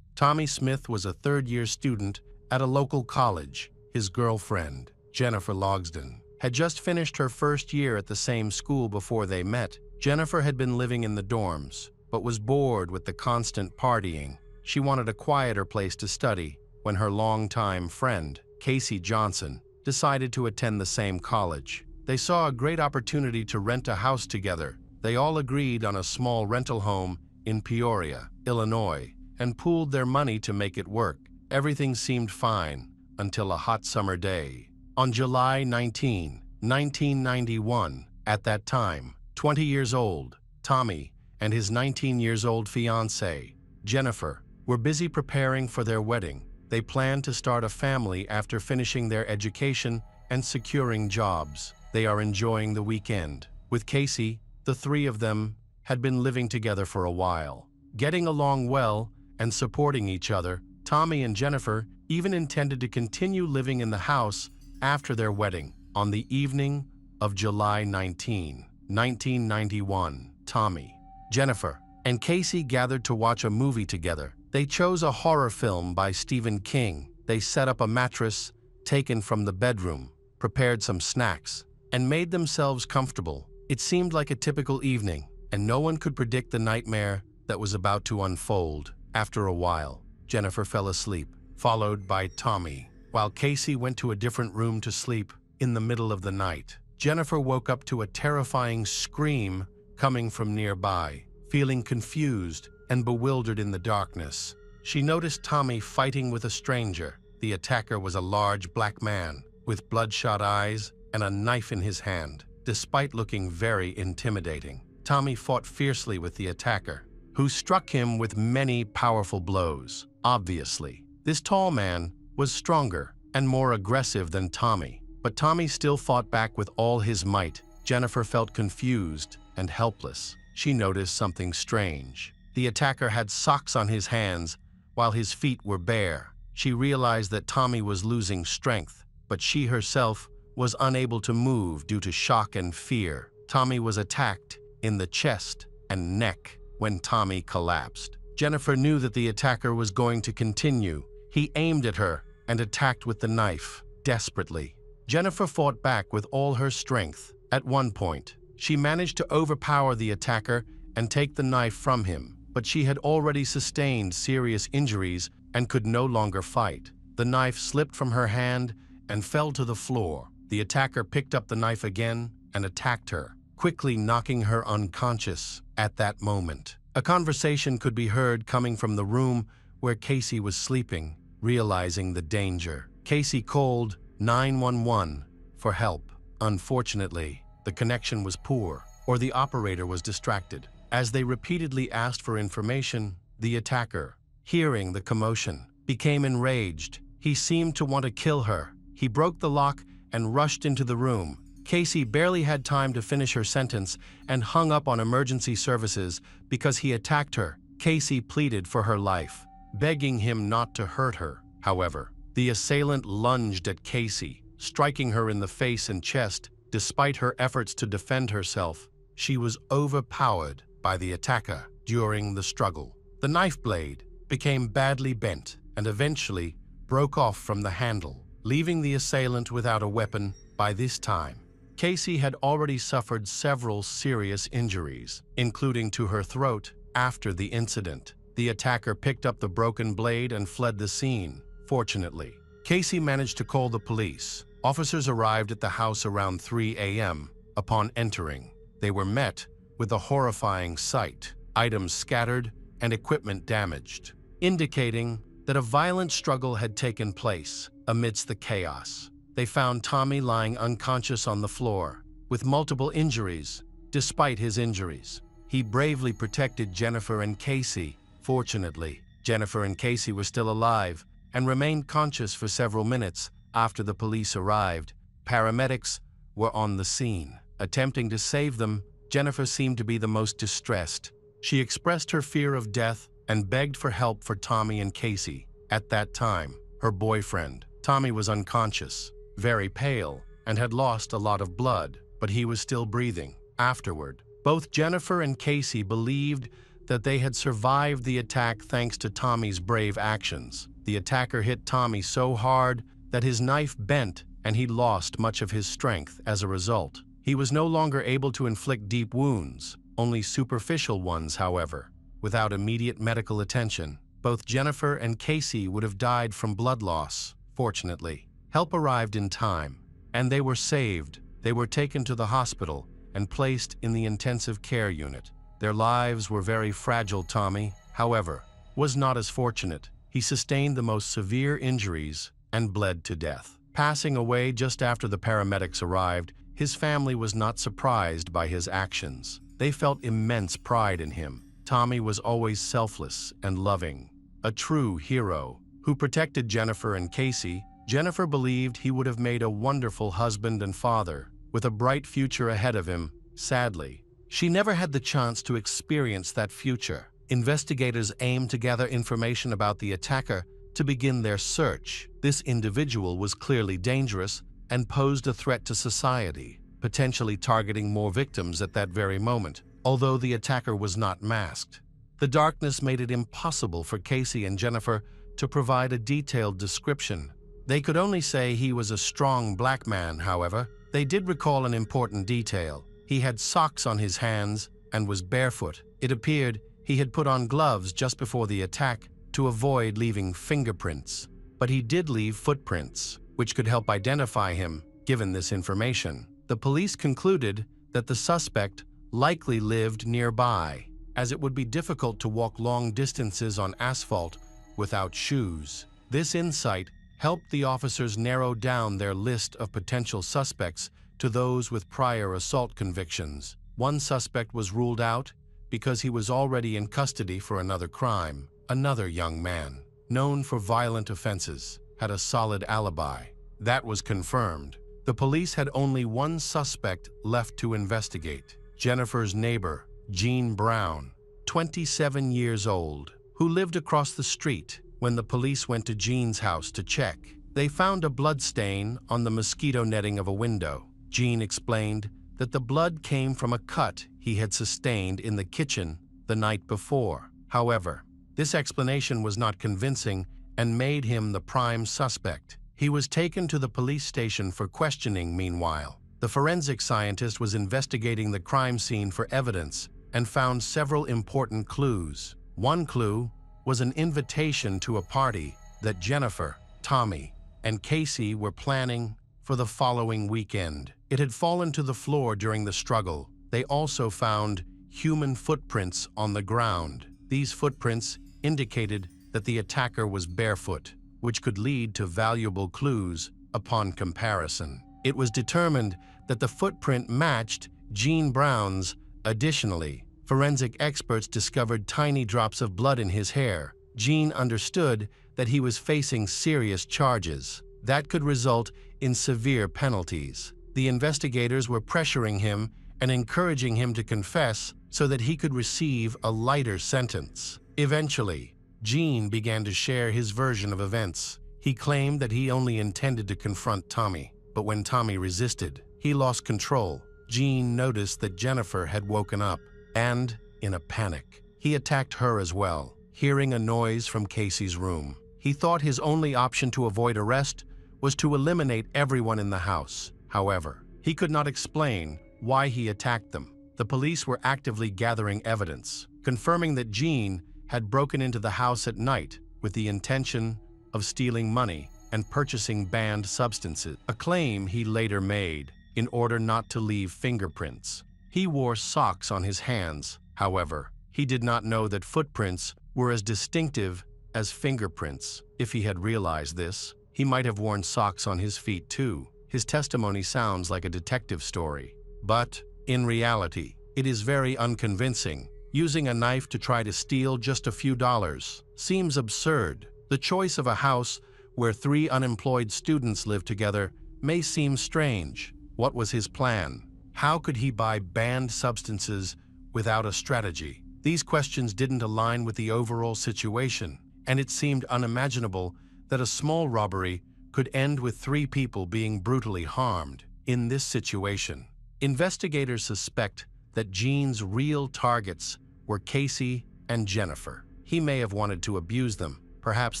Tommy Smith was a third-year student at a local college. His girlfriend, Jennifer Logsdon, had just finished her first year at the same school before they met. Jennifer had been living in the dorms, but was bored with the constant partying. She wanted a quieter place to study when her longtime friend, Casey Johnson, decided to attend the same college. They saw a great opportunity to rent a house together. They all agreed on a small rental home in Peoria, Illinois, and pooled their money to make it work. Everything seemed fine until a hot summer day. On July 19, 1991, at that time, 20 years old, Tommy and his 19-year-old fiancée, Jennifer, were busy preparing for their wedding. They planned to start a family after finishing their education and securing jobs. They are enjoying the weekend. With Casey, the three of them had been living together for a while, getting along well and supporting each other. Tommy and Jennifer even intended to continue living in the house after their wedding. On the evening of July 19, 1991, Tommy, Jennifer, and Casey gathered to watch a movie together. They chose a horror film by Stephen King. They set up a mattress taken from the bedroom, prepared some snacks, and made themselves comfortable. It seemed like a typical evening, and no one could predict the nightmare that was about to unfold. After a while, Jennifer fell asleep, followed by Tommy, while Casey went to a different room to sleep. In the middle of the night, Jennifer woke up to a terrifying scream coming from nearby. Feeling confused and bewildered in the darkness, she noticed Tommy fighting with a stranger. The attacker was a large black man with bloodshot eyes and a knife in his hand. Despite looking very intimidating, Tommy fought fiercely with the attacker, who struck him with many powerful blows. Obviously, this tall man was stronger and more aggressive than Tommy, but Tommy still fought back with all his might. Jennifer felt confused and helpless. She noticed something strange. The attacker had socks on his hands while his feet were bare. She realized that Tommy was losing strength, but she herself was unable to move due to shock and fear. Tommy was attacked in the chest and neck when Tommy collapsed. Jennifer knew that the attacker was going to continue. He aimed at her and attacked with the knife, desperately. Jennifer fought back with all her strength. At one point, she managed to overpower the attacker and take the knife from him, but she had already sustained serious injuries and could no longer fight. The knife slipped from her hand and fell to the floor. The attacker picked up the knife again and attacked her, quickly knocking her unconscious. At that moment, a conversation could be heard coming from the room where Casey was sleeping. Realizing the danger, Casey called 911 for help. Unfortunately, the connection was poor, or the operator was distracted. As they repeatedly asked for information, the attacker, hearing the commotion, became enraged. He seemed to want to kill her. He broke the lock and rushed into the room. Casey barely had time to finish her sentence and hung up on emergency services because he attacked her. Casey pleaded for her life, begging him not to hurt her. However, the assailant lunged at Casey, striking her in the face and chest. Despite her efforts to defend herself, she was overpowered by the attacker during the struggle. The knife blade became badly bent and eventually broke off from the handle, leaving the assailant without a weapon. By this time, Casey had already suffered several serious injuries, including to her throat. After the incident, the attacker picked up the broken blade and fled the scene. Fortunately, Casey managed to call the police. Officers arrived at the house around 3 a.m. Upon entering, they were met with a horrifying sight: items scattered and equipment damaged, indicating that a violent struggle had taken place. Amidst the chaos, they found Tommy lying unconscious on the floor, with multiple injuries. Despite his injuries, he bravely protected Jennifer and Casey. Fortunately, Jennifer and Casey were still alive and remained conscious for several minutes After the police arrived, paramedics were on the scene. Attempting to save them, Jennifer seemed to be the most distressed. She expressed her fear of death and begged for help for Tommy and Casey. At that time, her boyfriend, Tommy, was unconscious, very pale, and had lost a lot of blood, but he was still breathing. Afterward, both Jennifer and Casey believed that they had survived the attack thanks to Tommy's brave actions. The attacker hit Tommy so hard that his knife bent and he lost much of his strength as a result. He was no longer able to inflict deep wounds, only superficial ones, however. Without immediate medical attention, both Jennifer and Casey would have died from blood loss. Fortunately, help arrived in time, and they were saved. They were taken to the hospital and placed in the intensive care unit. Their lives were very fragile. Tommy, however, was not as fortunate. He sustained the most severe injuries and bled to death. Passing away just after the paramedics arrived, his family was not surprised by his actions. They felt immense pride in him. Tommy was always selfless and loving, a true hero who protected Jennifer and Casey. Jennifer believed he would have made a wonderful husband and father, with a bright future ahead of him. Sadly, she never had the chance to experience that future. Investigators aimed to gather information about the attacker to begin their search. This individual was clearly dangerous and posed a threat to society, potentially targeting more victims at that very moment, although the attacker was not masked. The darkness made it impossible for Casey and Jennifer to provide a detailed description. They could only say he was a strong black man. However, they did recall an important detail. He had socks on his hands and was barefoot. It appeared he had put on gloves just before the attack to avoid leaving fingerprints. But he did leave footprints, which could help identify him. Given this information, the police concluded that the suspect likely lived nearby, as it would be difficult to walk long distances on asphalt without shoes. This insight helped the officers narrow down their list of potential suspects to those with prior assault convictions. One suspect was ruled out because he was already in custody for another crime. Another young man, known for violent offenses, had a solid alibi. That was confirmed. The police had only one suspect left to investigate: Jennifer's neighbor, Jean Brown, 27 years old, who lived across the street. When the police went to Jean's house to check, they found a blood stain on the mosquito netting of a window. Jean explained that the blood came from a cut he had sustained in the kitchen the night before. However, this explanation was not convincing and made him the prime suspect. He was taken to the police station for questioning. Meanwhile, the forensic scientist was investigating the crime scene for evidence and found several important clues. One clue was an invitation to a party that Jennifer, Tommy, and Casey were planning for the following weekend. It had fallen to the floor during the struggle. They also found human footprints on the ground. These footprints indicated that the attacker was barefoot, which could lead to valuable clues upon comparison. It was determined that the footprint matched Jean Brown's. Additionally, forensic experts discovered tiny drops of blood in his hair. Jean understood that he was facing serious charges that could result in severe penalties. The investigators were pressuring him and encouraging him to confess so that he could receive a lighter sentence. Eventually, Jean began to share his version of events. He claimed that he only intended to confront Tommy, but when Tommy resisted, he lost control. Jean noticed that Jennifer had woken up, and, in a panic, he attacked her as well. Hearing a noise from Casey's room, he thought his only option to avoid arrest was to eliminate everyone in the house. However, he could not explain why he attacked them. The police were actively gathering evidence, confirming that Jean had broken into the house at night with the intention of stealing money and purchasing banned substances, a claim he later made in order not to leave fingerprints. He wore socks on his hands. However, he did not know that footprints were as distinctive as fingerprints. If he had realized this, he might have worn socks on his feet too. His testimony sounds like a detective story, but in reality, it is very unconvincing. Using a knife to try to steal just a few dollars seems absurd. The choice of a house where 3 unemployed students lived together, may seem strange. What was his plan? How could he buy banned substances without a strategy? These questions didn't align with the overall situation, and it seemed unimaginable that a small robbery could end with 3 people being brutally harmed. In this situation, investigators suspect that Gene's real targets were Casey and Jennifer. He may have wanted to abuse them. Perhaps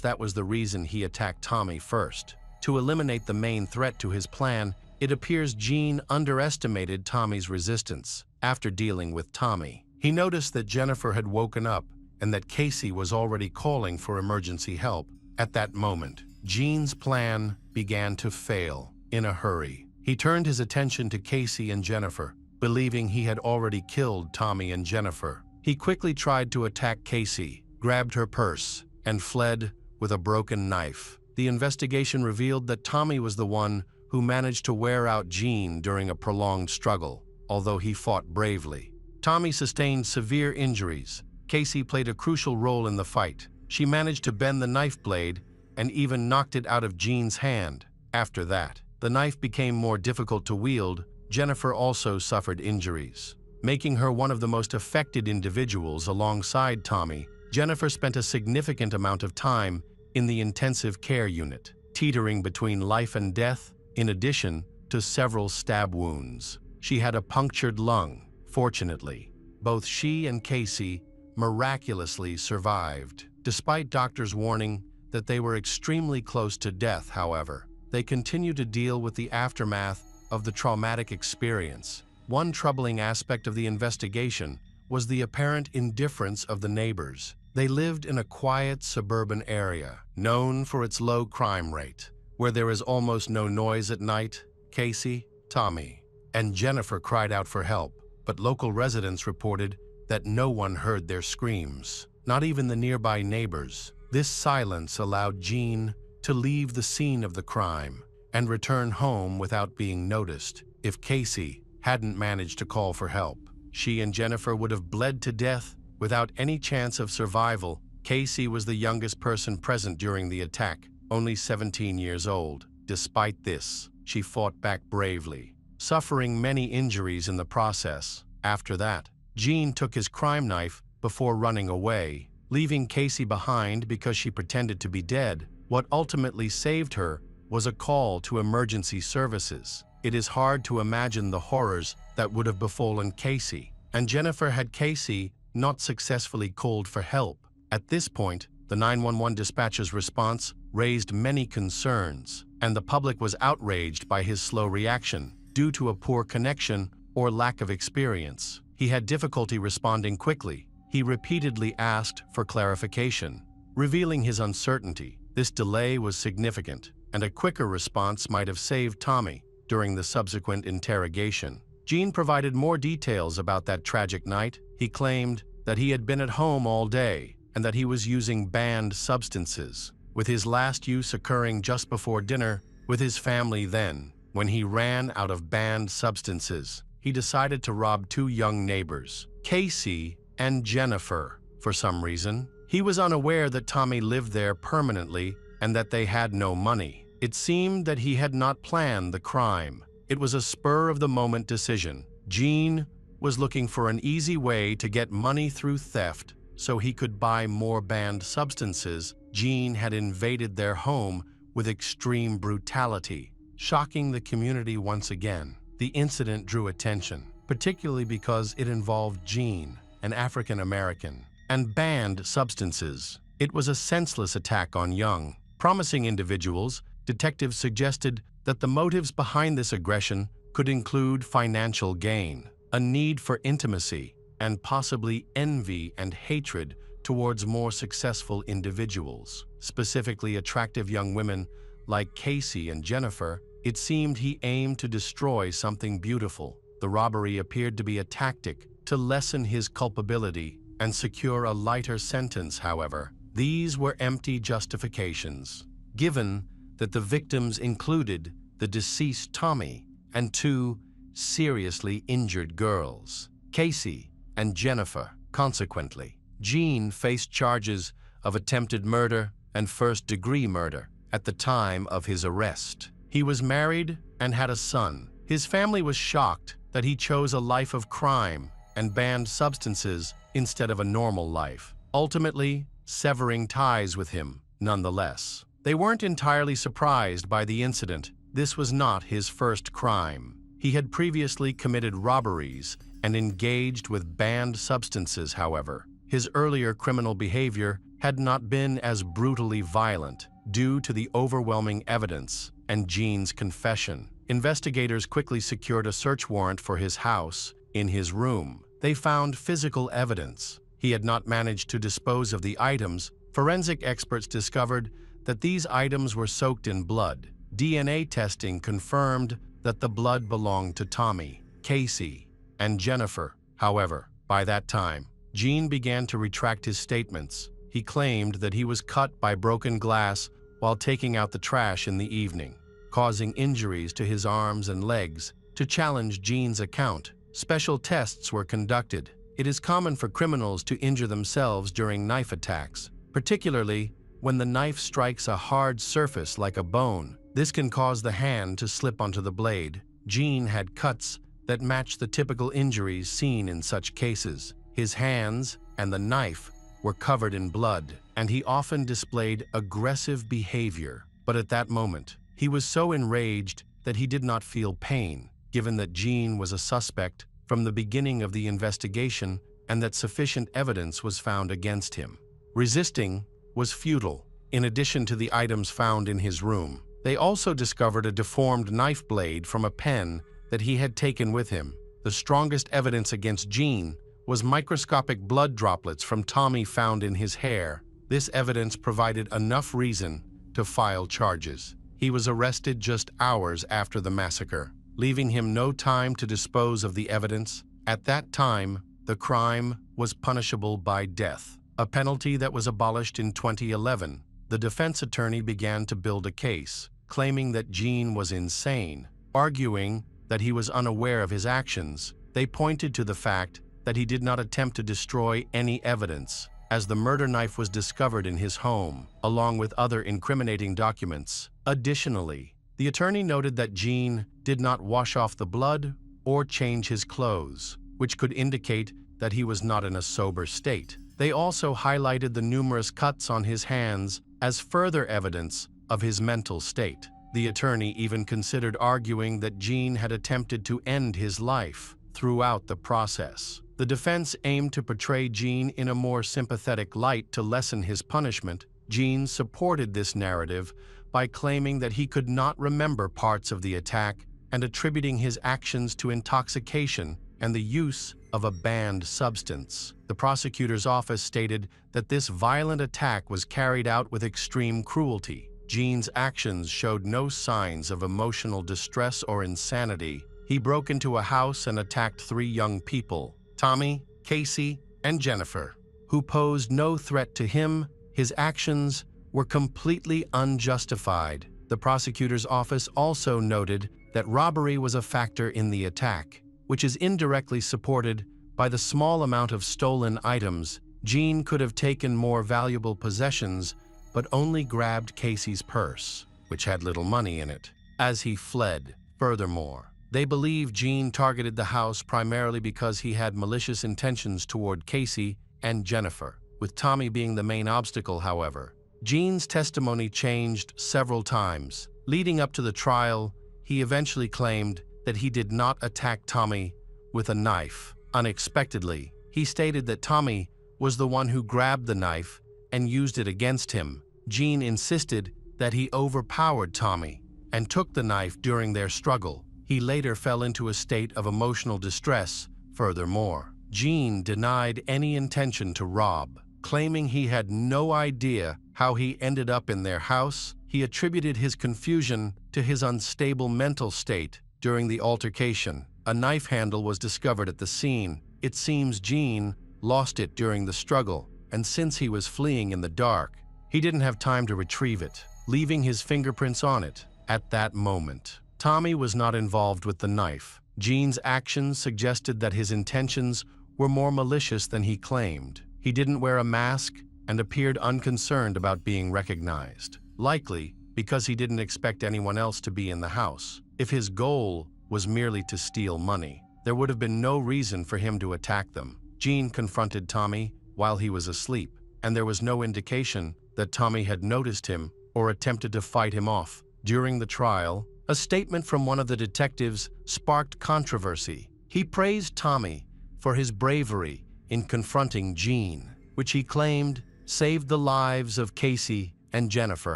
that was the reason he attacked Tommy first. To eliminate the main threat to his plan, it appears Gene underestimated Tommy's resistance. After dealing with Tommy, he noticed that Jennifer had woken up and that Casey was already calling for emergency help. At that moment, Gene's plan began to fail. In a hurry, he turned his attention to Casey and Jennifer, believing he had already killed Tommy and Jennifer. He quickly tried to attack Casey, grabbed her purse, and fled with a broken knife. The investigation revealed that Tommy was the one who managed to wear out Gene during a prolonged struggle, although he fought bravely. Tommy sustained severe injuries. Casey played a crucial role in the fight. She managed to bend the knife blade and even knocked it out of Gene's hand. After that, the knife became more difficult to wield. Jennifer also suffered injuries, making her one of the most affected individuals alongside Tommy. Jennifer spent a significant amount of time in the intensive care unit, teetering between life and death, in addition to several stab wounds. She had a punctured lung. Fortunately, both she and Casey miraculously survived. Despite doctors' warning that they were extremely close to death, however, they continued to deal with the aftermath of the traumatic experience. One troubling aspect of the investigation was the apparent indifference of the neighbors. They lived in a quiet suburban area, known for its low crime rate, where there is almost no noise at night. Casey, Tommy, and Jennifer cried out for help, but local residents reported that no one heard their screams, not even the nearby neighbors. This silence allowed Gene to leave the scene of the crime and return home without being noticed. If Casey hadn't managed to call for help, she and Jennifer would have bled to death without any chance of survival. Casey was the youngest person present during the attack, only 17 years old. Despite this, she fought back bravely, suffering many injuries in the process. After that, Gene took his crime knife before running away, leaving Casey behind because she pretended to be dead. What ultimately saved her was a call to emergency services. It is hard to imagine the horrors that would have befallen Casey and Jennifer had Casey not successfully called for help. At this point, the 911 dispatcher's response raised many concerns, and the public was outraged by his slow reaction due to a poor connection or lack of experience. He had difficulty responding quickly. He repeatedly asked for clarification, revealing his uncertainty. This delay was significant, and a quicker response might have saved Tommy. During the subsequent interrogation, Gene provided more details about that tragic night. He claimed that he had been at home all day and that he was using banned substances, with his last use occurring just before dinner with his family. Then, when he ran out of banned substances, he decided to rob 2 young neighbors, Casey and Jennifer. For some reason, he was unaware that Tommy lived there permanently and that they had no money. It seemed that he had not planned the crime. It was a spur-of-the-moment decision. Gene was looking for an easy way to get money through theft so he could buy more banned substances. Gene had invaded their home with extreme brutality, shocking the community once again. The incident drew attention, particularly because it involved Gene, an African American, and banned substances. It was a senseless attack on young, promising individuals. Detectives suggested that the motives behind this aggression could include financial gain, a need for intimacy, and possibly envy and hatred towards more successful individuals, specifically attractive young women like Casey and Jennifer. It seemed he aimed to destroy something beautiful. The robbery appeared to be a tactic to lessen his culpability and secure a lighter sentence. However, these were empty justifications, given that the victims included the deceased Tommy and 2 seriously injured girls, Casey and Jennifer. Consequently, Gene faced charges of attempted murder and first-degree murder. at the time of his arrest. He was married and had a son. His family was shocked that he chose a life of crime and banned substances instead of a normal life, ultimately severing ties with him nonetheless. They weren't entirely surprised by the incident. This was not his first crime. He had previously committed robberies and engaged with banned substances, however. His earlier criminal behavior had not been as brutally violent due to the overwhelming evidence and Gene's confession. Investigators quickly secured a search warrant for his house. In his room, they found physical evidence. He had not managed to dispose of the items. Forensic experts discovered that these items were soaked in blood. DNA testing confirmed that the blood belonged to Tommy, Casey, and Jennifer. However, by that time, Gene began to retract his statements. He claimed that he was cut by broken glass while taking out the trash in the evening, causing injuries to his arms and legs. To challenge Gene's account, special tests were conducted. It is common for criminals to injure themselves during knife attacks, particularly when the knife strikes a hard surface like a bone. This can cause the hand to slip onto the blade. Gene had cuts that matched the typical injuries seen in such cases. His hands and the knife were covered in blood, and he often displayed aggressive behavior. But at that moment, he was so enraged that he did not feel pain, given that Gene was a suspect from the beginning of the investigation and that sufficient evidence was found against him. Resisting was futile. In addition to the items found in his room, they also discovered a deformed knife blade from a pen that he had taken with him. The strongest evidence against Gene was microscopic blood droplets from Tommy found in his hair. This evidence provided enough reason to file charges. He was arrested just hours after the massacre, leaving him no time to dispose of the evidence. At that time, the crime was punishable by death, a penalty that was abolished in 2011. The defense attorney began to build a case, claiming that Gene was insane, arguing that he was unaware of his actions. They pointed to the fact that he did not attempt to destroy any evidence, as the murder knife was discovered in his home, along with other incriminating documents. Additionally, the attorney noted that Gene did not wash off the blood or change his clothes, which could indicate that he was not in a sober state. They also highlighted the numerous cuts on his hands as further evidence of his mental state. The attorney even considered arguing that Gene had attempted to end his life throughout the process. The defense aimed to portray Gene in a more sympathetic light to lessen his punishment. Gene supported this narrative by claiming that he could not remember parts of the attack and attributing his actions to intoxication and the use of a banned substance. The prosecutor's office stated that this violent attack was carried out with extreme cruelty. Gene's actions showed no signs of emotional distress or insanity. He broke into a house and attacked 3 young people, Tommy, Casey, and Jennifer, who posed no threat to him. His actions were completely unjustified. The prosecutor's office also noted that robbery was a factor in the attack, which is indirectly supported by the small amount of stolen items. Gene could have taken more valuable possessions, but only grabbed Casey's purse, which had little money in it, as he fled. Furthermore, they believe Gene targeted the house primarily because he had malicious intentions toward Casey and Jennifer, with Tommy being the main obstacle. However, Gene's testimony changed several times. Leading up to the trial, he eventually claimed that he did not attack Tommy with a knife. Unexpectedly, he stated that Tommy was the one who grabbed the knife and used it against him. Gene insisted that he overpowered Tommy and took the knife during their struggle. He later fell into a state of emotional distress. Furthermore, Gene denied any intention to rob, claiming he had no idea how he ended up in their house. He attributed his confusion to his unstable mental state during the altercation. A knife handle was discovered at the scene. It seems Gene lost it during the struggle, and since he was fleeing in the dark, he didn't have time to retrieve it, leaving his fingerprints on it. At that moment, Tommy was not involved with the knife. Gene's actions suggested that his intentions were more malicious than he claimed. He didn't wear a mask and appeared unconcerned about being recognized. Likely, because he didn't expect anyone else to be in the house. If his goal was merely to steal money, there would have been no reason for him to attack them. Gene confronted Tommy while he was asleep, and there was no indication that Tommy had noticed him or attempted to fight him off. During the trial, a statement from one of the detectives sparked controversy. He praised Tommy for his bravery in confronting Gene, which he claimed saved the lives of Casey and Jennifer.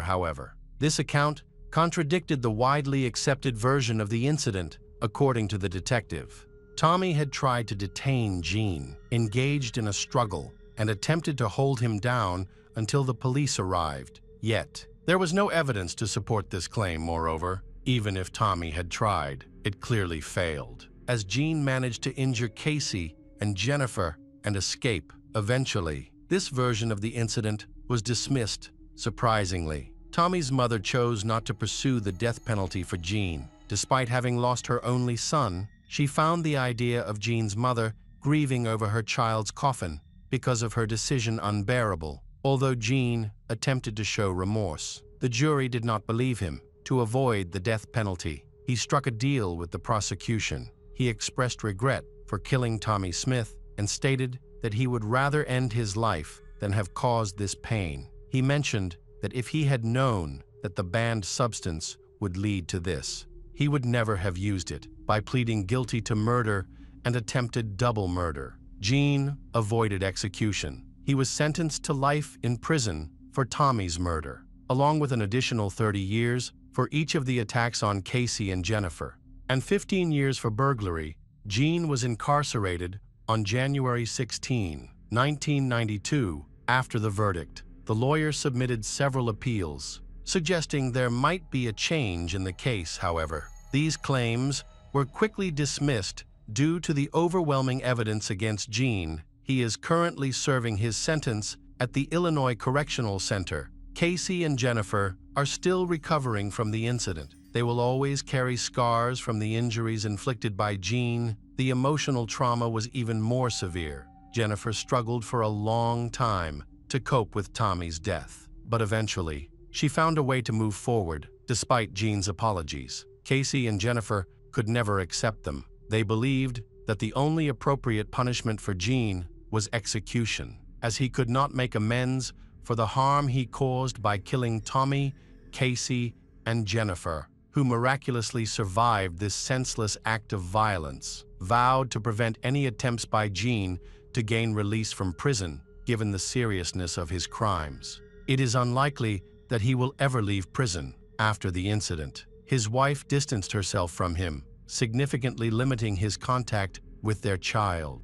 However, this account contradicted the widely accepted version of the incident, according to the detective. Tommy had tried to detain Gene, engaged in a struggle, and attempted to hold him down until the police arrived. Yet, there was no evidence to support this claim. Moreover, even if Tommy had tried, it clearly failed, as Gene managed to injure Casey and Jennifer and escape. Eventually, this version of the incident was dismissed. Surprisingly, Tommy's mother chose not to pursue the death penalty for Gene. Despite having lost her only son, she found the idea of Gene's mother grieving over her child's coffin because of her decision unbearable. Although Gene attempted to show remorse, the jury did not believe him. To avoid the death penalty, he struck a deal with the prosecution. He expressed regret for killing Tommy Smith and stated that he would rather end his life than have caused this pain. He mentioned that if he had known that the banned substance would lead to this, he would never have used it. By pleading guilty to murder and attempted double murder, Gene avoided execution. He was sentenced to life in prison for Tommy's murder, along with an additional 30 years for each of the attacks on Casey and Jennifer, and 15 years for burglary. Gene was incarcerated on January 16, 1992. After the verdict, the lawyer submitted several appeals, suggesting there might be a change in the case. However, these claims were quickly dismissed due to the overwhelming evidence against Gene. He is currently serving his sentence at the Illinois Correctional Center. Casey and Jennifer are still recovering from the incident. They will always carry scars from the injuries inflicted by Gene. The emotional trauma was even more severe. Jennifer struggled for a long time to cope with Tommy's death, but eventually, she found a way to move forward, despite Gene's apologies. Casey and Jennifer could never accept them. They believed that the only appropriate punishment for Gene was execution, as he could not make amends for the harm he caused by killing Tommy, Casey, and Jennifer, who miraculously survived this senseless act of violence. Vowed to prevent any attempts by Gene to gain release from prison, given the seriousness of his crimes. It is unlikely that he will ever leave prison. After the incident, his wife distanced herself from him, significantly limiting his contact with their child.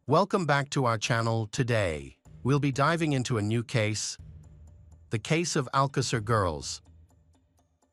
Welcome back to our channel. Today, we'll be diving into a new case, the case of Alcácer girls.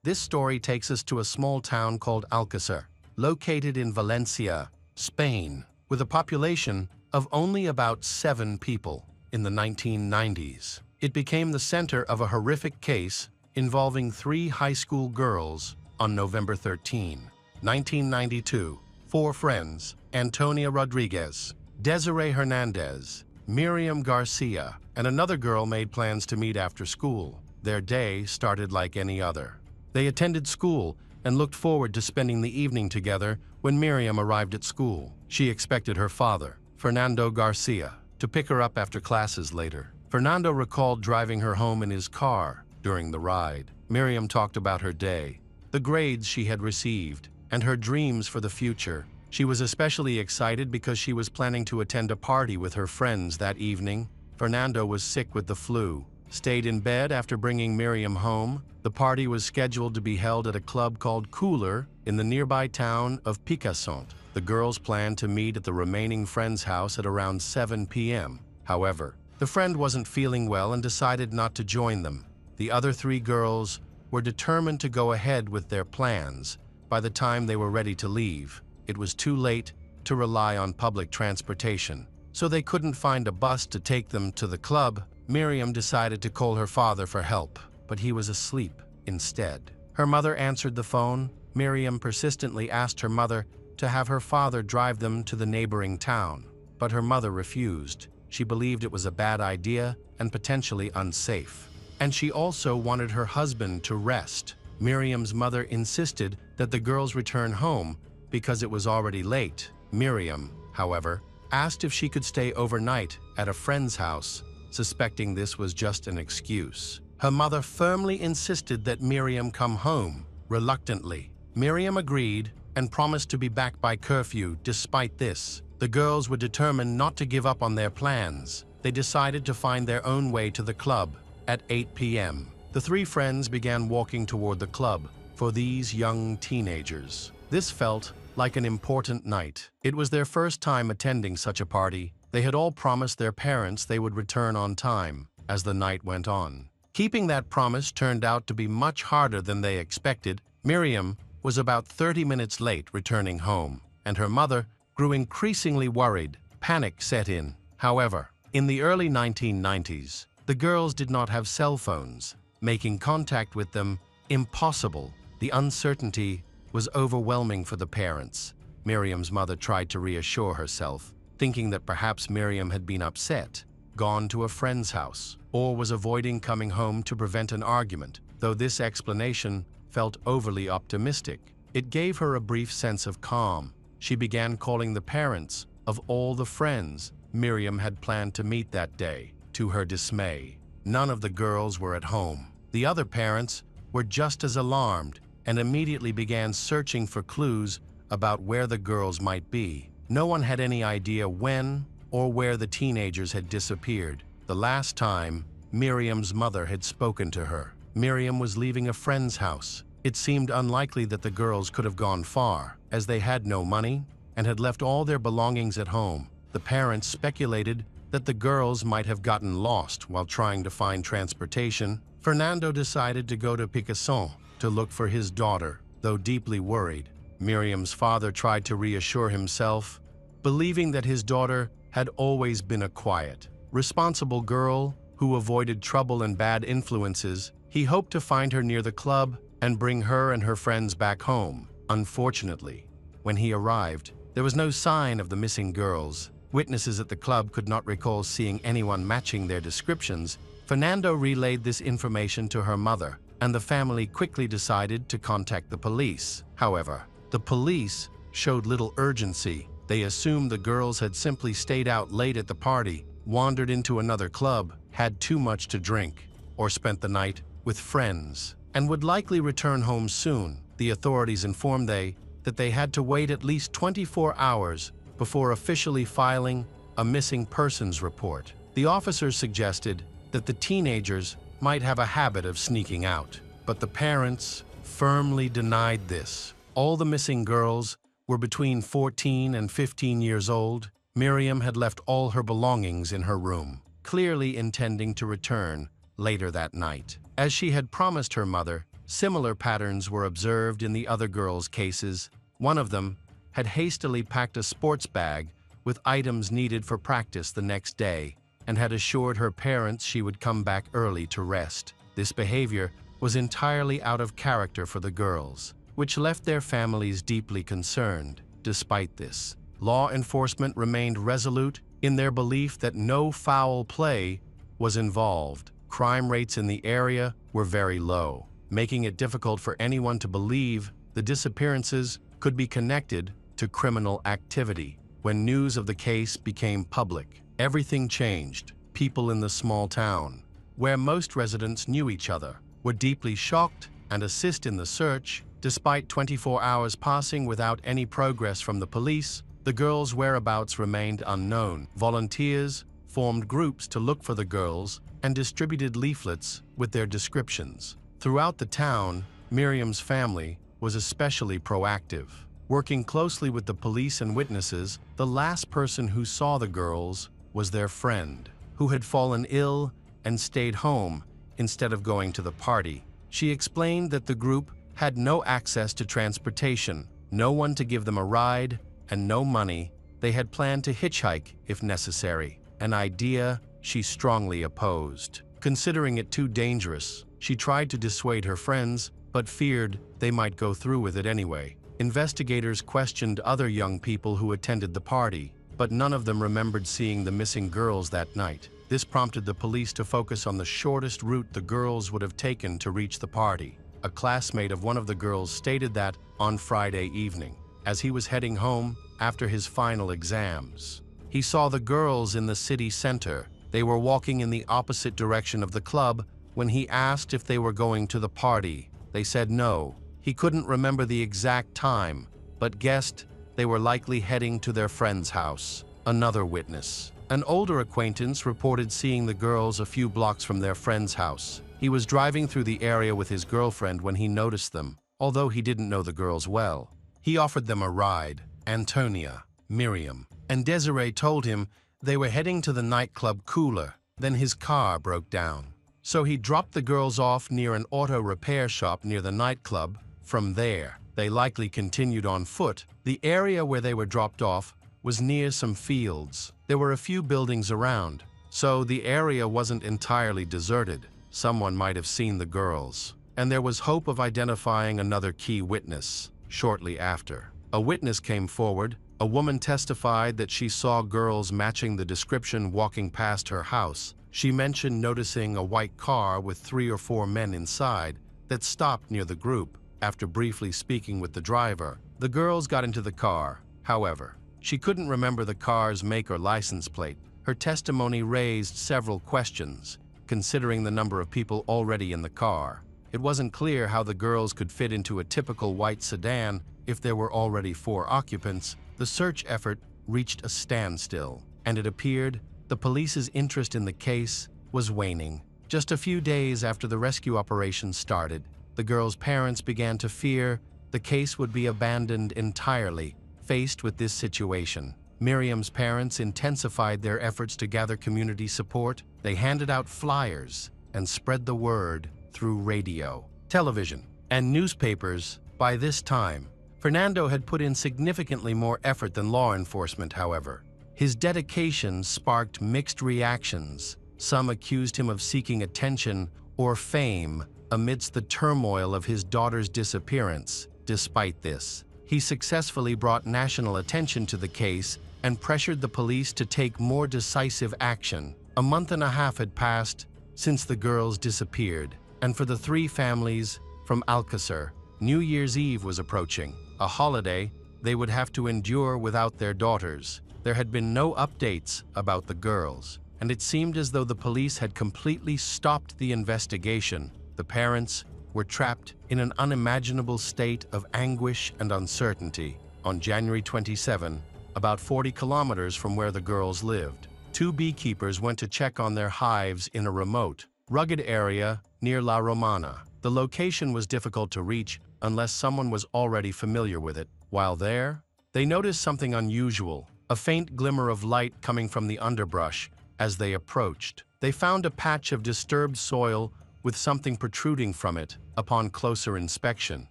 This story takes us to a small town called Alcácer, located in Valencia, Spain, with a population of only about 7 people. In the 1990s, it became the center of a horrific case involving 3 high school girls. On November 13, 1992, 4 friends, Antonia Rodriguez, Desiree Hernandez, Miriam Garcia, and another girl made plans to meet after school. Their day started like any other. They attended school and looked forward to spending the evening together. When Miriam arrived at school, she expected her father, Fernando Garcia, to pick her up after classes later. Fernando recalled driving her home in his car. During the ride, Miriam talked about her day, the grades she had received, and her dreams for the future. She was especially excited because she was planning to attend a party with her friends that evening. Fernando was sick with the flu, stayed in bed after bringing Miriam home. The party was scheduled to be held at a club called Cooler in the nearby town of Picassent. The girls planned to meet at the remaining friend's house at around 7 p.m. However, the friend wasn't feeling well and decided not to join them. The other 3 girls were determined to go ahead with their plans. By the time they were ready to leave, it was too late to rely on public transportation, so they couldn't find a bus to take them to the club. Miriam decided to call her father for help, but he was asleep instead. Her mother answered the phone. Miriam persistently asked her mother to have her father drive them to the neighboring town, but her mother refused. She believed it was a bad idea and potentially unsafe. and she also wanted her husband to rest. Miriam's mother insisted that the girls return home because it was already late. Miriam, however, asked if she could stay overnight at a friend's house, suspecting this was just an excuse. Her mother firmly insisted that Miriam come home. Reluctantly, Miriam agreed and promised to be back by curfew. Despite this, the girls were determined not to give up on their plans. They decided to find their own way to the club. At 8 p.m., the three friends began walking toward the club. For these young teenagers, this felt like an important night. It was their first time attending such a party. They had all promised their parents they would return on time. As the night went on, keeping that promise turned out to be much harder than they expected. Miriam was about 30 minutes late returning home, and her mother grew increasingly worried. Panic set in. However, in the early 1990s, the girls did not have cell phones, making contact with them impossible. The uncertainty was overwhelming for the parents. Miriam's mother tried to reassure herself, thinking that perhaps Miriam had been upset, gone to a friend's house, or was avoiding coming home to prevent an argument. Though this explanation felt overly optimistic, it gave her a brief sense of calm. She began calling the parents of all the friends Miriam had planned to meet that day. To her dismay, none of the girls were at home. The other parents were just as alarmed and immediately began searching for clues about where the girls might be. No one had any idea when or where the teenagers had disappeared. The last time Miriam's mother had spoken to her, Miriam was leaving a friend's house. It seemed unlikely that the girls could have gone far, as they had no money and had left all their belongings at home. The parents speculated that the girls might have gotten lost while trying to find transportation. Fernando decided to go to Picasso to look for his daughter. Though deeply worried, Miriam's father tried to reassure himself, believing that his daughter had always been a quiet, responsible girl who avoided trouble and bad influences. He hoped to find her near the club and bring her and her friends back home. Unfortunately, when he arrived, there was no sign of the missing girls. Witnesses at the club could not recall seeing anyone matching their descriptions. Fernando relayed this information to her mother, and the family quickly decided to contact the police. However, the police showed little urgency. They assumed the girls had simply stayed out late at the party, wandered into another club, had too much to drink, or spent the night with friends, and would likely return home soon. The authorities informed that they had to wait at least 24 hours before officially filing a missing persons report. The officers suggested that the teenagers might have a habit of sneaking out, but the parents firmly denied this. All the missing girls were between 14 and 15 years old. Miriam had left all her belongings in her room, clearly intending to return later that night. As she had promised her mother, similar patterns were observed in the other girls' cases. One of them had hastily packed a sports bag with items needed for practice the next day and had assured her parents she would come back early to rest. This behavior was entirely out of character for the girls, which left their families deeply concerned. Despite this, law enforcement remained resolute in their belief that no foul play was involved. Crime rates in the area were very low, making it difficult for anyone to believe the disappearances could be connected to criminal activity. When news of the case became public, everything changed. People in the small town, where most residents knew each other, were deeply shocked and assist in the search. Despite 24 hours passing without any progress from the police, the girls' whereabouts remained unknown. Volunteers formed groups to look for the girls and distributed leaflets with their descriptions. Throughout the town, Miriam's family was especially proactive. Working closely with the police and witnesses, the last person who saw the girls was their friend, who had fallen ill and stayed home instead of going to the party. She explained that the group had no access to transportation, no one to give them a ride, and no money. They had planned to hitchhike if necessary, an idea she strongly opposed. Considering it too dangerous, she tried to dissuade her friends, but feared they might go through with it anyway. Investigators questioned other young people who attended the party, but none of them remembered seeing the missing girls that night. This prompted the police to focus on the shortest route the girls would have taken to reach the party. A classmate of one of the girls stated that on Friday evening, as he was heading home after his final exams, he saw the girls in the city center. They were walking in the opposite direction of the club. When he asked if they were going to the party, they said no. He couldn't remember the exact time, but guessed they were likely heading to their friend's house. Another witness, an older acquaintance, reported seeing the girls a few blocks from their friend's house. He was driving through the area with his girlfriend when he noticed them, although he didn't know the girls well. He offered them a ride. Antonia, Miriam, and Desiree told him they were heading to the nightclub Cooler. Then his car broke down. So he dropped the girls off near an auto repair shop near the nightclub. From there, they likely continued on foot. The area where they were dropped off was near some fields. There were a few buildings around, so the area wasn't entirely deserted. Someone might have seen the girls, and there was hope of identifying another key witness. Shortly after, a witness came forward. A woman testified that she saw girls matching the description walking past her house. She mentioned noticing a white car with 3 or 4 men inside that stopped near the group. After briefly speaking with the driver, the girls got into the car. However, she couldn't remember the car's make or license plate. Her testimony raised several questions, considering the number of people already in the car. It wasn't clear how the girls could fit into a typical white sedan if there were already 4 occupants. The search effort reached a standstill, and it appeared the police's interest in the case was waning. Just a few days after the rescue operation started, the girls' parents began to fear the case would be abandoned entirely. Faced with this situation, Miriam's parents intensified their efforts to gather community support. They handed out flyers and spread the word through radio, television, and newspapers. By this time, Fernando had put in significantly more effort than law enforcement, however. His dedication sparked mixed reactions. Some accused him of seeking attention or fame amidst the turmoil of his daughter's disappearance. Despite this, he successfully brought national attention to the case and pressured the police to take more decisive action. A month and a half had passed since the girls disappeared, and for the 3 families from Alcácer, New Year's Eve was approaching, a holiday they would have to endure without their daughters. There had been no updates about the girls, and it seemed as though the police had completely stopped the investigation. The parents were trapped in an unimaginable state of anguish and uncertainty. On January 27, about 40 kilometers from where the girls lived, 2 beekeepers went to check on their hives in a remote, rugged area near La Romana. The location was difficult to reach unless someone was already familiar with it. While there, they noticed something unusual, a faint glimmer of light coming from the underbrush. As they approached, they found a patch of disturbed soil with something protruding from it. Upon closer inspection,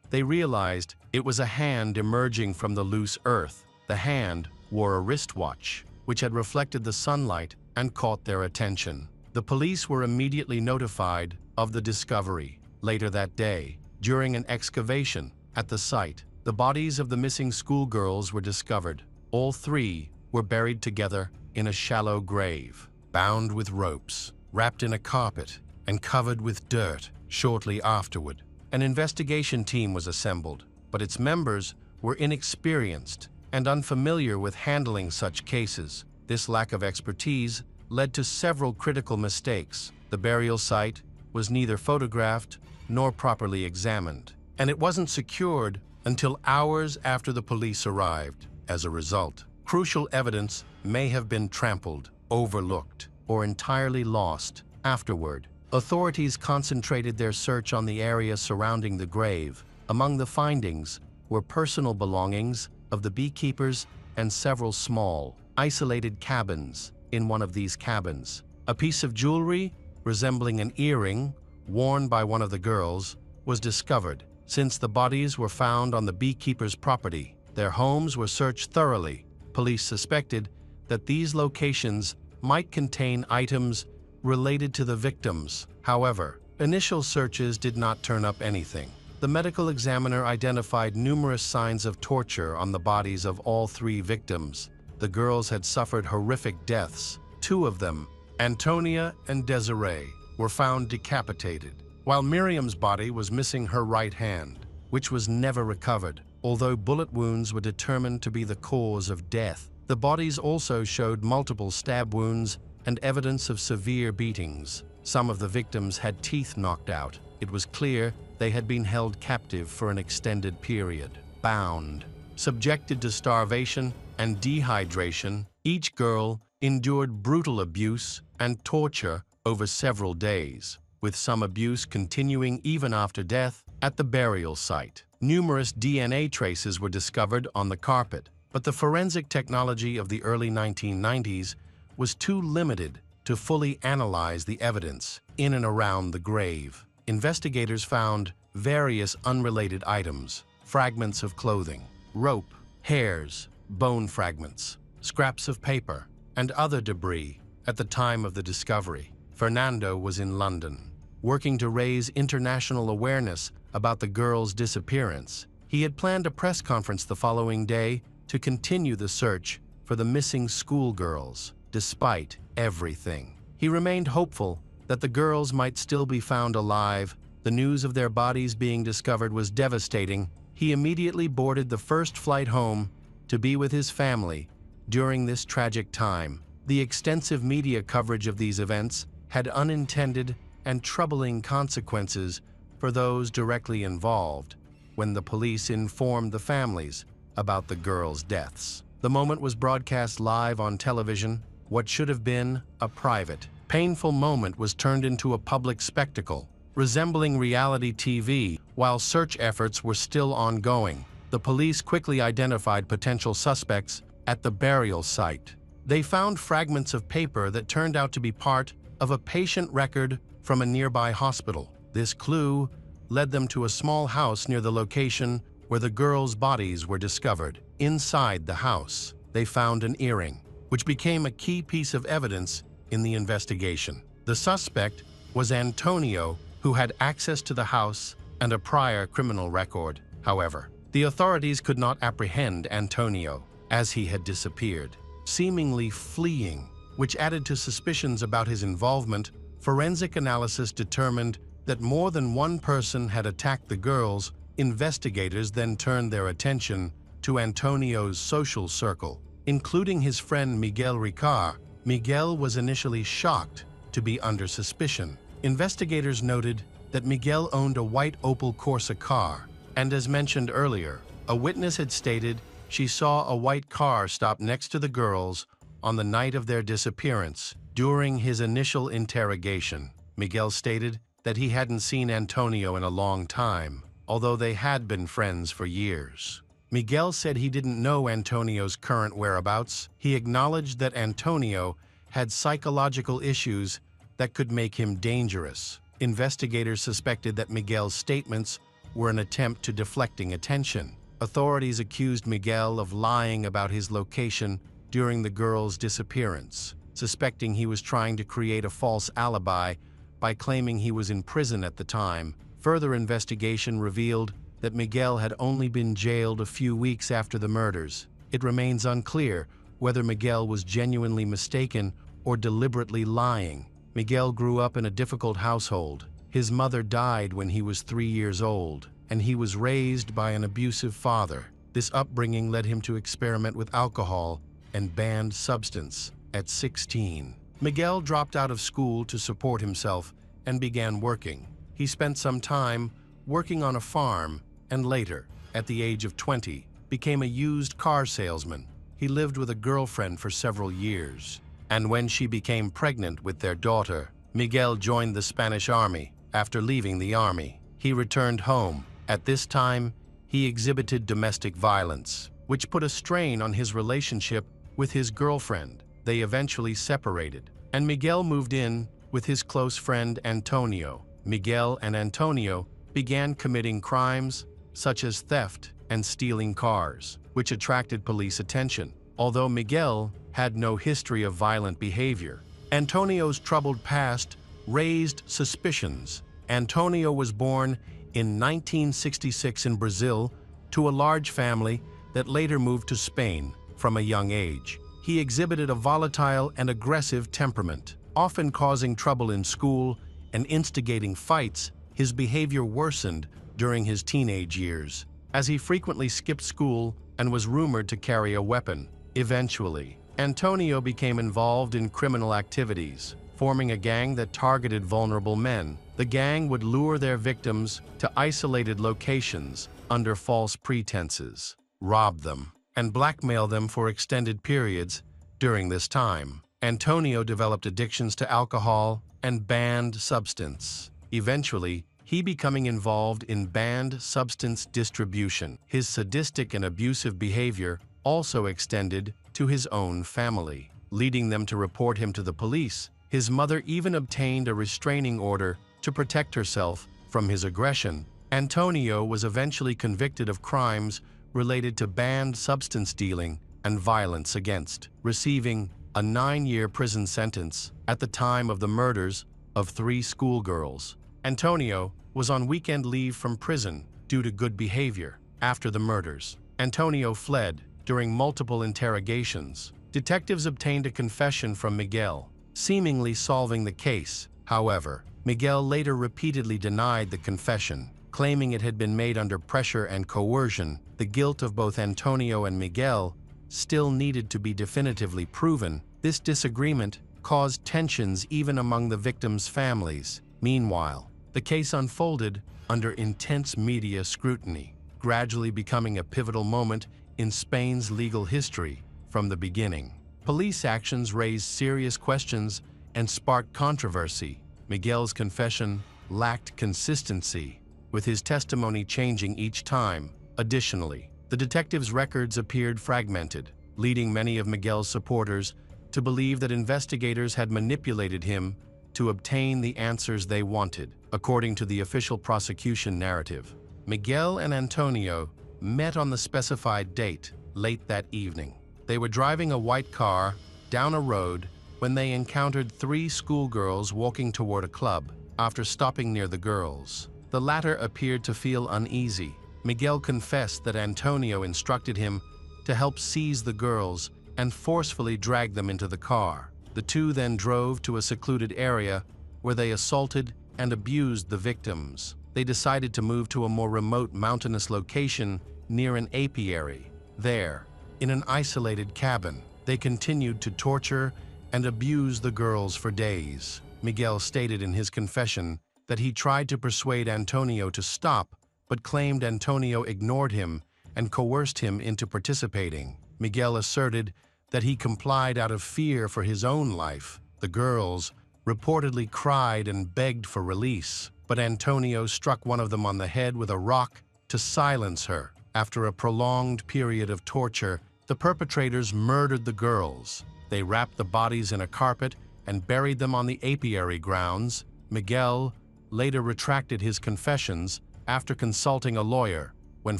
they realized it was a hand emerging from the loose earth. The hand wore a wristwatch, which had reflected the sunlight and caught their attention. The police were immediately notified of the discovery. Later that day, during an excavation at the site, the bodies of the missing schoolgirls were discovered. All 3 were buried together in a shallow grave, bound with ropes, wrapped in a carpet, and covered with dirt. Shortly afterward, an investigation team was assembled, but its members were inexperienced and unfamiliar with handling such cases. This lack of expertise led to several critical mistakes. The burial site was neither photographed nor properly examined, and it wasn't secured until hours after the police arrived. As a result, crucial evidence may have been trampled, overlooked, or entirely lost. Afterward, authorities concentrated their search on the area surrounding the grave. Among the findings were personal belongings of the beekeepers and several small, isolated cabins. In one of these cabins, a piece of jewelry resembling an earring worn by one of the girls was discovered. Since the bodies were found on the beekeepers' property, their homes were searched thoroughly. Police suspected that these locations might contain items related to the victims. However, initial searches did not turn up anything. The medical examiner identified numerous signs of torture on the bodies of all 3 victims. The girls had suffered horrific deaths. 2 of them Antonia and Desiree were found decapitated, while Miriam's body was missing her right hand, which was never recovered. Although bullet wounds were determined to be the cause of death, the bodies also showed multiple stab wounds and evidence of severe beatings. Some of the victims had teeth knocked out. It was clear they had been held captive for an extended period. Bound, subjected to starvation and dehydration, each girl endured brutal abuse and torture over several days, with some abuse continuing even after death. At the burial site, numerous DNA traces were discovered on the carpet, but the forensic technology of the early 1990s was too limited to fully analyze the evidence in and around the grave. Investigators found various unrelated items, fragments of clothing, rope, hairs, bone fragments, scraps of paper, and other debris at the time of the discovery. Fernando was in London, working to raise international awareness about the girl's disappearance. He had planned a press conference the following day to continue the search for the missing schoolgirls. Despite everything, he remained hopeful that the girls might still be found alive. The news of their bodies being discovered was devastating. He immediately boarded the first flight home to be with his family during this tragic time. The extensive media coverage of these events had unintended and troubling consequences for those directly involved when the police informed the families about the girls' deaths. The moment was broadcast live on television. What should have been a private, painful moment was turned into a public spectacle, resembling reality TV. While search efforts were still ongoing, the police quickly identified potential suspects at the burial site. They found fragments of paper that turned out to be part of a patient record from a nearby hospital. This clue led them to a small house near the location where the girls' bodies were discovered. Inside the house, they found an earring, which became a key piece of evidence in the investigation. The suspect was Antonio, who had access to the house and a prior criminal record. However, the authorities could not apprehend Antonio, as he had disappeared, seemingly fleeing, which added to suspicions about his involvement. Forensic analysis determined that more than one person had attacked the girls. Investigators then turned their attention to Antonio's social circle, including his friend Miguel Ricard. Miguel was initially shocked to be under suspicion. Investigators noted that Miguel owned a white Opel Corsa car, and as mentioned earlier, a witness had stated she saw a white car stop next to the girls on the night of their disappearance. During his initial interrogation, Miguel stated that he hadn't seen Antonio in a long time, although they had been friends for years. Miguel said he didn't know Antonio's current whereabouts. He acknowledged that Antonio had psychological issues that could make him dangerous. Investigators suspected that Miguel's statements were an attempt to deflecting attention. Authorities accused Miguel of lying about his location during the girls' disappearance, suspecting he was trying to create a false alibi by claiming he was in prison at the time. Further investigation revealed that Miguel had only been jailed a few weeks after the murders. It remains unclear whether Miguel was genuinely mistaken or deliberately lying. Miguel grew up in a difficult household. His mother died when he was 3 years old, and he was raised by an abusive father. This upbringing led him to experiment with alcohol and banned substance. At 16, Miguel dropped out of school to support himself and began working. He spent some time working on a farm and later, at the age of 20, became a used car salesman. He lived with a girlfriend for several years, and when she became pregnant with their daughter, Miguel joined the Spanish army. After leaving the army, he returned home. At this time, he exhibited domestic violence, which put a strain on his relationship with his girlfriend. They eventually separated, and Miguel moved in with his close friend Antonio. Miguel and Antonio began committing crimes such as theft and stealing cars, which attracted police attention. Although Miguel had no history of violent behavior, Antonio's troubled past raised suspicions. Antonio was born in 1966 in Brazil to a large family that later moved to Spain from a young age. He exhibited a volatile and aggressive temperament, Often causing trouble in school and instigating fights, his behavior worsened during his teenage years, as he frequently skipped school and was rumored to carry a weapon. Eventually, Antonio became involved in criminal activities, forming a gang that targeted vulnerable men. The gang would lure their victims to isolated locations under false pretenses, rob them, and blackmail them for extended periods. During this time, Antonio developed addictions to alcohol and banned substance, eventually he becoming involved in banned substance distribution. His sadistic and abusive behavior also extended to his own family, leading them to report him to the police. His mother even obtained a restraining order to protect herself from his aggression. Antonio was eventually convicted of crimes related to banned substance dealing and violence against, receiving a 9-year prison sentence at the time of the murders of 3 schoolgirls. Antonio was on weekend leave from prison due to good behavior. After the murders, Antonio fled. During multiple interrogations, detectives obtained a confession from Miguel, seemingly solving the case. However, Miguel later repeatedly denied the confession, claiming it had been made under pressure and coercion. The guilt of both Antonio and Miguel still needed to be definitively proven. This disagreement caused tensions even among the victims' families. Meanwhile, the case unfolded under intense media scrutiny, gradually becoming a pivotal moment in Spain's legal history. From the beginning, police actions raised serious questions and sparked controversy. Miguel's confession lacked consistency, with his testimony changing each time. Additionally, the detectives' records appeared fragmented, leading many of Miguel's supporters to believe that investigators had manipulated him to obtain the answers they wanted. According to the official prosecution narrative, Miguel and Antonio met on the specified date late that evening. They were driving a white car down a road when they encountered 3 schoolgirls walking toward a club. After stopping near the girls, the latter appeared to feel uneasy. Miguel confessed that Antonio instructed him to help seize the girls and forcefully drag them into the car. The two then drove to a secluded area where they assaulted and abused the victims. They decided to move to a more remote mountainous location near an apiary. There, in an isolated cabin, they continued to torture and abuse the girls for days. Miguel stated in his confession that he tried to persuade Antonio to stop, but claimed Antonio ignored him and coerced him into participating. Miguel asserted that he complied out of fear for his own life. The girls reportedly cried and begged for release, but Antonio struck one of them on the head with a rock to silence her. After a prolonged period of torture, the perpetrators murdered the girls. They wrapped the bodies in a carpet and buried them on the apiary grounds. Miguel later retracted his confessions after consulting a lawyer. When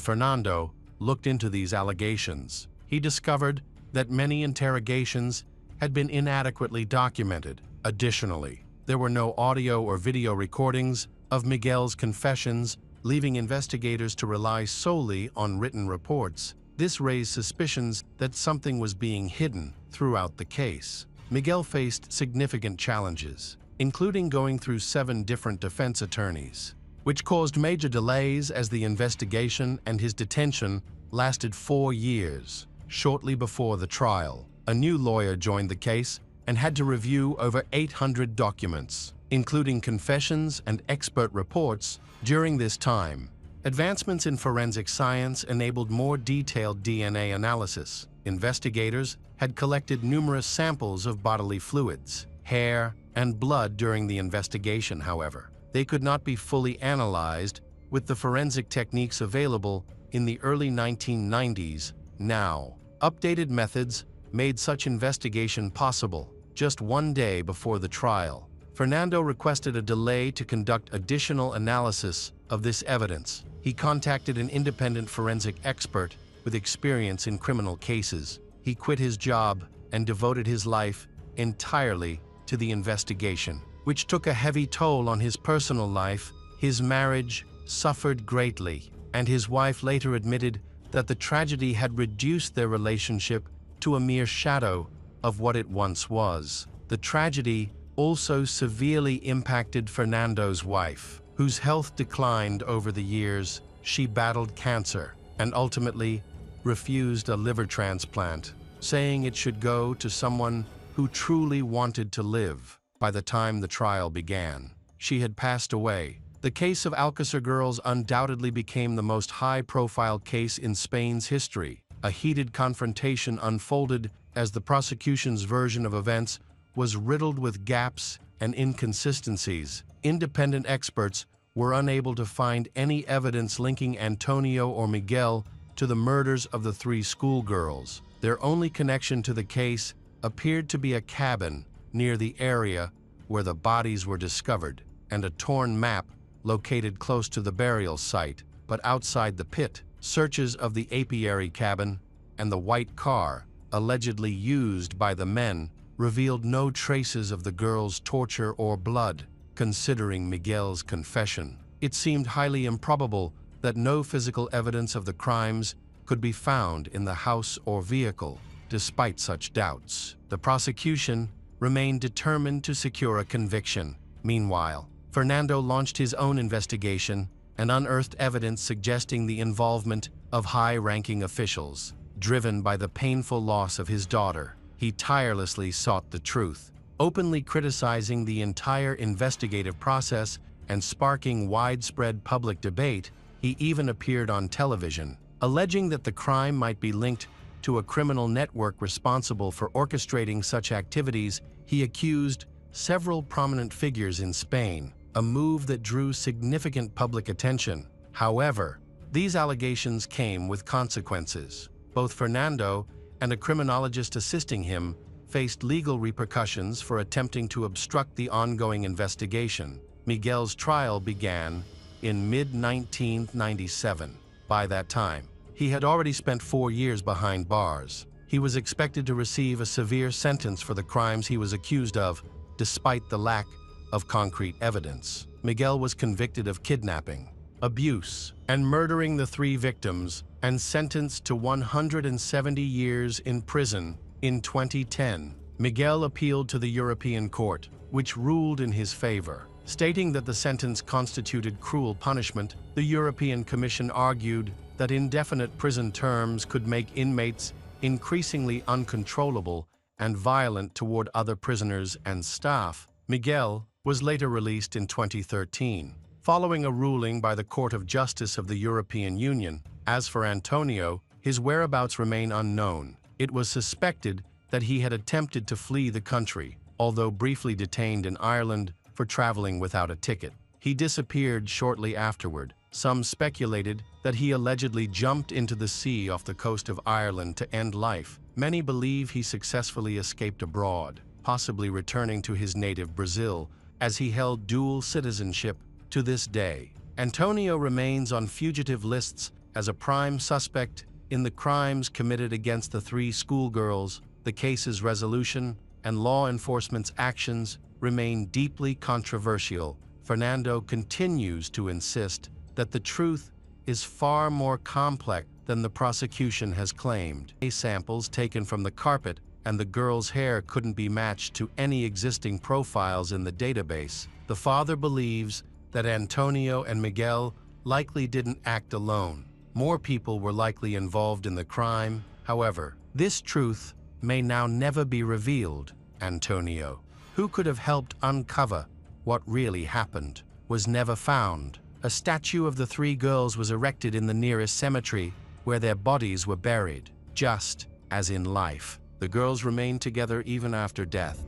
Fernando looked into these allegations, he discovered that many interrogations had been inadequately documented. Additionally, there were no audio or video recordings of Miguel's confessions, leaving investigators to rely solely on written reports. This raised suspicions that something was being hidden throughout the case. Miguel faced significant challenges, including going through 7 different defense attorneys, which caused major delays as the investigation and his detention lasted 4 years. Shortly before the trial, a new lawyer joined the case and had to review over 800 documents, including confessions and expert reports. During this time, advancements in forensic science enabled more detailed DNA analysis. Investigators had collected numerous samples of bodily fluids, hair, and blood during the investigation. However, they could not be fully analyzed with the forensic techniques available in the early 1990s. Now, updated methods made such investigation possible. Just 1 day before the trial, Fernando requested a delay to conduct additional analysis of this evidence. He contacted an independent forensic expert with experience in criminal cases. He quit his job and devoted his life entirely to the investigation, which took a heavy toll on his personal life. His marriage suffered greatly, and his wife later admitted that the tragedy had reduced their relationship to a mere shadow of what it once was. The tragedy also severely impacted Fernando's wife, whose health declined over the years. She battled cancer and ultimately refused a liver transplant, saying it should go to someone who truly wanted to live. By the time the trial began, she had passed away. The case of Alcácer girls undoubtedly became the most high-profile case in Spain's history. A heated confrontation unfolded as the prosecution's version of events was riddled with gaps and inconsistencies. Independent experts were unable to find any evidence linking Antonio or Miguel to the murders of the three schoolgirls. Their only connection to the case appeared to be a cabin near the area where the bodies were discovered, and a torn map located close to the burial site, but outside the pit. Searches of the apiary cabin and the white car, allegedly used by the men, revealed no traces of the girls' torture or blood. Considering Miguel's confession, it seemed highly improbable that no physical evidence of the crimes could be found in the house or vehicle. Despite such doubts, the prosecution remained determined to secure a conviction. Meanwhile, Fernando launched his own investigation and unearthed evidence suggesting the involvement of high-ranking officials. Driven by the painful loss of his daughter, he tirelessly sought the truth, openly criticizing the entire investigative process and sparking widespread public debate. He even appeared on television, alleging that the crime might be linked to a criminal network responsible for orchestrating such activities. He accused several prominent figures in Spain, a move that drew significant public attention. However, these allegations came with consequences. Both Fernando and a criminologist assisting him faced legal repercussions for attempting to obstruct the ongoing investigation. Miguel's trial began in mid-1997. By that time, he had already spent 4 years behind bars. He was expected to receive a severe sentence for the crimes he was accused of, despite the lack of concrete evidence. Miguel was convicted of kidnapping, abuse, and murdering the 3 victims, and sentenced to 170 years in prison. In 2010, Miguel appealed to the European Court, which ruled in his favor. Stating that the sentence constituted cruel punishment, the European Commission argued that indefinite prison terms could make inmates increasingly uncontrollable and violent toward other prisoners and staff. Miguel was later released in 2013, following a ruling by the Court of Justice of the European Union. As for Antonio, his whereabouts remain unknown. It was suspected that he had attempted to flee the country, although briefly detained in Ireland for traveling without a ticket. He disappeared shortly afterward. Some speculated that he allegedly jumped into the sea off the coast of Ireland to end life. Many believe he successfully escaped abroad, possibly returning to his native Brazil, as he held dual citizenship to this day. Antonio remains on fugitive lists as a prime suspect in the crimes committed against the 3 schoolgirls. The case's resolution and law enforcement's actions remain deeply controversial. Fernando continues to insist that the truth is far more complex than the prosecution has claimed. Samples taken from the carpet and the girl's hair couldn't be matched to any existing profiles in the database. The father believes that Antonio and Miguel likely didn't act alone. More people were likely involved in the crime. However, this truth may now never be revealed. Antonio, who could have helped uncover what really happened, was never found. A statue of the 3 girls was erected in the nearest cemetery where their bodies were buried. Just as in life, the girls remained together even after death.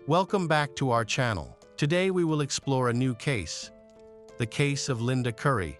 Welcome back to our channel. Today we will explore a new case, the case of Linda Curry.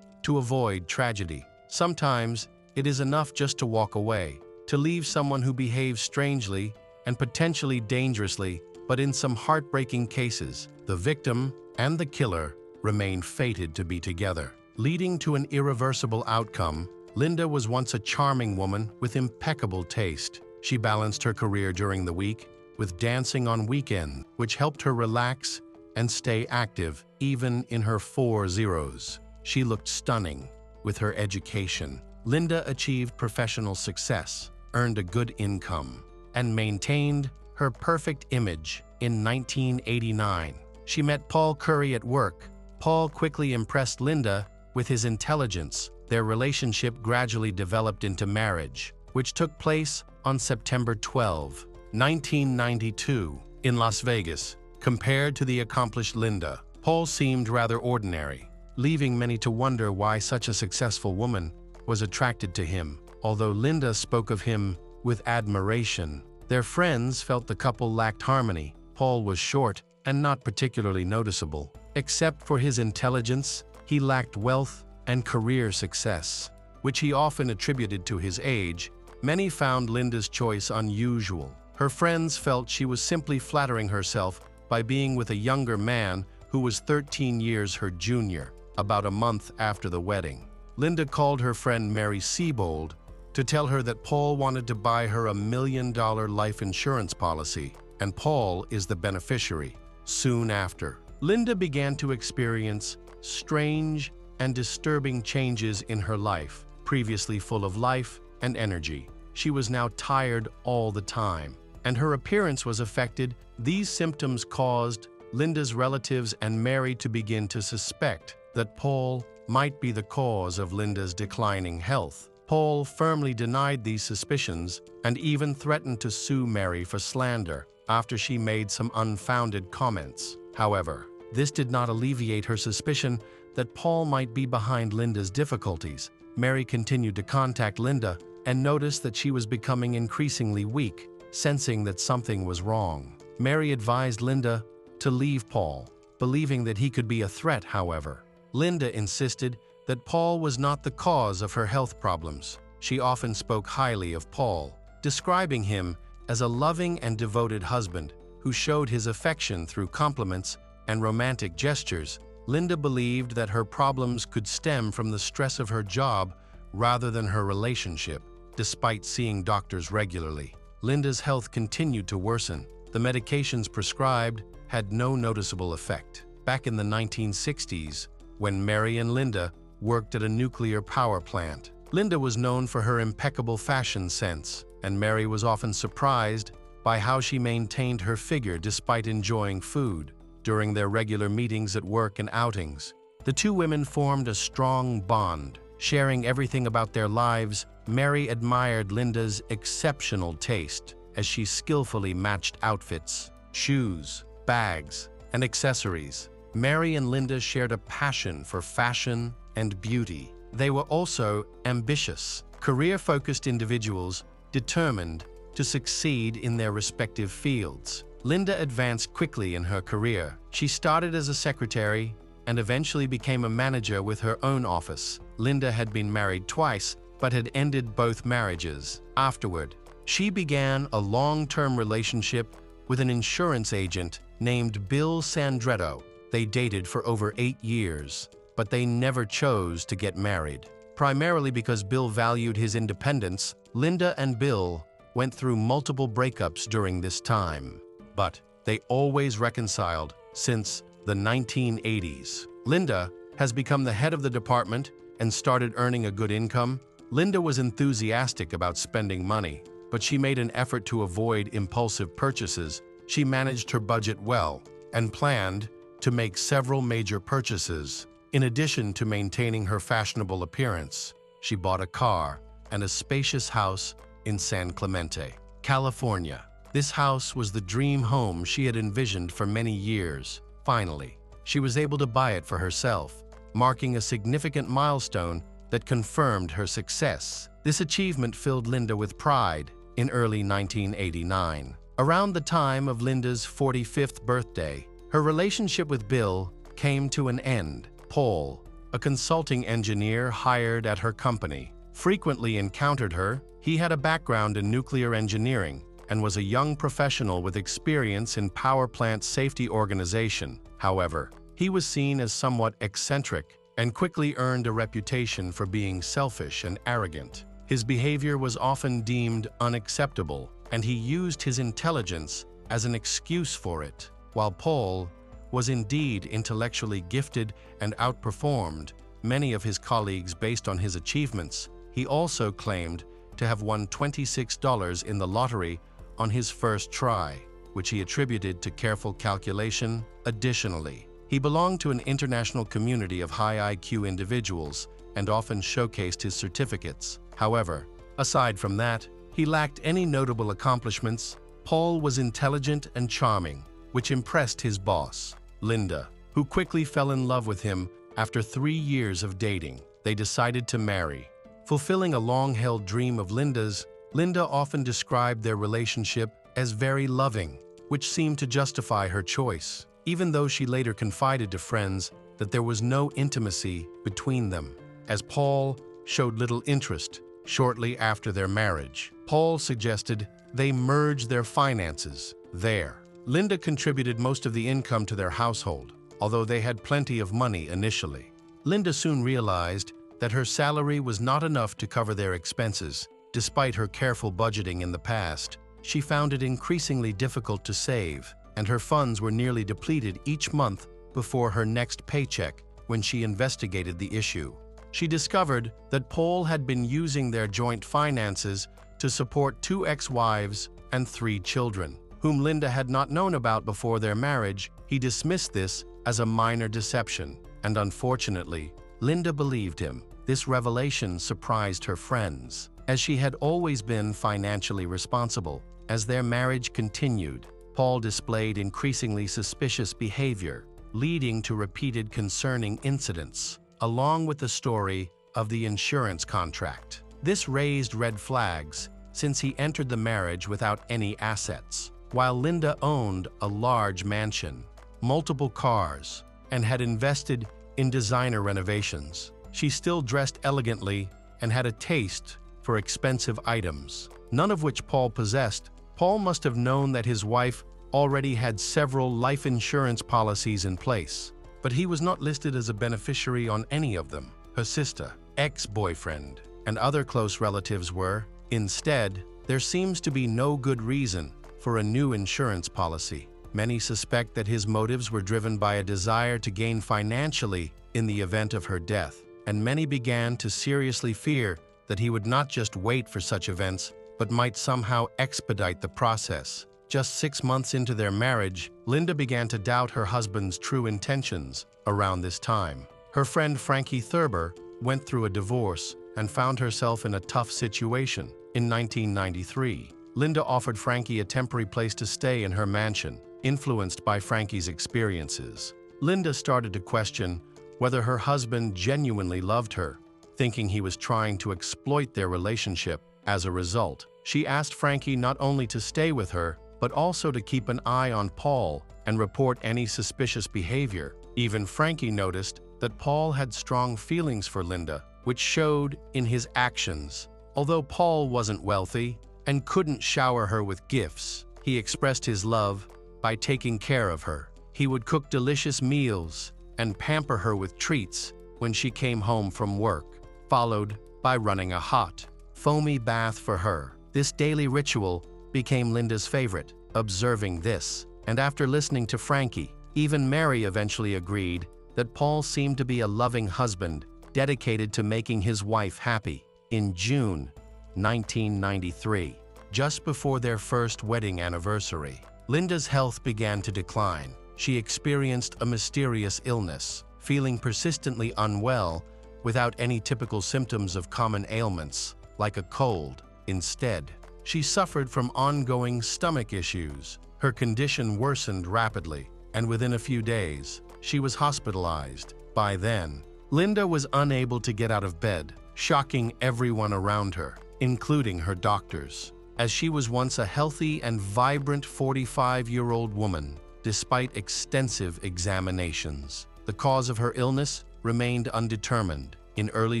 To avoid tragedy, sometimes it is enough just to walk away, to leave someone who behaves strangely and potentially dangerously. But in some heartbreaking cases, the victim and the killer remain fated to be together, leading to an irreversible outcome. Linda was once a charming woman with impeccable taste. She balanced her career during the week with dancing on weekends, which helped her relax and stay active even in her 40s. She looked stunning with her education. Linda achieved professional success, earned a good income, and maintained her perfect image. in 1989. She met Paul Curry at work. Paul quickly impressed Linda with his intelligence. Their relationship gradually developed into marriage, which took place on September 12, 1992, in Las Vegas. Compared to the accomplished Linda, Paul seemed rather ordinary, leaving many to wonder why such a successful woman was attracted to him. Although Linda spoke of him with admiration, their friends felt the couple lacked harmony. Paul was short and not particularly noticeable. Except for his intelligence, he lacked wealth and career success, which he often attributed to his age. Many found Linda's choice unusual. Her friends felt she was simply flattering herself by being with a younger man who was 13 years her junior, about a month after the wedding. Linda called her friend Mary Siebold to tell her that Paul wanted to buy her $1 million life insurance policy, and Paul is the beneficiary. Soon after, Linda began to experience strange and disturbing changes in her life. Previously full of life and energy, she was now tired all the time, and her appearance was affected. These symptoms caused Linda's relatives and Mary to begin to suspect that Paul might be the cause of Linda's declining health. Paul firmly denied these suspicions and even threatened to sue Mary for slander after she made some unfounded comments. However, this did not alleviate her suspicion that Paul might be behind Linda's difficulties. Mary continued to contact Linda and noticed that she was becoming increasingly weak, sensing that something was wrong. Mary advised Linda to leave Paul, believing that he could be a threat. However, Linda insisted that Paul was not the cause of her health problems. She often spoke highly of Paul, describing him as a loving and devoted husband who showed his affection through compliments and romantic gestures. Linda believed that her problems could stem from the stress of her job rather than her relationship. Despite seeing doctors regularly, Linda's health continued to worsen. The medications prescribed had no noticeable effect. Back in the 1960s, when Mary and Linda worked at a nuclear power plant, Linda was known for her impeccable fashion sense, and Mary was often surprised by how she maintained her figure despite enjoying food. During their regular meetings at work and outings, the two women formed a strong bond, sharing everything about their lives. Mary admired Linda's exceptional taste as she skillfully matched outfits, shoes, bags, and accessories. Mary and Linda shared a passion for fashion and beauty. They were also ambitious, career-focused individuals determined to succeed in their respective fields. Linda advanced quickly in her career. She started as a secretary and eventually became a manager with her own office. Linda had been married twice, but had ended both marriages. Afterward, she began a long-term relationship with an insurance agent named Bill Sandretto. They dated for over 8 years, but they never chose to get married. Primarily because Bill valued his independence, Linda and Bill went through multiple breakups during this time, but they always reconciled since the 1980s. Linda has become the head of the department and started earning a good income. Linda was enthusiastic about spending money, but she made an effort to avoid impulsive purchases. She managed her budget well and planned to make several major purchases. In addition to maintaining her fashionable appearance, she bought a car and a spacious house in San Clemente, California. This house was the dream home she had envisioned for many years. Finally, she was able to buy it for herself, marking a significant milestone that confirmed her success. This achievement filled Linda with pride. In early 1989, around the time of Linda's 45th birthday, her relationship with Bill came to an end. Paul, a consulting engineer hired at her company, frequently encountered her. He had a background in nuclear engineering and was a young professional with experience in power plant safety organization. However, he was seen as somewhat eccentric and quickly earned a reputation for being selfish and arrogant. His behavior was often deemed unacceptable, and he used his intelligence as an excuse for it. While Paul was indeed intellectually gifted and outperformed many of his colleagues based on his achievements, he also claimed to have won $26 in the lottery on his first try. which he attributed to careful calculation. Additionally, he belonged to an international community of high IQ individuals and often showcased his certificates. However, aside from that, he lacked any notable accomplishments. Paul was intelligent and charming, which impressed his boss, Linda, who quickly fell in love with him after 3 years of dating. They decided to marry. Fulfilling a long-held dream of Linda's, Linda often described their relationship as very loving, which seemed to justify her choice, even though she later confided to friends that there was no intimacy between them. As Paul showed little interest shortly after their marriage, Paul suggested they merge their finances there. Linda contributed most of the income to their household, although they had plenty of money initially. Linda soon realized that her salary was not enough to cover their expenses. Despite her careful budgeting in the past, she found it increasingly difficult to save, and her funds were nearly depleted each month before her next paycheck. When she investigated the issue, she discovered that Paul had been using their joint finances to support 2 ex-wives and 3 children, whom Linda had not known about before their marriage. He dismissed this as a minor deception, and unfortunately, Linda believed him. This revelation surprised her friends, as she had always been financially responsible. As their marriage continued, Paul displayed increasingly suspicious behavior, leading to repeated concerning incidents, along with the story of the insurance contract. This raised red flags since he entered the marriage without any assets. While Linda owned a large mansion, multiple cars, and had invested in designer renovations, she still dressed elegantly and had a taste for expensive items, none of which Paul possessed. Paul must have known that his wife already had several life insurance policies in place, but he was not listed as a beneficiary on any of them. Her sister, ex-boyfriend, and other close relatives were. Instead, there seems to be no good reason for a new insurance policy. Many suspect that his motives were driven by a desire to gain financially in the event of her death, and many began to seriously fear that he would not just wait for such events, but might somehow expedite the process. Just 6 months into their marriage, Linda began to doubt her husband's true intentions. Around this time, her friend Frankie Thurber went through a divorce and found herself in a tough situation. In 1993, Linda offered Frankie a temporary place to stay in her mansion. Influenced by Frankie's experiences, Linda started to question whether her husband genuinely loved her, thinking he was trying to exploit their relationship. As a result, she asked Frankie not only to stay with her, but also to keep an eye on Paul and report any suspicious behavior. Even Frankie noticed that Paul had strong feelings for Linda, which showed in his actions. Although Paul wasn't wealthy and couldn't shower her with gifts, he expressed his love by taking care of her. He would cook delicious meals and pamper her with treats when she came home from work, followed by running a hot, foamy bath for her. This daily ritual became Linda's favorite. Observing this, and after listening to Frankie, even Mary eventually agreed that Paul seemed to be a loving husband, dedicated to making his wife happy. In June 1993, just before their first wedding anniversary, Linda's health began to decline. She experienced a mysterious illness, feeling persistently unwell without any typical symptoms of common ailments, like a cold. Instead, she suffered from ongoing stomach issues. Her condition worsened rapidly, and within a few days, she was hospitalized. By then, Linda was unable to get out of bed, shocking everyone around her, including her doctors. As she was once a healthy and vibrant 45-year-old woman, despite extensive examinations, the cause of her illness remained undetermined. In early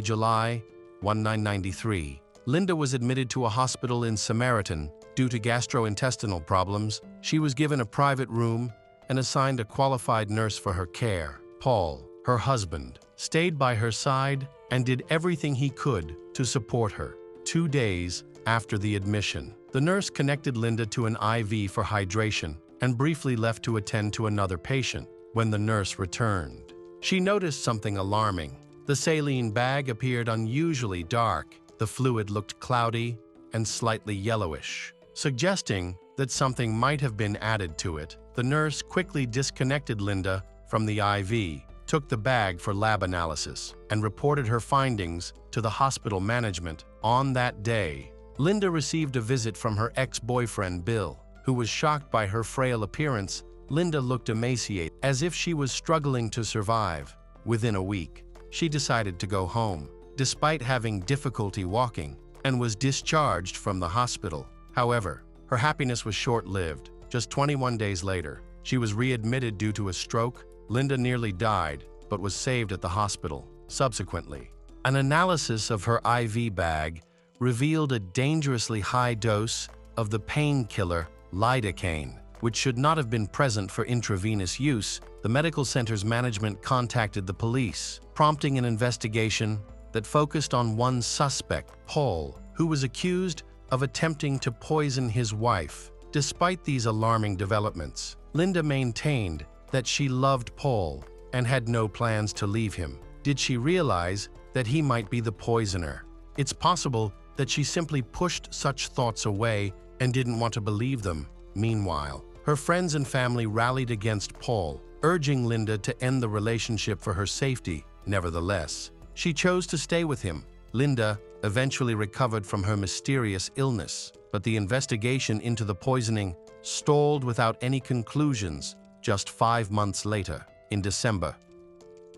July 1993, Linda was admitted to a hospital in Samaritan due to gastrointestinal problems. She was given a private room and assigned a qualified nurse for her care. Paul, her husband, stayed by her side and did everything he could to support her. 2 days after the admission, the nurse connected Linda to an IV for hydration and briefly left to attend to another patient. When the nurse returned, she noticed something alarming. The saline bag appeared unusually dark. The fluid looked cloudy and slightly yellowish, suggesting that something might have been added to it. The nurse quickly disconnected Linda from the IV, took the bag for lab analysis, and reported her findings to the hospital management. On that day, Linda received a visit from her ex-boyfriend Bill, who was shocked by her frail appearance. Linda looked emaciated, as if she was struggling to survive. Within a week, she decided to go home, despite having difficulty walking, and was discharged from the hospital. However, her happiness was short-lived. Just 21 days later, she was readmitted due to a stroke. Linda nearly died, but was saved at the hospital. Subsequently, an analysis of her IV bag revealed a dangerously high dose of the painkiller lidocaine, which should not have been present for intravenous use. The medical center's management contacted the police, prompting an investigation that focused on one suspect, Paul, who was accused of attempting to poison his wife. Despite these alarming developments, Linda maintained that she loved Paul and had no plans to leave him. Did she realize that he might be the poisoner? It's possible that she simply pushed such thoughts away and didn't want to believe them. Meanwhile, her friends and family rallied against Paul, urging Linda to end the relationship for her safety. Nevertheless, she chose to stay with him. Linda eventually recovered from her mysterious illness, but the investigation into the poisoning stalled without any conclusions. Just 5 months later, in December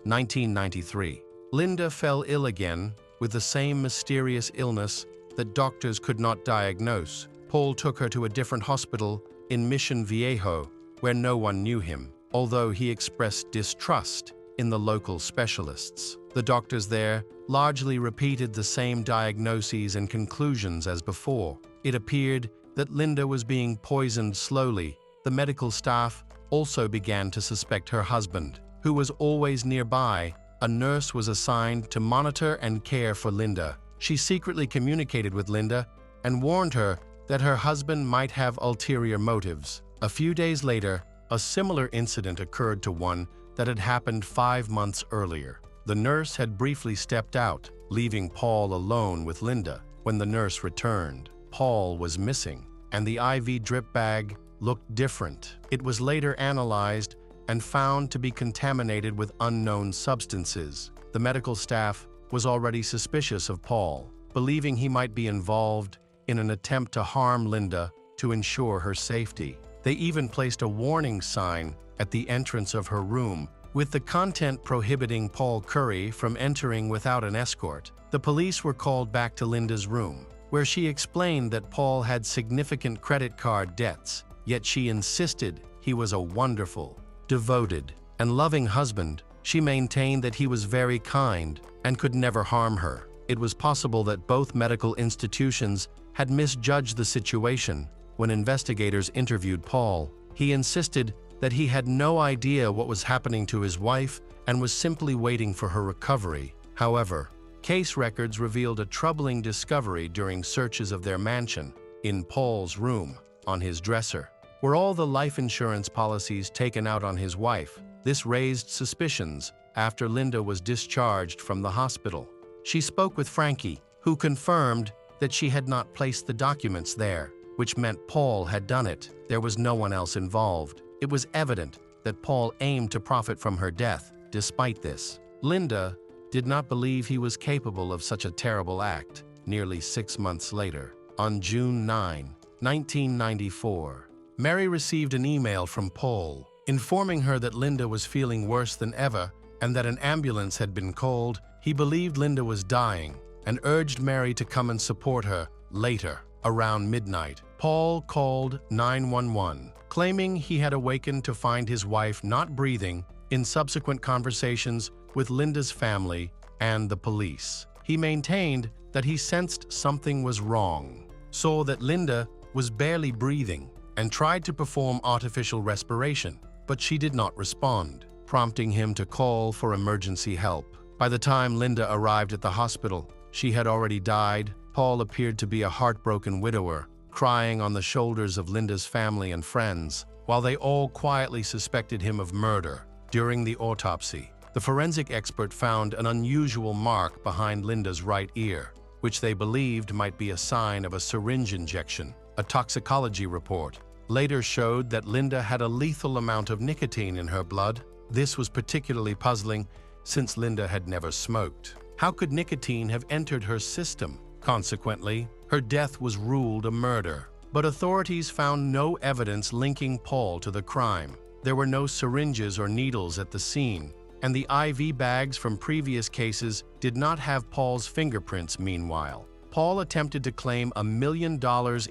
1993, Linda fell ill again with the same mysterious illness that doctors could not diagnose. Paul took her to a different hospital in Mission Viejo, where no one knew him, although he expressed distrust in the local specialists. The doctors there largely repeated the same diagnoses and conclusions as before. It appeared that Linda was being poisoned slowly. The medical staff also began to suspect her husband, who was always nearby. A nurse was assigned to monitor and care for Linda. She secretly communicated with Linda and warned her that her husband might have ulterior motives. A few days later, a similar incident occurred to one that had happened 5 months earlier. The nurse had briefly stepped out, leaving Paul alone with Linda. When the nurse returned, Paul was missing, and the IV drip bag looked different. It was later analyzed and found to be contaminated with unknown substances. The medical staff was already suspicious of Paul, believing he might be involved in an attempt to harm Linda to ensure her safety. They even placed a warning sign at the entrance of her room, with the content prohibiting Paul Curry from entering without an escort. The police were called back to Linda's room, where she explained that Paul had significant credit card debts, yet she insisted he was a wonderful, devoted, and loving husband. She maintained that he was very kind and could never harm her. It was possible that both medical institutions had misjudged the situation. When investigators interviewed Paul, he insisted that he had no idea what was happening to his wife and was simply waiting for her recovery. However, case records revealed a troubling discovery during searches of their mansion. In Paul's room, on his dresser, were all the life insurance policies taken out on his wife. This raised suspicions after Linda was discharged from the hospital. She spoke with Frankie, who confirmed that she had not placed the documents there, which meant Paul had done it. There was no one else involved. It was evident that Paul aimed to profit from her death. Despite this, Linda did not believe he was capable of such a terrible act. Nearly 6 months later, on June 9, 1994, Mary received an email from Paul, informing her that Linda was feeling worse than ever and that an ambulance had been called. He believed Linda was dying and urged Mary to come and support her. Later, around midnight, Paul called 911, claiming he had awakened to find his wife not breathing. In subsequent conversations with Linda's family and the police, he maintained that he sensed something was wrong, saw that Linda was barely breathing, and tried to perform artificial respiration, but she did not respond, prompting him to call for emergency help. By the time Linda arrived at the hospital, she had already died. Paul appeared to be a heartbroken widower, crying on the shoulders of Linda's family and friends, while they all quietly suspected him of murder. During the autopsy, the forensic expert found an unusual mark behind Linda's right ear, which they believed might be a sign of a syringe injection. A toxicology report later showed that Linda had a lethal amount of nicotine in her blood. This was particularly puzzling since Linda had never smoked. How could nicotine have entered her system? Consequently, her death was ruled a murder. But authorities found no evidence linking Paul to the crime. There were no syringes or needles at the scene, and the IV bags from previous cases did not have Paul's fingerprints. Meanwhile, Paul attempted to claim $1 million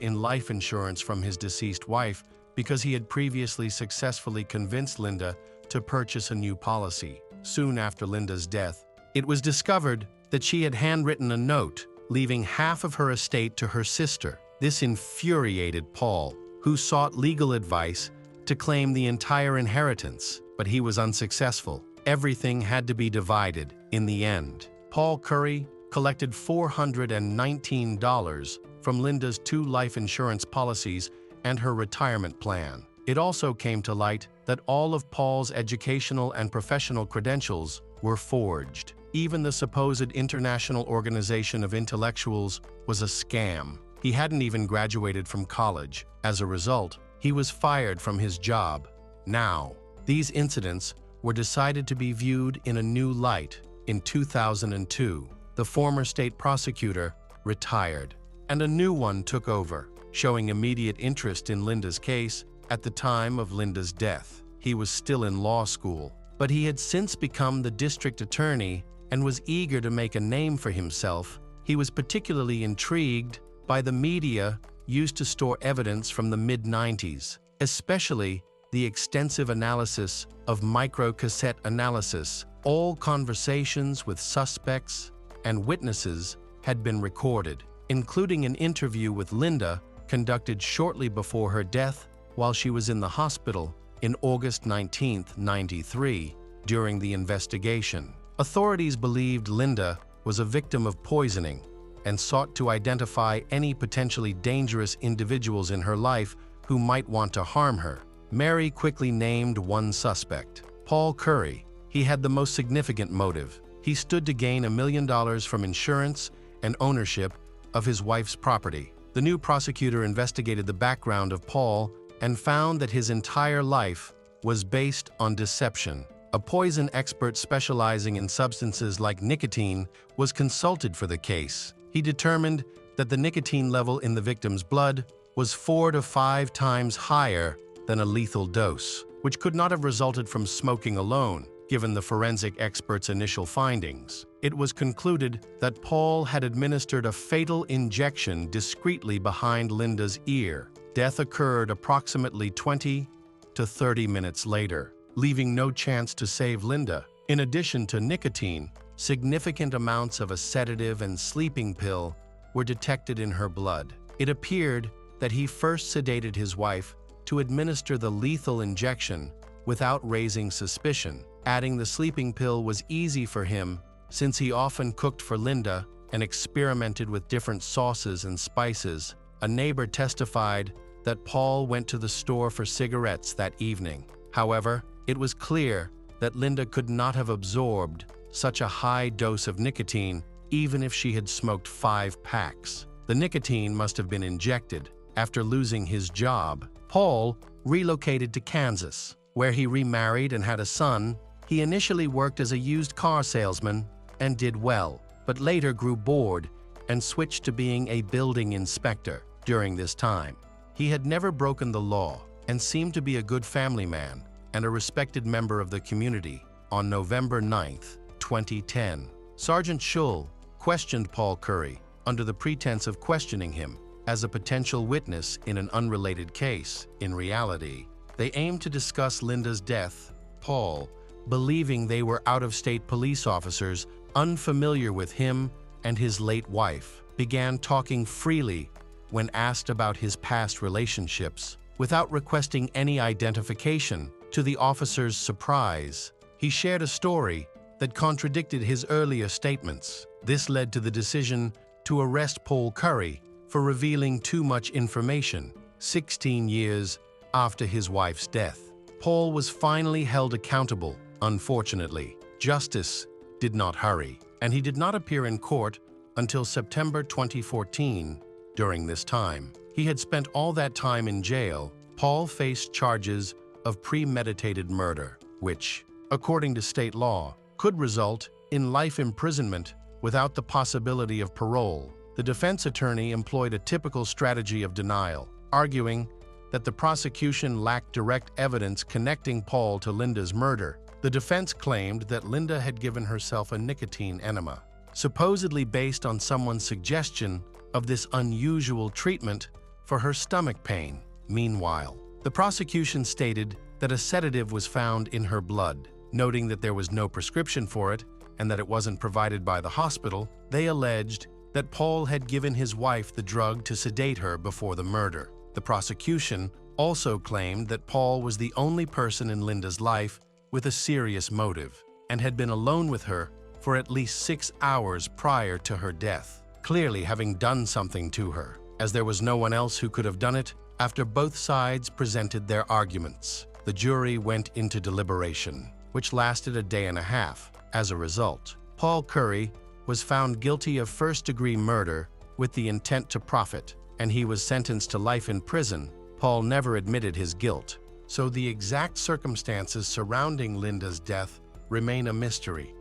in life insurance from his deceased wife because he had previously successfully convinced Linda to purchase a new policy. Soon after Linda's death, it was discovered that she had handwritten a note, leaving half of her estate to her sister. This infuriated Paul, who sought legal advice to claim the entire inheritance, but he was unsuccessful. Everything had to be divided. In the end, Paul Curry collected $419 from Linda's 2 life insurance policies and her retirement plan. It also came to light that all of Paul's educational and professional credentials were forged. Even the supposed International Organization of Intellectuals was a scam. He hadn't even graduated from college. As a result, he was fired from his job. Now, these incidents were decided to be viewed in a new light. In 2002, the former state prosecutor retired, and a new one took over, showing immediate interest in Linda's case. At the time of Linda's death, he was still in law school, but he had since become the district attorney and was eager to make a name for himself. He was particularly intrigued by the media used to store evidence from the mid-90s, especially the extensive analysis of microcassette analysis. All conversations with suspects and witnesses had been recorded, including an interview with Linda conducted shortly before her death while she was in the hospital in August 19, 1993, during the investigation. Authorities believed Linda was a victim of poisoning and sought to identify any potentially dangerous individuals in her life who might want to harm her. Mary quickly named one suspect, Paul Curry. He had the most significant motive. He stood to gain $1 million from insurance and ownership of his wife's property. The new prosecutor investigated the background of Paul and found that his entire life was based on deception. A poison expert specializing in substances like nicotine was consulted for the case. He determined that the nicotine level in the victim's blood was 4 to 5 times higher than a lethal dose, which could not have resulted from smoking alone, given the forensic expert's initial findings. It was concluded that Paul had administered a fatal injection discreetly behind Linda's ear. Death occurred approximately 20 to 30 minutes later, leaving no chance to save Linda. In addition to nicotine, significant amounts of a sedative and sleeping pill were detected in her blood. It appeared that he first sedated his wife to administer the lethal injection without raising suspicion. Adding the sleeping pill was easy for him since he often cooked for Linda and experimented with different sauces and spices. A neighbor testified that Paul went to the store for cigarettes that evening. However, it was clear that Linda could not have absorbed such a high dose of nicotine even if she had smoked 5 packs. The nicotine must have been injected. After losing his job, Paul relocated to Kansas, where he remarried and had a son. He initially worked as a used car salesman and did well, but later grew bored and switched to being a building inspector. During this time, he had never broken the law and seemed to be a good family man and a respected member of the community. On November 9, 2010, Sergeant Schull questioned Paul Curry under the pretense of questioning him as a potential witness in an unrelated case. In reality, they aimed to discuss Linda's death. Paul, believing they were out-of-state police officers unfamiliar with him and his late wife, began talking freely when asked about his past relationships. Without requesting any identification, to the officer's surprise, he shared a story that contradicted his earlier statements. This led to the decision to arrest Paul Curry for revealing too much information. 16 years after his wife's death, Paul was finally held accountable. Unfortunately, justice did not hurry, and he did not appear in court until September 2014. During this time, he had spent all that time in jail Paul faced charges of premeditated murder, which, according to state law, could result in life imprisonment without the possibility of parole. The defense attorney employed a typical strategy of denial, arguing that the prosecution lacked direct evidence connecting Paul to Linda's murder. The defense claimed that Linda had given herself a nicotine enema, supposedly based on someone's suggestion of this unusual treatment for her stomach pain. Meanwhile, the prosecution stated that a sedative was found in her blood. Noting that there was no prescription for it and that it wasn't provided by the hospital, they alleged that Paul had given his wife the drug to sedate her before the murder. The prosecution also claimed that Paul was the only person in Linda's life with a serious motive and had been alone with her for at least 6 hours prior to her death, clearly having done something to her, as there was no one else who could have done it. After both sides presented their arguments, the jury went into deliberation, which lasted a day and a half. As a result, Paul Curry was found guilty of first-degree murder with the intent to profit, and he was sentenced to life in prison. Paul never admitted his guilt, so the exact circumstances surrounding Linda's death remain a mystery.